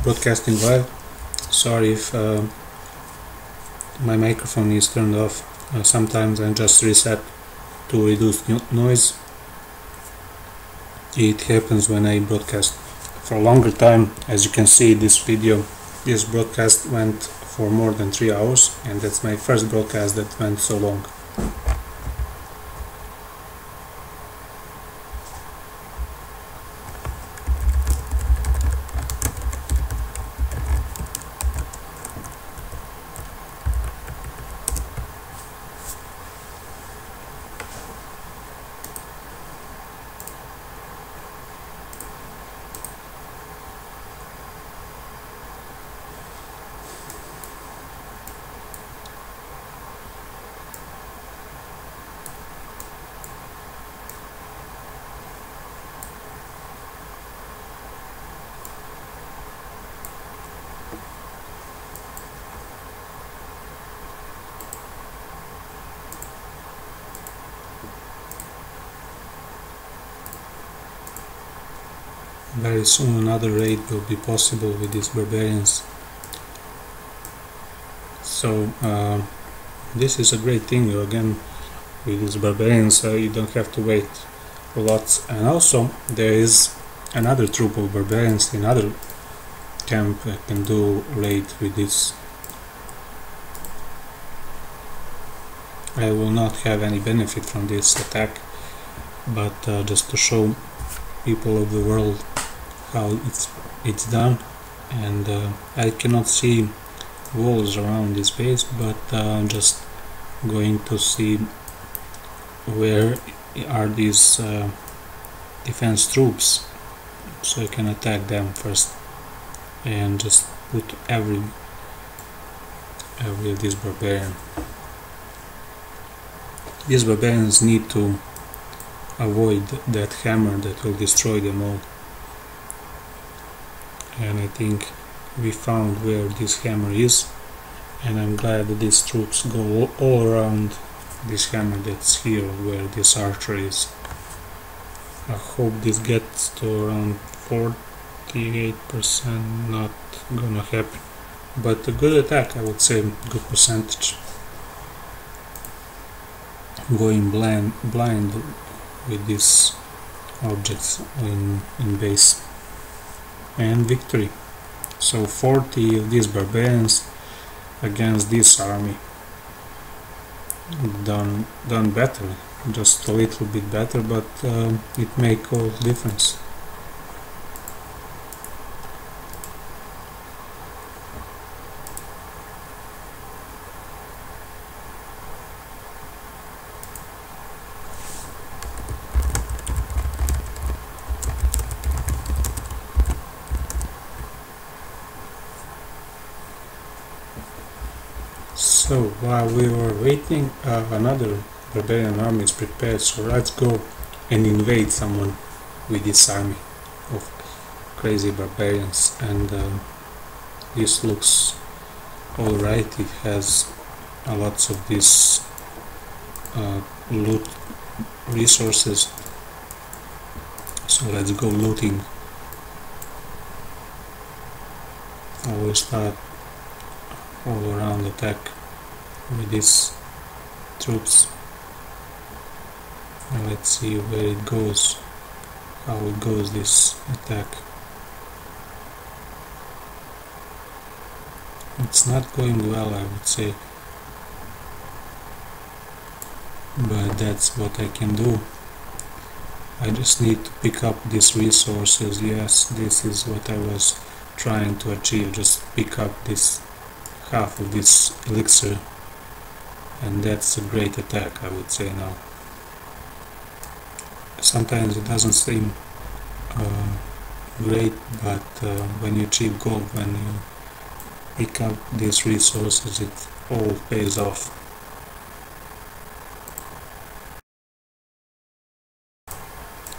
broadcasting live. Sorry if my microphone is turned off. Sometimes I just reset to reduce noise. It happens when I broadcast for a longer time. As you can see, this broadcast went for more than 3 hours, and that's my first broadcast that went so long. very soon another raid will be possible with these barbarians. So this is a great thing again with these barbarians. You don't have to wait lots, and also there is another troop of barbarians in other camp I can do raid with this. I will not have any benefit from this attack, but just to show people of the world how it's done. And I cannot see walls around this base, but I'm just going to see where are these defense troops, so I can attack them first and just put every of these barbarian. These barbarians need to avoid that hammer that will destroy them all, and I think we found where this hammer is, and I'm glad that these troops go all around this hammer that's here where this archer is. I hope this gets to around 48%, not gonna happen, but a good attack, I would say, good percentage. Going blind with these objects in base, and victory. So 40 of these barbarians against this army, done better, just a little bit better, but it makes all difference. So while we were waiting, another barbarian army is prepared, so let's go and invade someone with this army of crazy barbarians. And this looks alright, it has lots of these loot resources, so let's go looting. I will start all around attack with these troops, and let's see where it goes, how it goes, this attack. It's not going well, I would say, but that's what I can do. I just need to pick up these resources. Yes, this is what I was trying to achieve, just pick up this half of this elixir, and that's a great attack, I would say now. Sometimes it doesn't seem great, but when you achieve gold, when you pick up these resources, it all pays off.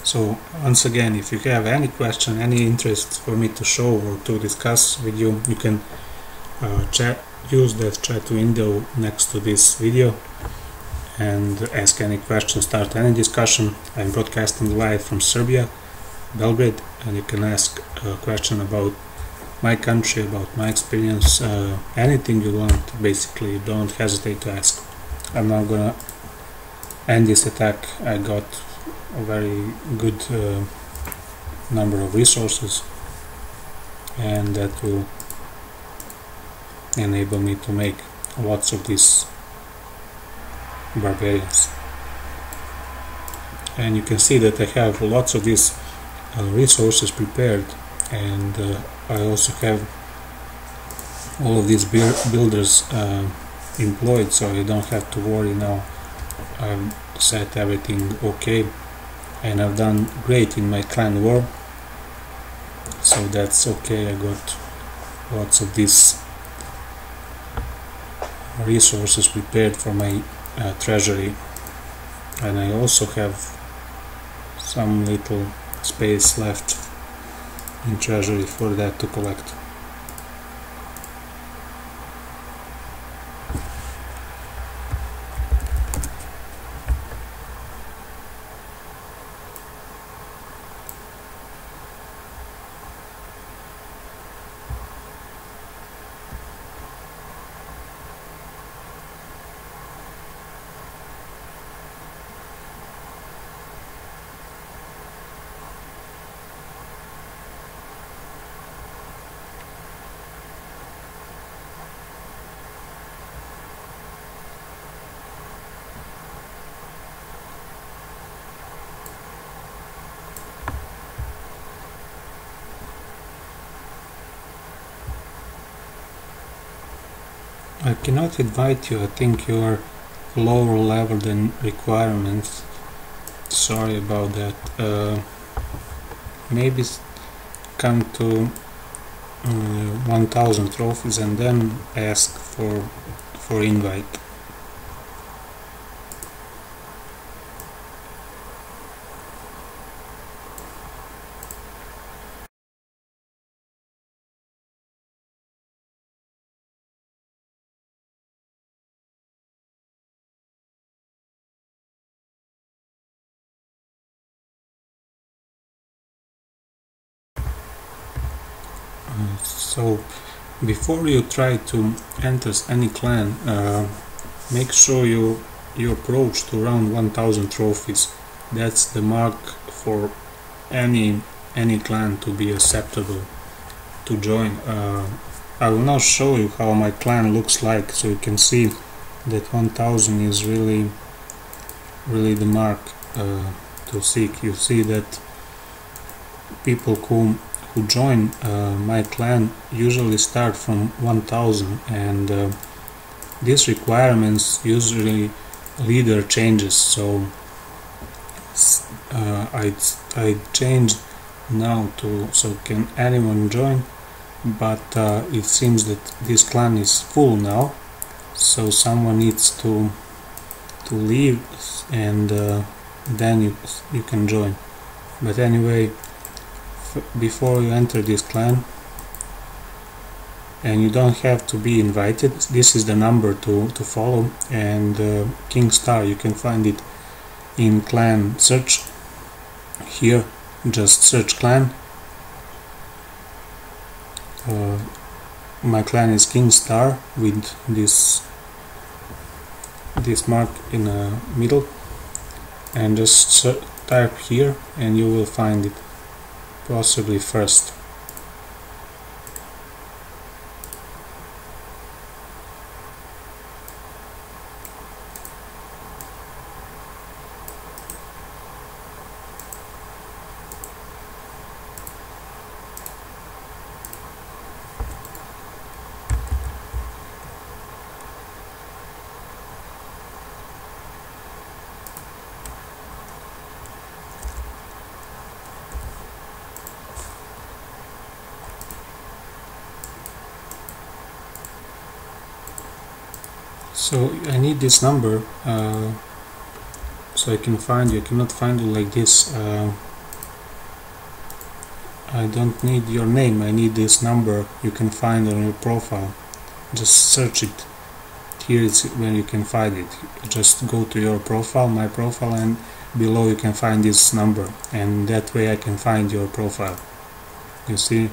So once again, if you have any question, any interest for me to show or to discuss with you, you can use that chat window next to this video and ask any questions, start any discussion. I'm broadcasting live from Serbia, Belgrade, and you can ask a question about my country, about my experience, anything you want, basically. Don't hesitate to ask. I'm now gonna end this attack. I got a very good number of resources, and that will enable me to make lots of these barbarians. And you can see that I have lots of these resources prepared, and I also have all of these builders employed, so I don't have to worry now. I've set everything okay, and I've done great in my clan war, so that's okay. I got lots of these resources prepared for my treasury, and I also have some little space left in treasury for that to collect. I cannot invite you. I think you are lower level than requirements. Sorry about that. Maybe come to 1000 trophies and then ask for invite. So before you try to enter any clan, make sure you approach to around 1000 trophies. That's the mark for any clan to be acceptable to join. I will now show you how my clan looks like, so you can see that 1000 is really the mark to seek. You see that people who join my clan usually start from 1000, and these requirements usually leader changes. So I changed now to so can anyone join, but it seems that this clan is full now, so someone needs to leave, and then you can join. But anyway, before you enter this clan, and you don't have to be invited, this is the number to follow, and King Star, you can find it in clan search. Here just search clan. My clan is King Star with this mark in the middle, and just type here and you will find it, possibly first. So I need this number so I can find you. I cannot find you like this. I don't need your name, I need this number you can find on your profile. Just search it. Here is where you can find it. Just go to your profile, my profile, and below you can find this number, and that way I can find your profile. You see?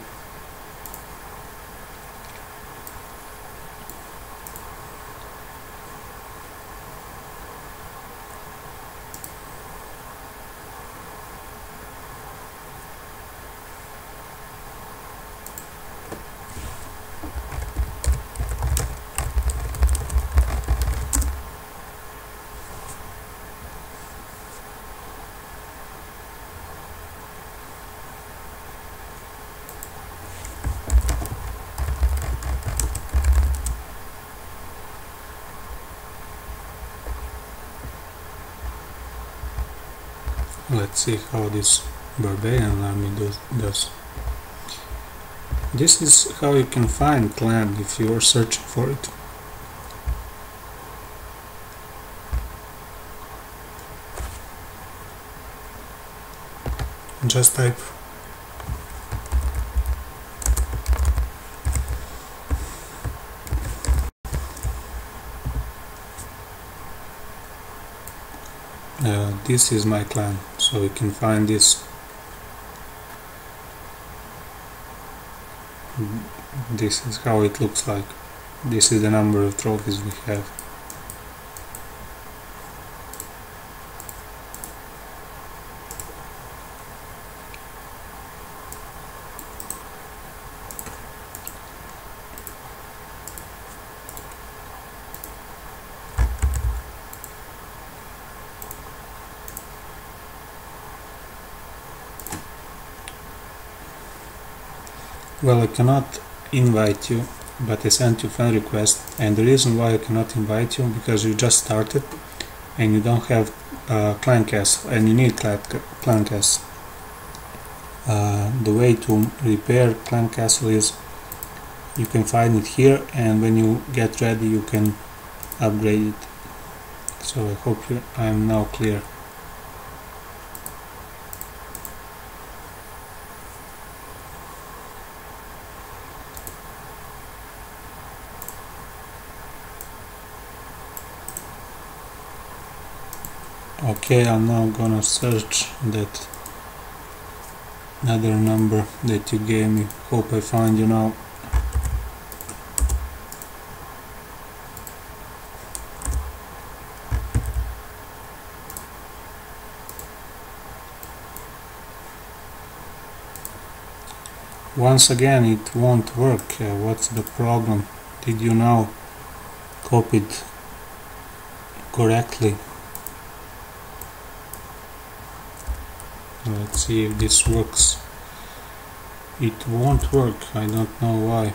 Let's see how this Barbarian army does. This is how you can find clan if you are searching for it. Just type this is my clan, so you can find this. This is how it looks like. This is the number of trophies we have. Well, I cannot invite you but I sent you friend request, and the reason why I cannot invite you because you just started and you don't have clan castle, and you need clan castle. The way to repair clan castle is you can find it here, and when you get ready you can upgrade it. So I hope I'm now clear. Okay, I'm now gonna search that another number that you gave me. Hope I find you now. Once again, it won't work. What's the problem? Did you now copy it correctly? Let's see if this works. It won't work. I don't know why.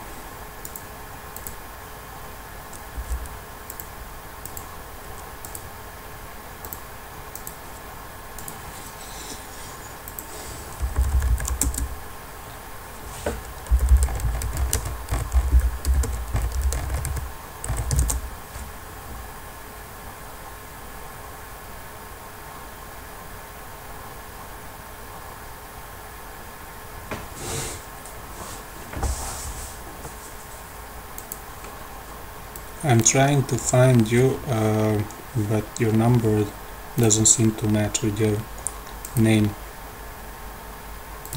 I'm trying to find you, but your number doesn't seem to match with your name.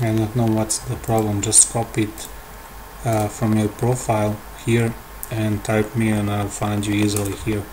I don't know what's the problem. Just copy it from your profile here and type me, and I'll find you easily here.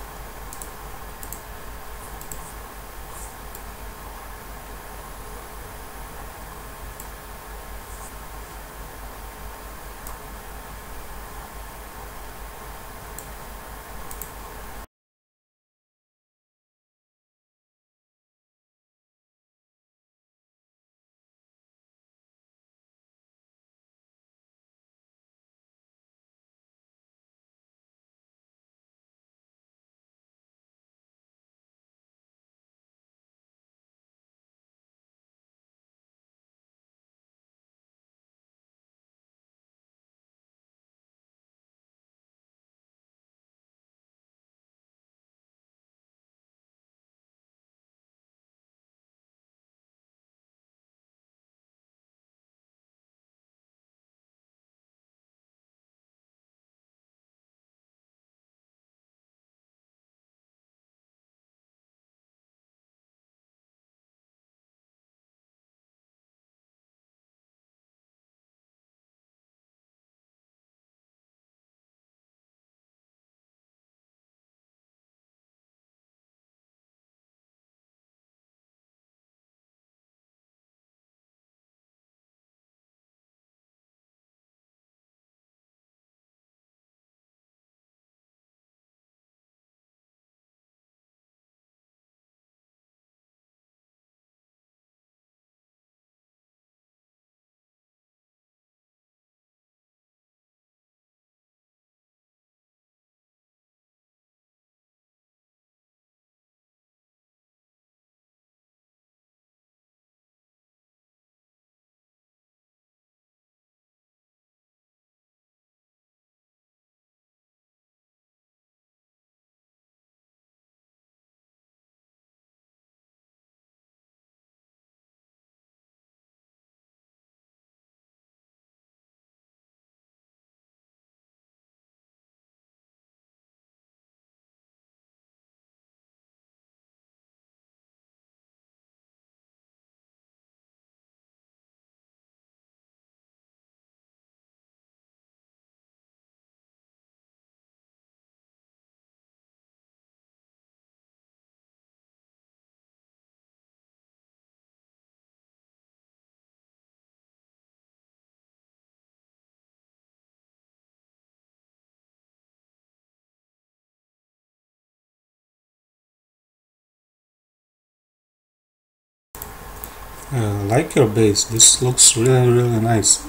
Like your base, this looks really nice.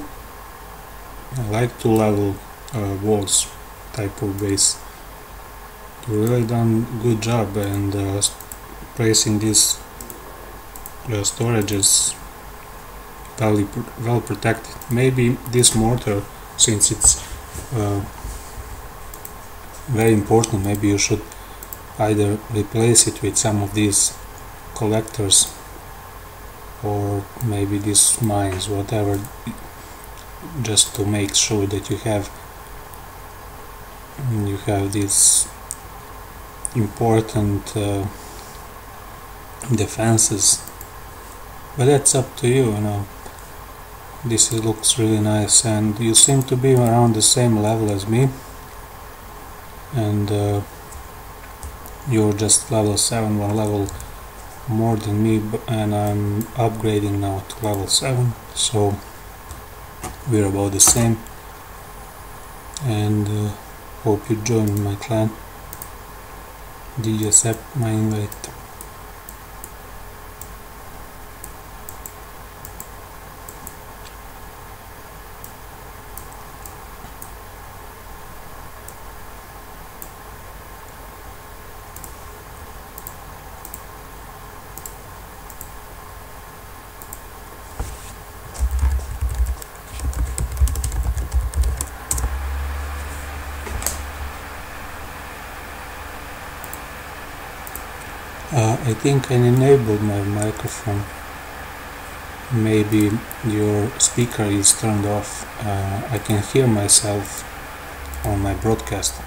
I like 2 level walls. type of base. You really done good job, and placing these storages well protected. Maybe this mortar, since it's very important, maybe you should either replace it with some of these collectors, or maybe these mines, whatever, just to make sure that you have these important defenses. But that's up to you, you know. This looks really nice, and you seem to be around the same level as me, and you're just level 7, one level more than me, and I'm upgrading now to level 7, so we're about the same. And hope you join my clan. Did you accept my invite? I think I enabled my microphone. Maybe your speaker is turned off. I can hear myself on my broadcast.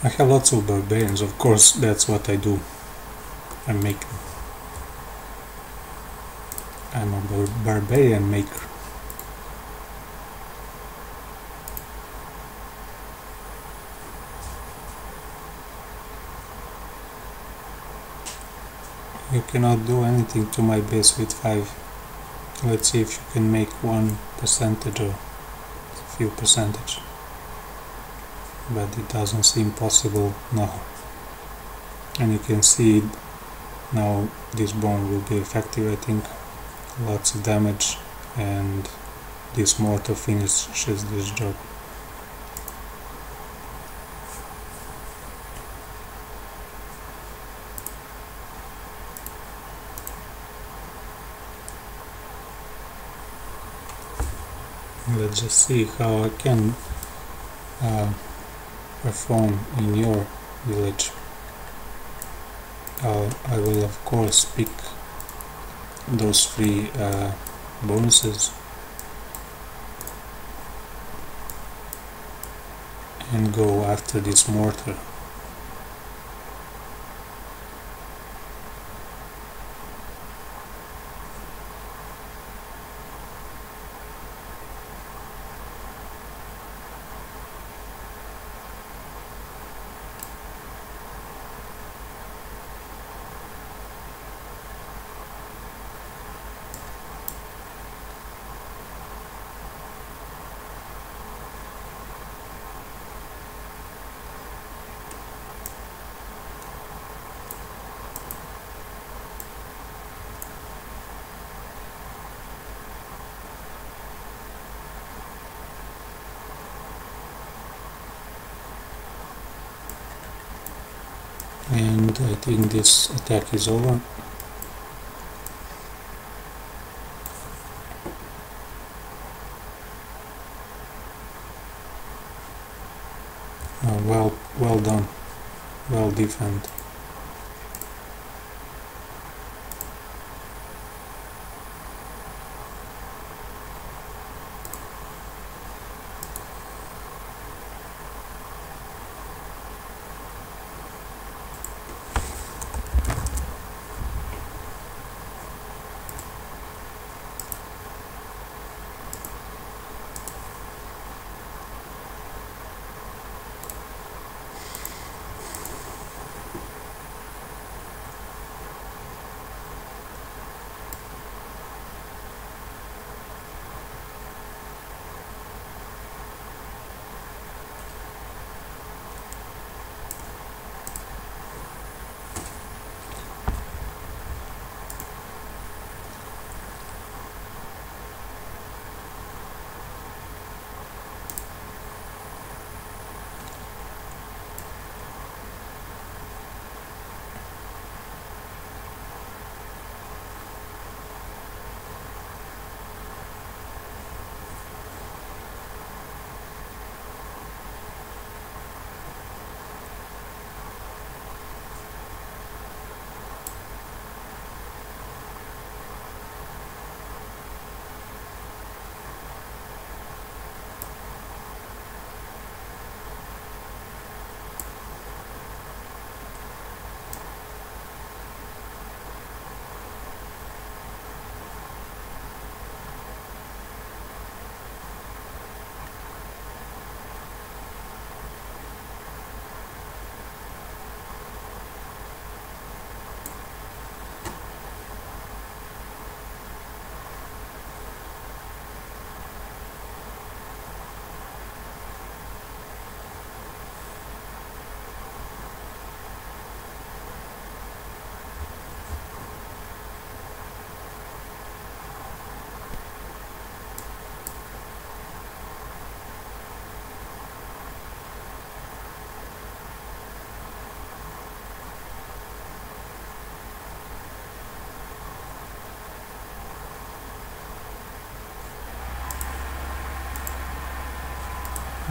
I have lots of barbarians, of course. That's what I do. I'm a barbarian maker. You cannot do anything to my base with 5. Let's see if you can make 1% or a few percentage. But it doesn't seem possible now. And you can see now this bomb will be effective, I think. Lots of damage, and this mortar finishes this job. Let's just see how I can perform in your village. I will of course pick those 3 bonuses and go after this mortar. and I think this attack is over. Well done, well defended.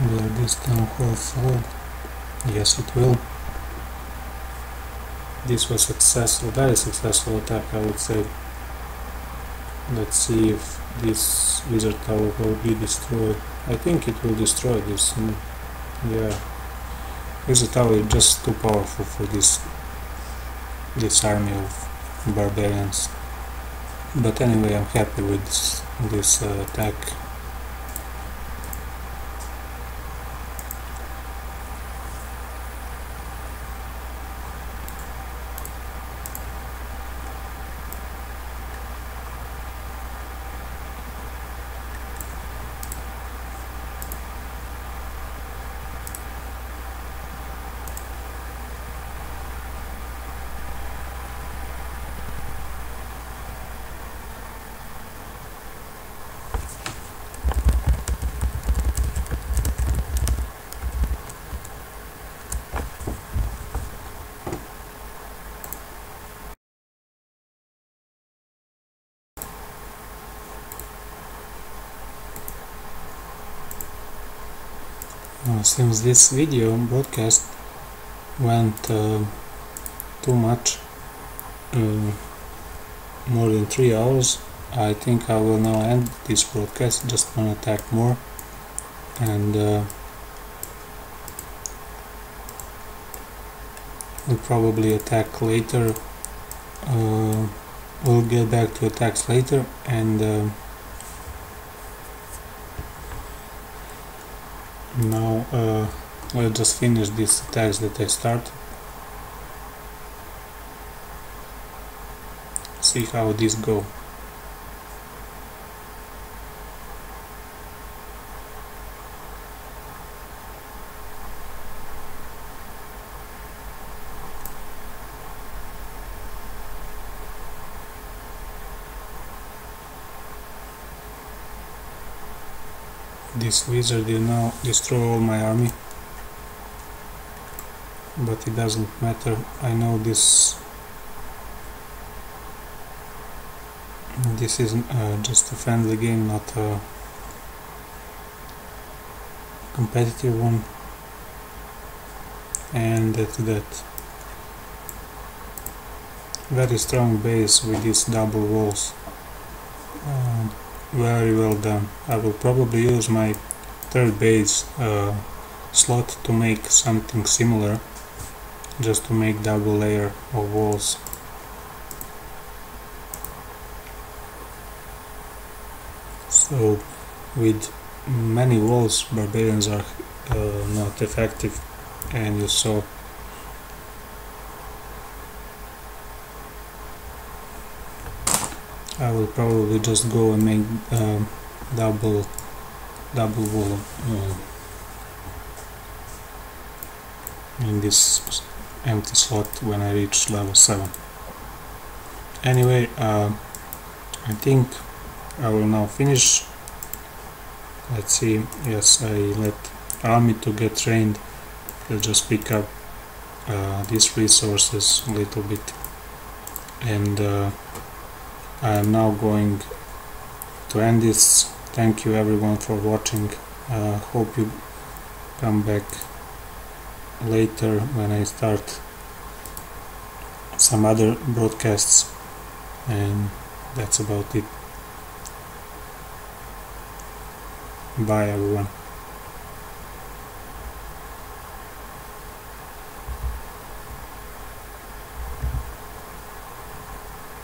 Will this town hall fall? Yes, it will. This was successful, very successful attack, I would say. Let's see if this wizard tower will be destroyed. I think it will destroy this. Yeah, wizard tower is just too powerful for this army of barbarians. But anyway, I'm happy with this attack. Since this video broadcast went too much, more than 3 hours, I think I will now end this broadcast. Just one attack more, and we'll probably attack later. We'll get back to attacks later, and now I'll just finish these attacks that I started. See how these go. This wizard will now destroy all my army. but it doesn't matter. I know this is just a friendly game, not a competitive one, and that very strong base with these double walls. Very well done. I will probably use my third base slot to make something similar, just to make double layer of walls. So with many walls barbarians are not effective, and you saw I will probably just go and make double wall in this empty slot when I reach level 7. Anyway, I think I will now finish. Let's see. Yes, I let army to get trained. I'll just pick up these resources a little bit, and I am now going to end this. Thank you everyone for watching. Hope you come back later when I start some other broadcasts, and that's about it. Bye everyone.